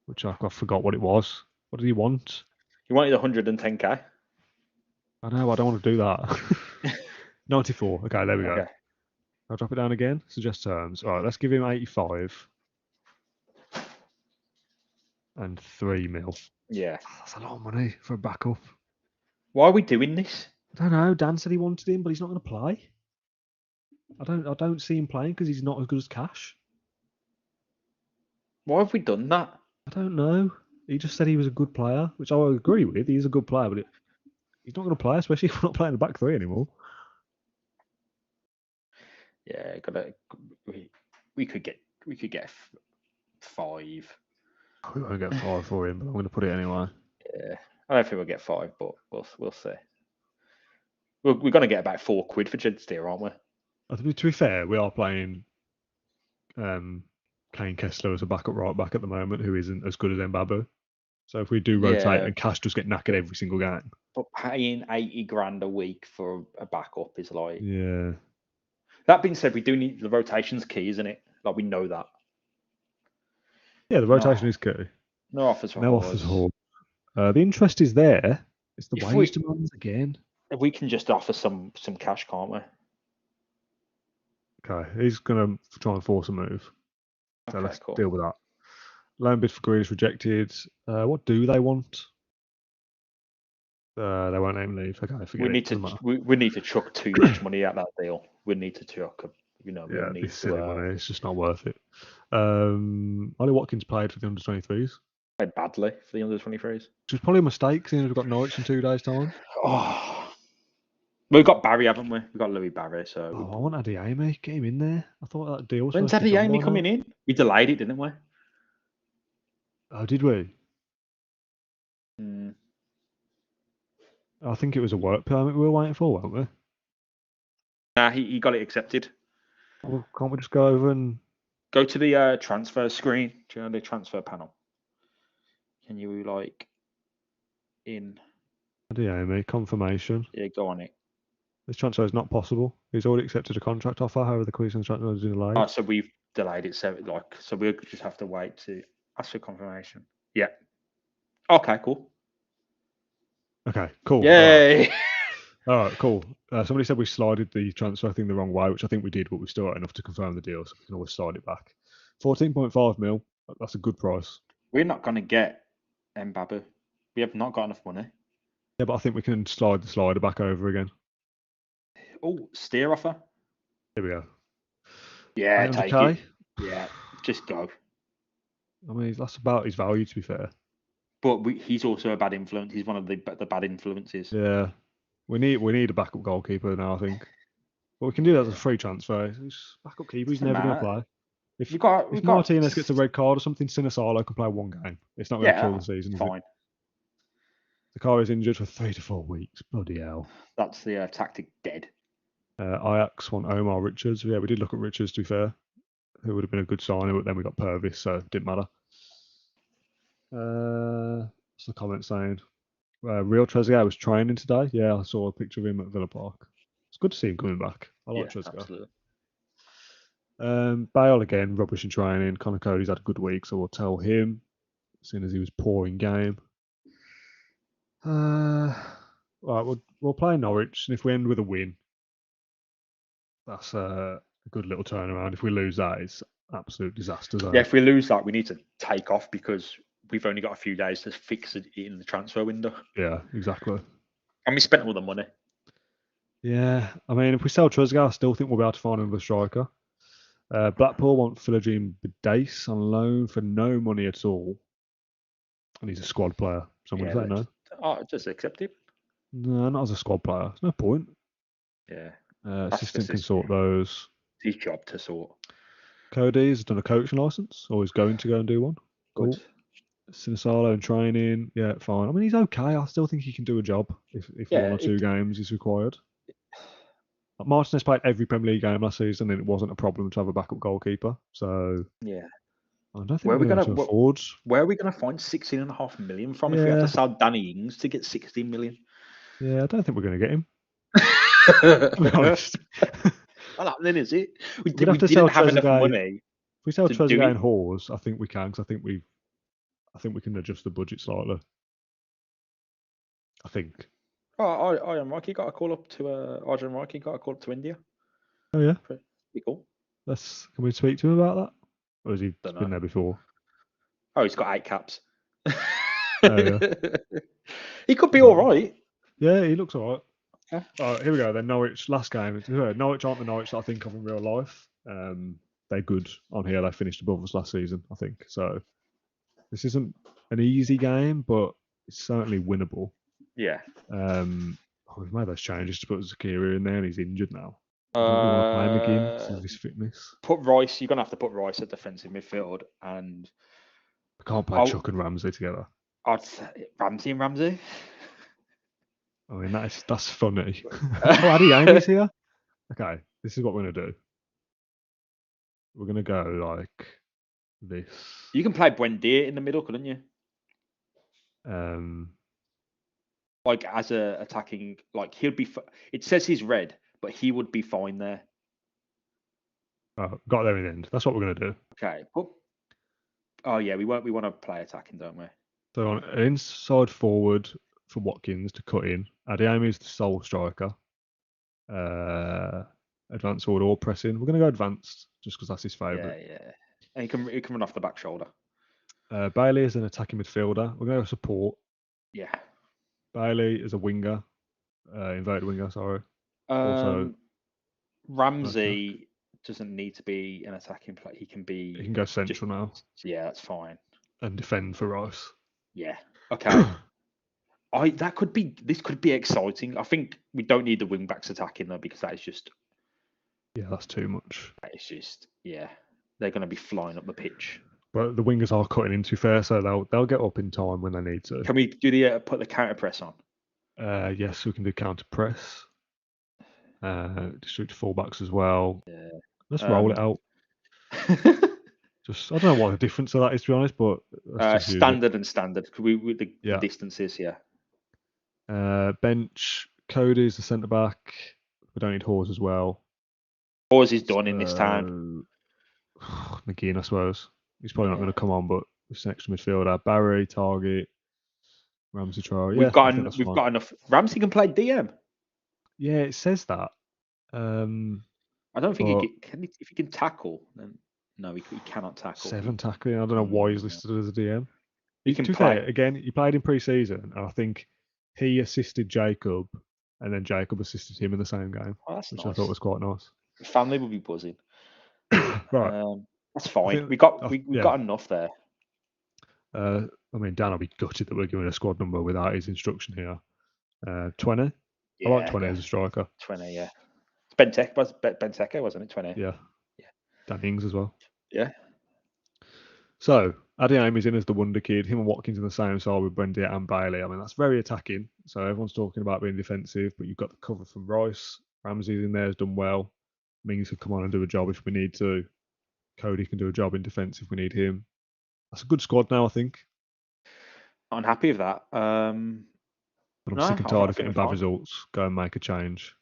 Which I forgot what it was. What did he want? He wanted 110k. I know, I don't want to do that. 94. Okay, there we go. Okay. I'll drop it down again. Suggest terms. All right, let's give him 85. And 3 mil. Yeah. That's a lot of money for a backup. Why are we doing this? I don't know. Dan said he wanted him, but he's not going to play. I don't see him playing because he's not as good as Cash. Why have we done that? I don't know. He just said he was a good player, which I agree with. He's a good player, but he's not going to play, especially if we're not playing the back three anymore. Yeah, we could get 5. We won't get 5 for him, but I'm going to put it anyway. Yeah, I don't think we'll get 5, but we'll see. We're going to get about £4 for Jed Steer, aren't we? To be fair, we are playing Kane Kessler as a backup right back at the moment, who isn't as good as Mbabu. So if we do rotate and Cash just get knackered every single game. But paying 80 grand a week for a backup is like... Yeah. That being said, we do need... The rotation's key, isn't it? Like, we know that. Yeah, the rotation is key. No offers for No offers for the interest is there. It's the wage demands again. We can just offer some cash, can't we? Okay, he's going to try and force a move. So let's deal with that. Loan bid for Grealish rejected. What do they want? They won't let him leave. Okay, forget it. We need to chuck too much money at that deal. We need to chuck, it's silly money. It's just not worth it. Ollie Watkins played for the under-23s. Played badly for the under-23s. Which was probably a mistake, seeing we've got Norwich in 2 days' time. Oh, we've got Barry, haven't we? We've got Louis Barry. So I want Adeyemi. Get him in there. I thought that deal was. When's Adeyemi coming in? We delayed it, didn't we? Oh, did we? I think it was a work permit we were waiting for, weren't we? Nah, he got it accepted. Well, can't we just go over and go to the transfer screen? Do you know the transfer panel? Can you in? Adeyemi confirmation? Yeah, go on it. This transfer is not possible. He's already accepted a contract offer. However, the Queensland transfer is delayed. Oh, so we've delayed it. So we'll just have to wait to ask for confirmation. Yeah. Okay. Cool. Okay. Cool. Yay! All right. Cool. Somebody said we slided the transfer thing the wrong way, which I think we did, but we still got enough to confirm the deal, so we can always slide it back. 14.5 mil. That's a good price. We're not going to get Mbabu. We have not got enough money. Yeah, but I think we can slide the slider back over again. Oh, steer offer. Here we go. Yeah, take it. Yeah, just go. I mean, that's about his value, to be fair. But he's also a bad influence. He's one of the bad influences. Yeah, we need a backup goalkeeper now, I think. But we can do that as a free transfer. He's backup keeper. He's never going to play. If Martinez gets a red card or something, Sinisalo can play 1 game. It's not going to kill the season. Fine. The car is injured for 3 to 4 weeks. Bloody hell. That's the tactic dead. Ajax want Omar Richards. Yeah, we did look at Richards, to be fair, who would have been a good signing, but then we got Purvis, so it didn't matter. What's the comment saying? Real Trezeguet was training today. Yeah, I saw a picture of him at Villa Park. It's good to see him coming back. I like Trezeguet. Absolutely. Bale again, rubbish in training. Connor Cody's had a good week, so we'll tell him, seeing as he was poor in game. Right, we'll play Norwich, and if we end with a win, that's a good little turnaround. If we lose that, it's absolute disaster. Yeah, if we lose that, we need to take off because we've only got a few days to fix it in the transfer window. Yeah, exactly. And we spent all the money. Yeah, I mean, if we sell Trezeguet, I still think we'll be able to find another striker. Blackpool want Philogene Bidace on loan for no money at all. And he's a squad player, so I'm going to say no. Just accept it. No, not as a squad player. There's no point. Yeah. Assistant can sort those. It's his job to sort. Cody's done a coaching license, or he's going to go and do one. Cool. Good. Sinisalo in training, yeah, fine. I mean, he's okay. I still think he can do a job if one or two games is required. Martinez played every Premier League game last season, and it wasn't a problem to have a backup goalkeeper. So yeah, I don't think we're going to afford. Where are we going to find 16.5 million from if we have to sell Danny Ings to get 16 million? Yeah, I don't think we're going to get him. To be honest. Not happening, is it? We have to didn't have enough money. If we sell Trezeguet and Hawes, I think we can, because I think we can adjust the budget slightly. I think. Arjen Mikey got a call up to India. Oh yeah, pretty cool. Can we speak to him about that, or has he been there before? Oh, he's got 8 caps. Oh, yeah. He could be all right. Yeah, he looks all right. Yeah. All right, here we go. Then Norwich, last game. Norwich aren't the Norwich that I think of in real life. They're good on here. They finished above us last season, I think. So this isn't an easy game, but it's certainly winnable. Yeah. We've made those changes to put Zakira in there, and he's injured now. I don't really want to play him again because of his fitness. Put Rice. You're gonna have to put Rice at defensive midfield, and I can't play Chuck and Ramsey together. Ramsey and Ramsey. I mean, that's funny. Addy Amy's here. Okay, this is what we're gonna do. We're gonna go like this. You can play Buendia in the middle, couldn't you? Like as a attacking, like he'll be. It says he's red, but he would be fine there. Oh, got there in the end. That's what we're gonna do. Okay. Oh yeah, we want to play attacking, don't we? So on an inside forward for Watkins to cut in. Adeyemi is the sole striker. Advanced forward or pressing. We're gonna go advanced just because that's his favourite. Yeah. And he can run off the back shoulder. Bailey is an attacking midfielder. We're gonna go support. Yeah. Bailey is a winger, inverted winger. Sorry. Ramsey doesn't need to be an attacking player. He can go central now. Yeah, that's fine. And defend for Rice. Yeah. Okay. This could be exciting. I think we don't need the wing backs attacking though, because that is just. Yeah, that's too much. It's just they're going to be flying up the pitch. But the wingers are cutting in, to be fair, so they'll get up in time when they need to. Can we do put the counter press on? Yes, we can do counter press. Distribute fullbacks as well. Yeah. Let's roll it out. I don't know what the difference of that is, to be honest, but standard and standard. With the distances, bench. Cody's the centre back. We don't need Hawes as well. Hawes is done in this town. McGinn, I suppose. He's probably not going to come on, but it's an extra midfielder. Barry, Target, Ramsey, Traore. We've got enough. Ramsey can play DM. Yeah, it says that. I don't think if he can tackle, then no, he cannot tackle. 7 tackling. I don't know why he's listed as a DM. He can play. Again, he played in pre-season, and I think he assisted Jacob, and then Jacob assisted him in the same game, which nice. I thought was quite nice. The family will be buzzing. Right. That's fine. We got enough there. I mean, Dan will be gutted that we're giving a squad number without his instruction here. 20. I like 20 as a striker. 20, yeah. Benteke, wasn't it? 20. Yeah. Dan Ings as well. Yeah. So, Adeyemi's in as the wonder kid. Him and Watkins in the same side with Buendia and Bailey. I mean, that's very attacking. So everyone's talking about being defensive, but you've got the cover from Rice. Ramsey's in there, has done well. Mings could come on and do a job if we need to. Cody can do a job in defence if we need him. That's a good squad now, I think. I'm happy with that. But I'm sick and tired of getting bad results. Go and make a change.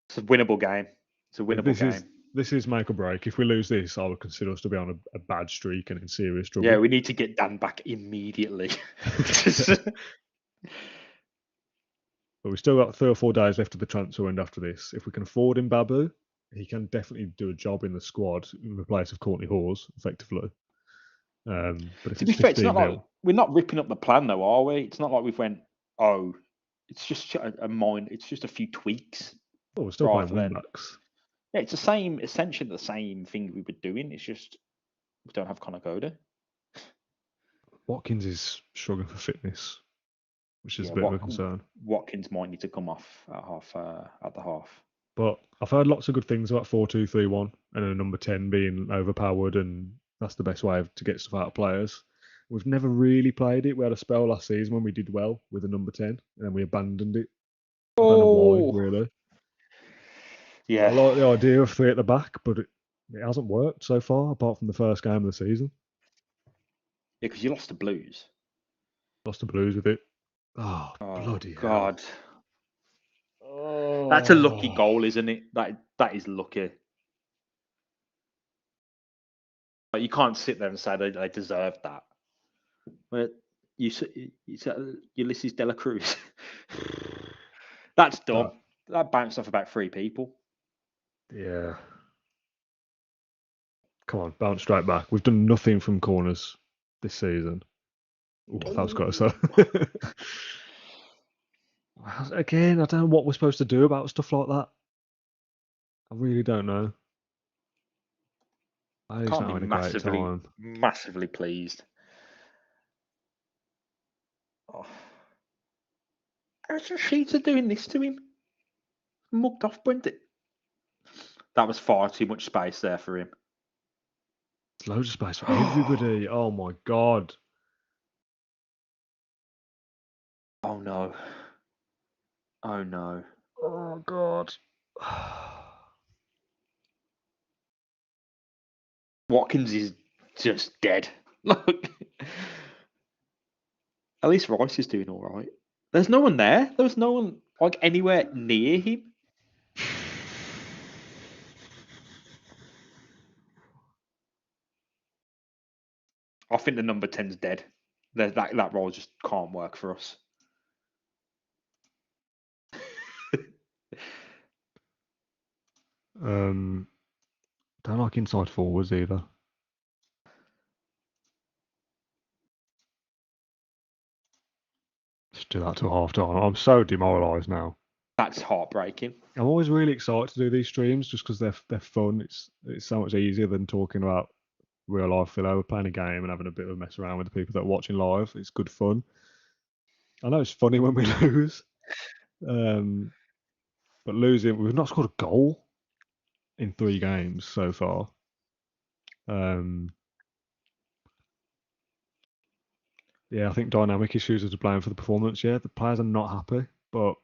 It's a winnable game. It's a winnable game. This is make or break. If we lose this, I would consider us to be on a bad streak and in serious trouble. Yeah, we need to get Dan back immediately. But we've still got 3 or 4 days left of the transfer window after this. If we can afford him, Babu, he can definitely do a job in the squad in the place of Courtney Hawes, effectively. But if to be fair, it's not like we're not ripping up the plan, though, are we? It's not like we've went, It's just a mind. It's just a few tweaks Oh, we're still playing rather wing than. backs. Yeah, it's essentially the same thing we were doing. It's just we don't have Connor Coda. Watkins is struggling for fitness, which is Yeah, a bit of a concern. Watkins might need to come off at the half. But I've heard lots of good things about 4-2-3-1 and a number 10 being overpowered, and that's the best way to get stuff out of players. We've never really played it. We had a spell last season when we did well with a number 10, and then we abandoned it. I don't know why, really. Yeah. I like the idea of 3 at the back, but it hasn't worked so far, apart from the first game of the season. Yeah, because you lost the Blues. Lost the Blues with it. Oh, bloody God. hell. Oh. That's a lucky goal, isn't it? That is lucky. But you can't sit there and say they deserved that. But you said Ulysses De La Cruz. That's dumb. That bounced off about 3 people. Yeah. Come on, bounce straight back. We've done nothing from corners this season. Ooh, that was quite so. Again, I don't know what we're supposed to do about stuff like that. I really don't know. He's Can't not be having a great time. massively pleased. Oh. Sheets are doing this to him. Mugged off, Brent. That was far too much space there for him. There's loads of space for everybody. Oh my god. Oh no. Oh no. Oh god. Watkins is just dead. Look. At least Rice is doing all right. There's no one there. There was no one like anywhere near him. I think the number 10's dead. That role just can't work for us. Don't like inside forwards either. Just do that till half time. I'm so demoralised now. That's heartbreaking. I'm always really excited to do these streams just because they're fun. It's so much easier than talking about real life filler. We're playing a game and having a bit of a mess around with the people that are watching live. It's good fun. I know it's funny when we lose, but losing, we've not scored a goal in 3 games so far. Yeah, I think dynamic issues are to blame for the performance. Yeah, the players are not happy, but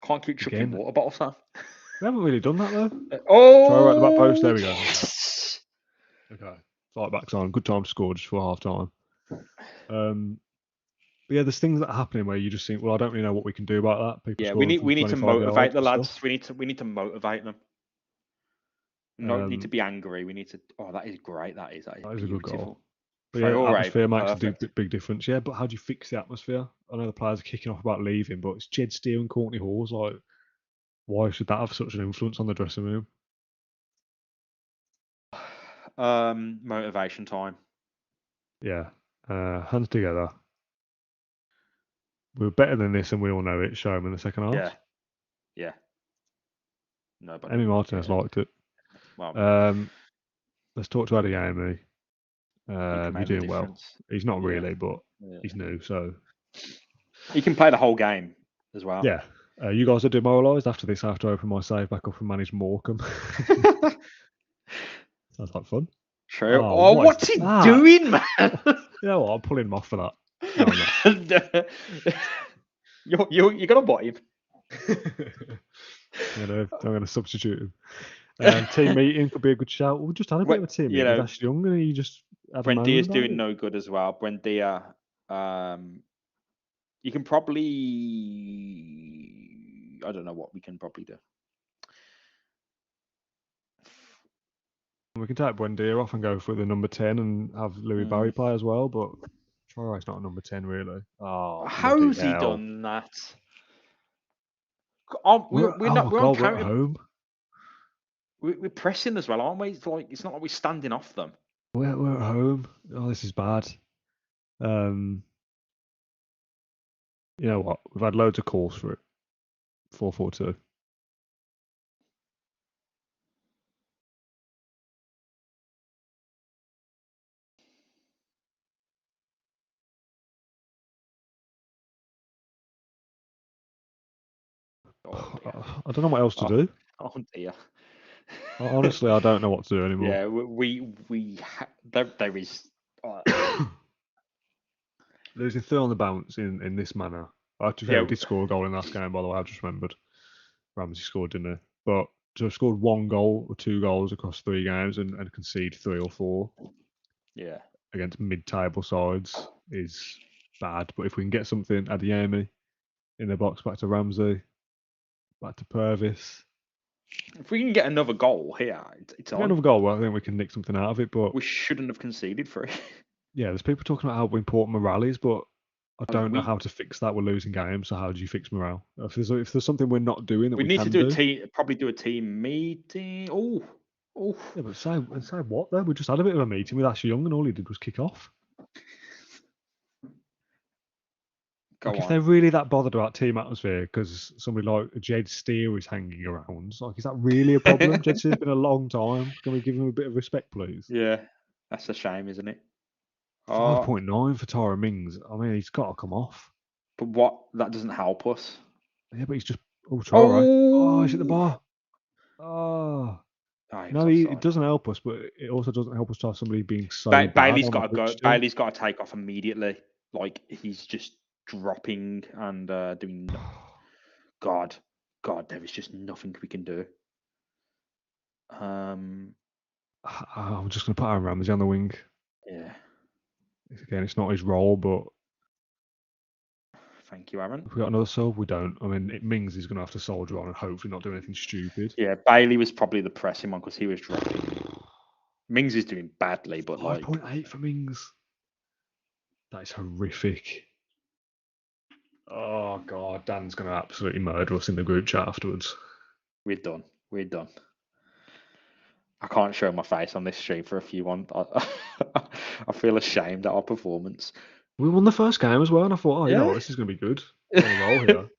Can't keep chucking water bottles, Sam. We haven't really done that though. Oh, try right at the back post. There we go. Okay. Flight back's on. Good time to score just for half time. But yeah, there's things that are happening where you just think, well, I don't really know what we can do about that. People we need to motivate the lads. We need to motivate them. No need to be angry. We need to. Oh, that is great. That is beautiful. A good goal. But yeah, atmosphere makes a big difference. Yeah, but how do you fix the atmosphere? I know the players are kicking off about leaving, but it's Jed Steele and Courtney Hawes. Like, why should that have such an influence on the dressing room? Motivation time. Yeah, hands together. We were better than this, and we all know it. Show them in the second half. Yeah. Nobody. Emi Martinez liked it. Well, let's talk to Adeyemi. You're doing well. He's not really, but he's new, so he can play the whole game as well. Yeah. You guys are demoralised. After this, I have to open my save back up and manage Morecambe. Sounds like fun. True. Oh, what's he doing, man? You know what? I'm pulling him off for that. No, you're gonna buy him. I'm gonna substitute him. Team meeting could be a good shout. We just had a bit of a team meeting with Ash Young, and he just. Brendia's doing no good as well. Brendia, you can probably. I don't know what we can probably do. We can take Buendia off and go for the number 10 and have Louis Barry play as well, but Traore's not a number 10 really. Oh, how's he done that? We're not counting. At home. We're pressing as well, aren't we? It's not like we're standing off them. We're at home. Oh, this is bad. You know what? We've had loads of calls for it. 4-4-2. Oh dear. I don't know what else to Oh, do. oh dear. Honestly, I don't know what to do anymore. Yeah, there is. Losing 3 on the bounce in this manner. To be fair, Yeah, we did score a goal in the last game, by the way. I just remembered. Ramsey scored, didn't he? But to have scored 1 goal or 2 goals across 3 games and concede 3 or 4 yeah. against mid-table sides is bad. But if we can get something, Adeyemi in the box, back to Ramsey, back to Purvis. If we can get another goal here, it's If we get on. another goal, well, I think we can nick something out of it. But We shouldn't have conceded 3. yeah, there's people talking about how important morale is, but I don't know we how to fix that. We're losing games, so how do you fix morale? If there's something we're not doing that we we need to can do do, probably do a team meeting. Oh, yeah, but say what though? We just had a bit of a meeting with Ash Young, and all he did was kick off. Like, go if on. they're really that bothered about team atmosphere because somebody like Jed Steer is hanging around, like, is that really a problem? Jed Steer's been a long time. Can we give him a bit of respect, please? Yeah, that's a shame, isn't it? 5.9 for Tyra Mings. I mean, he's got to come off. But what? That doesn't help us. Yeah, but he's just ultra alright. Oh, he's hit the Oh, bar. Oh. he was No, it offside. doesn't help us, but it also doesn't help us to have somebody being so bad Bailey's on the got to go. pitch too. Bailey's got to take off immediately. Like he's just dropping and doing. God, there is just nothing we can do. I'm just going to put Aaron Ramsey on the wing. Yeah. Again, it's not his role, but Thank you, Aaron. if we got another sub, we don't. I mean, Mings is going to have to soldier on and hopefully not do anything stupid. Yeah, Bailey was probably the pressing one because he was dropping. Mings is doing badly, but 5.8 for Mings. That is horrific. Oh God, Dan's going to absolutely murder us in the group chat afterwards. We're done. I can't show my face on this stream for a few months. I feel ashamed at our performance. We won the first game as well, and I thought, you know what, this is going to be good. We're on a roll here.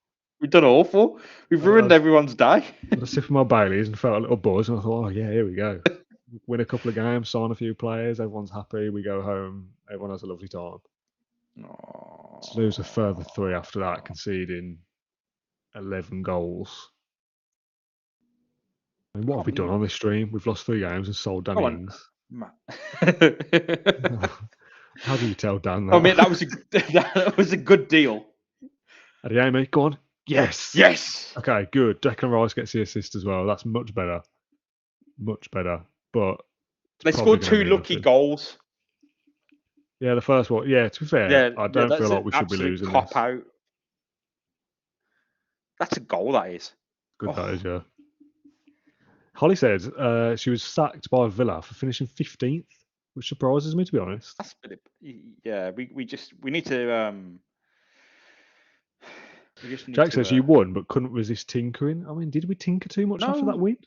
We've done awful. We've ruined everyone's day. I had a sip of my Baileys and felt a little buzz, and I thought, here we go. Win a couple of games, sign a few players, everyone's happy, we go home, everyone has a lovely time. To lose a further 3 after that, conceding 11 goals. I mean, what have we done on this stream? We've lost 3 games and sold Dan Ings. How do you tell Dan that? I mean, that was a good deal. Adeyemi, go on. Yes. Okay, good. Declan Rice gets the assist as well. That's much better. But they scored 2 lucky goals. Yeah, the first one. Yeah, to be fair, I don't feel like we should be losing cop this. Out. That's a goal, that is. Good, that is, yeah. Holly said she was sacked by Villa for finishing 15th, which surprises me, to be honest. That's yeah. We need to. Jack says you won, but couldn't resist tinkering. I mean, did we tinker too much after that win?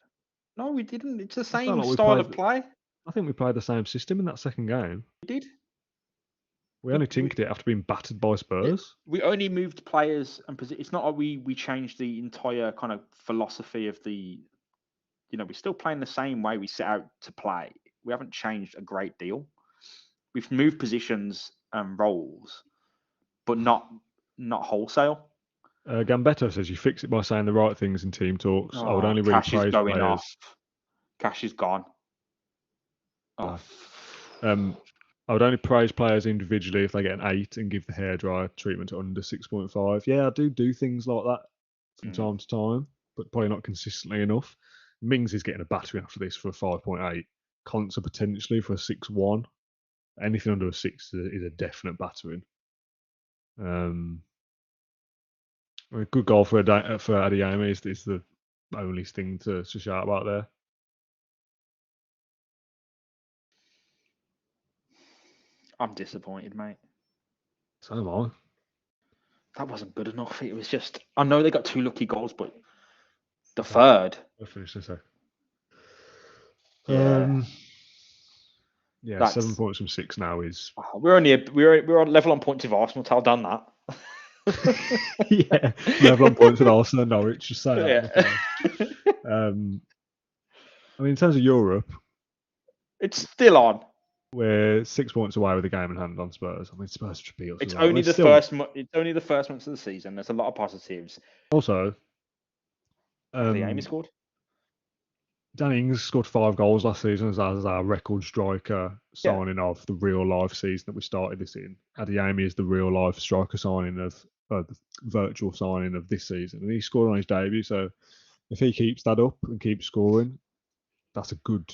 No, we didn't. It's the same style of play. I think we played the same system in that second game. We did. We only tinkered it after being battered by Spurs. We only moved players and position. It's not like we changed the entire kind of philosophy of the. We're still playing the same way we set out to play. We haven't changed a great deal. We've moved positions and roles, but not wholesale. Gambetto says you fix it by saying the right things in team talks. I would only really praise players. Cash is gone. Oh. I would only praise players individually if they get an 8 and give the hairdryer treatment under 6.5. Yeah, I do things like that from time to time, but probably not consistently enough. Mings is getting a battering after this for a 5.8. Conser potentially for a 6.1. Anything under a 6 is a definite battering. A good goal for Adeyemi is the only thing to shout about there. I'm disappointed, mate. So am I. That wasn't good enough. It was just. I know they got 2 lucky goals, but the third. I'll finish this. Yeah. 7 points from 6 now is. We're on level on points with Arsenal. Tell Dan that. Yeah, level on points with Arsenal and Norwich. Just say that. Yeah. I mean, in terms of Europe, It's still on. we're 6 points away with the game in hand on Spurs. I mean, Spurs should beat us. It's as well. only the Still, first. It's only the first month of the season. There's a lot of positives. Also, Have the Amy scored? Dan Ings scored 5 goals last season as our record striker signing of the real life season that we started this in. Adeyemi is the real life striker signing of the virtual signing of this season, and he scored on his debut. So if he keeps that up and keeps scoring, that's a good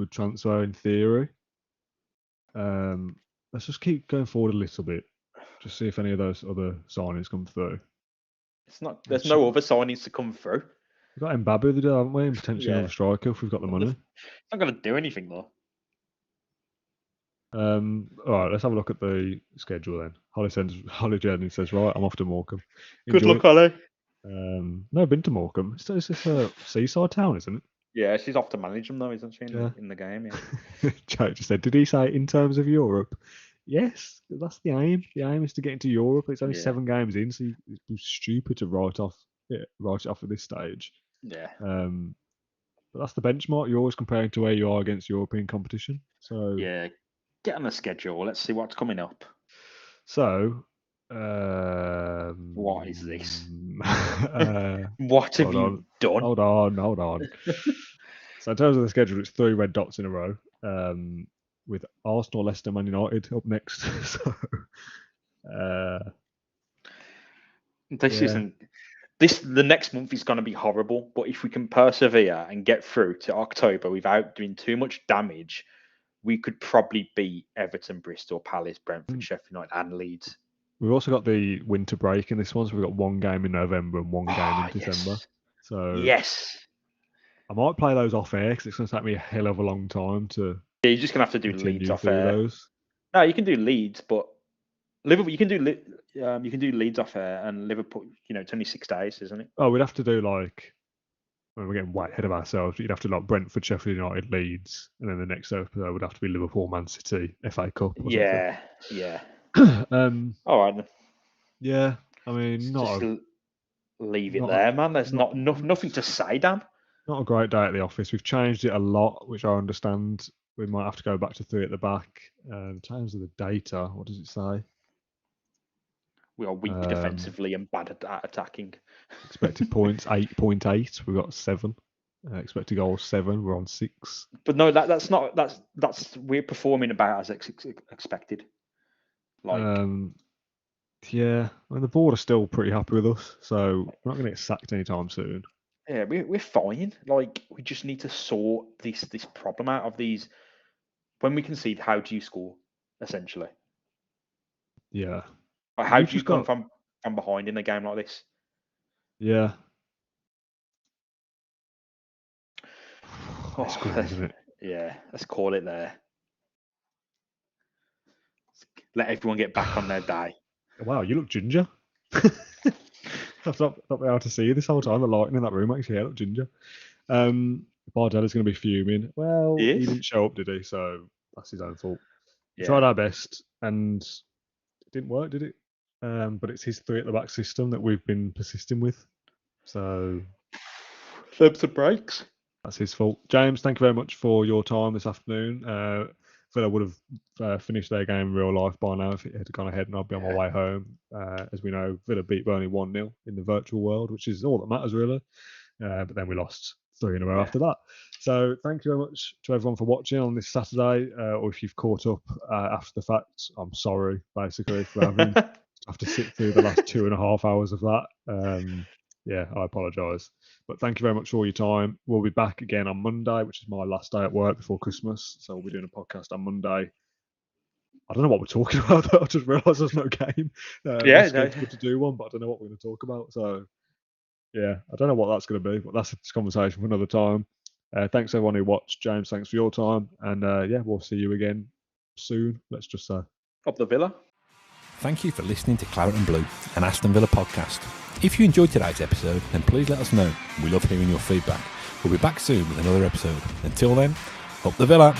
transfer in theory. Let's just keep going forward a little bit, just see if any of those other signings come through. It's not. There's no other signings to come through. We've got Mbappe there, haven't we? And potentially another striker if we've got the money. It's not going to do anything though. All right, let's have a look at the schedule then. Holly Jennings says, right, I'm off to Morecambe. Good luck, Holly. No, I've been to Morecambe. It's this a seaside town, isn't it? Yeah, she's off to manage them though, isn't she? In the game, yeah. Joe just said, did he say in terms of Europe? Yes, that's the aim. The aim is to get into Europe. It's only 7 games in, so it'd be stupid to write it off at this stage. Yeah. But that's the benchmark. You're always comparing to where you are against European competition. So yeah, get on the schedule. Let's see what's coming up. So, what is this? What have you done? Hold on. So in terms of the schedule, it's 3 red dots in a row, with Arsenal, Leicester, Man United up next. So, the next month is going to be horrible. But if we can persevere and get through to October without doing too much damage, we could probably beat Everton, Bristol, Palace, Brentford, Sheffield United, and Leeds. We've also got the winter break in this one, so we've got 1 game in November and 1 game in December. So I might play those off air because it's going to take me a hell of a long time to. Yeah, you're just going to have to do Leeds off air. Those. No, you can do Leeds, but Liverpool. You can do Leeds off air, and Liverpool. It's only 6 days, isn't it? Oh, we'd have to do we're getting way ahead of ourselves. You'd have to Brentford, Sheffield United, Leeds, and then the next episode would have to be Liverpool, Man City, FA Cup. Yeah. All right. Yeah, I mean, leave it there, man. There's nothing to say, Dan. Not a great day at the office. We've changed it a lot, which I understand. We might have to go back to 3 at the back. In terms of the data, what does it say? We are weak defensively and bad at attacking. Expected points 8.8. We've got 7. Expected goals 7. We're on 6. But no, that's not. That's we're performing about as expected. Yeah. I mean, the board are still pretty happy with us, so we're not going to get sacked anytime soon. Yeah, we're fine. We just need to sort this problem out of these. When we concede, how do you score? Essentially. Yeah. How do you come from behind in a game like this? Yeah. It's good, isn't it? Yeah, let's call it there. Let everyone get back on their day. Wow, you look ginger. I've not been able to see you this whole time. The lighting in that room makes your hair look ginger. Bardella's going to be fuming. Well, he didn't show up, did he? So that's his own fault. We tried our best, and it didn't work, did it? But it's his 3 at the back system that we've been persisting with. So Flips and breaks. That's his fault. James, thank you very much for your time this afternoon. Villa would have finished their game in real life by now if it had gone ahead, and I'd be on my way home. As we know, Villa beat Burnley 1-0 in the virtual world, which is all that matters, really. But then we lost 3 in a row after that. So thank you very much to everyone for watching on this Saturday, or if you've caught up after the fact, I'm sorry, basically, for having to sit through the last 2.5 hours of that. Yeah, I apologise. But thank you very much for all your time. We'll be back again on Monday, which is my last day at work before Christmas. So we'll be doing a podcast on Monday. I don't know what we're talking about, though. I just realised there's no game. It's good to do one, but I don't know what we're going to talk about. So, yeah, I don't know what that's going to be, but that's a conversation for another time. Thanks, everyone who watched. James, thanks for your time. And, we'll see you again soon, let's just say. Up the Villa. Thank you for listening to Claret and Blue, an Aston Villa podcast. If you enjoyed today's episode, then please let us know. We love hearing your feedback. We'll be back soon with another episode. Until then, up the Villa.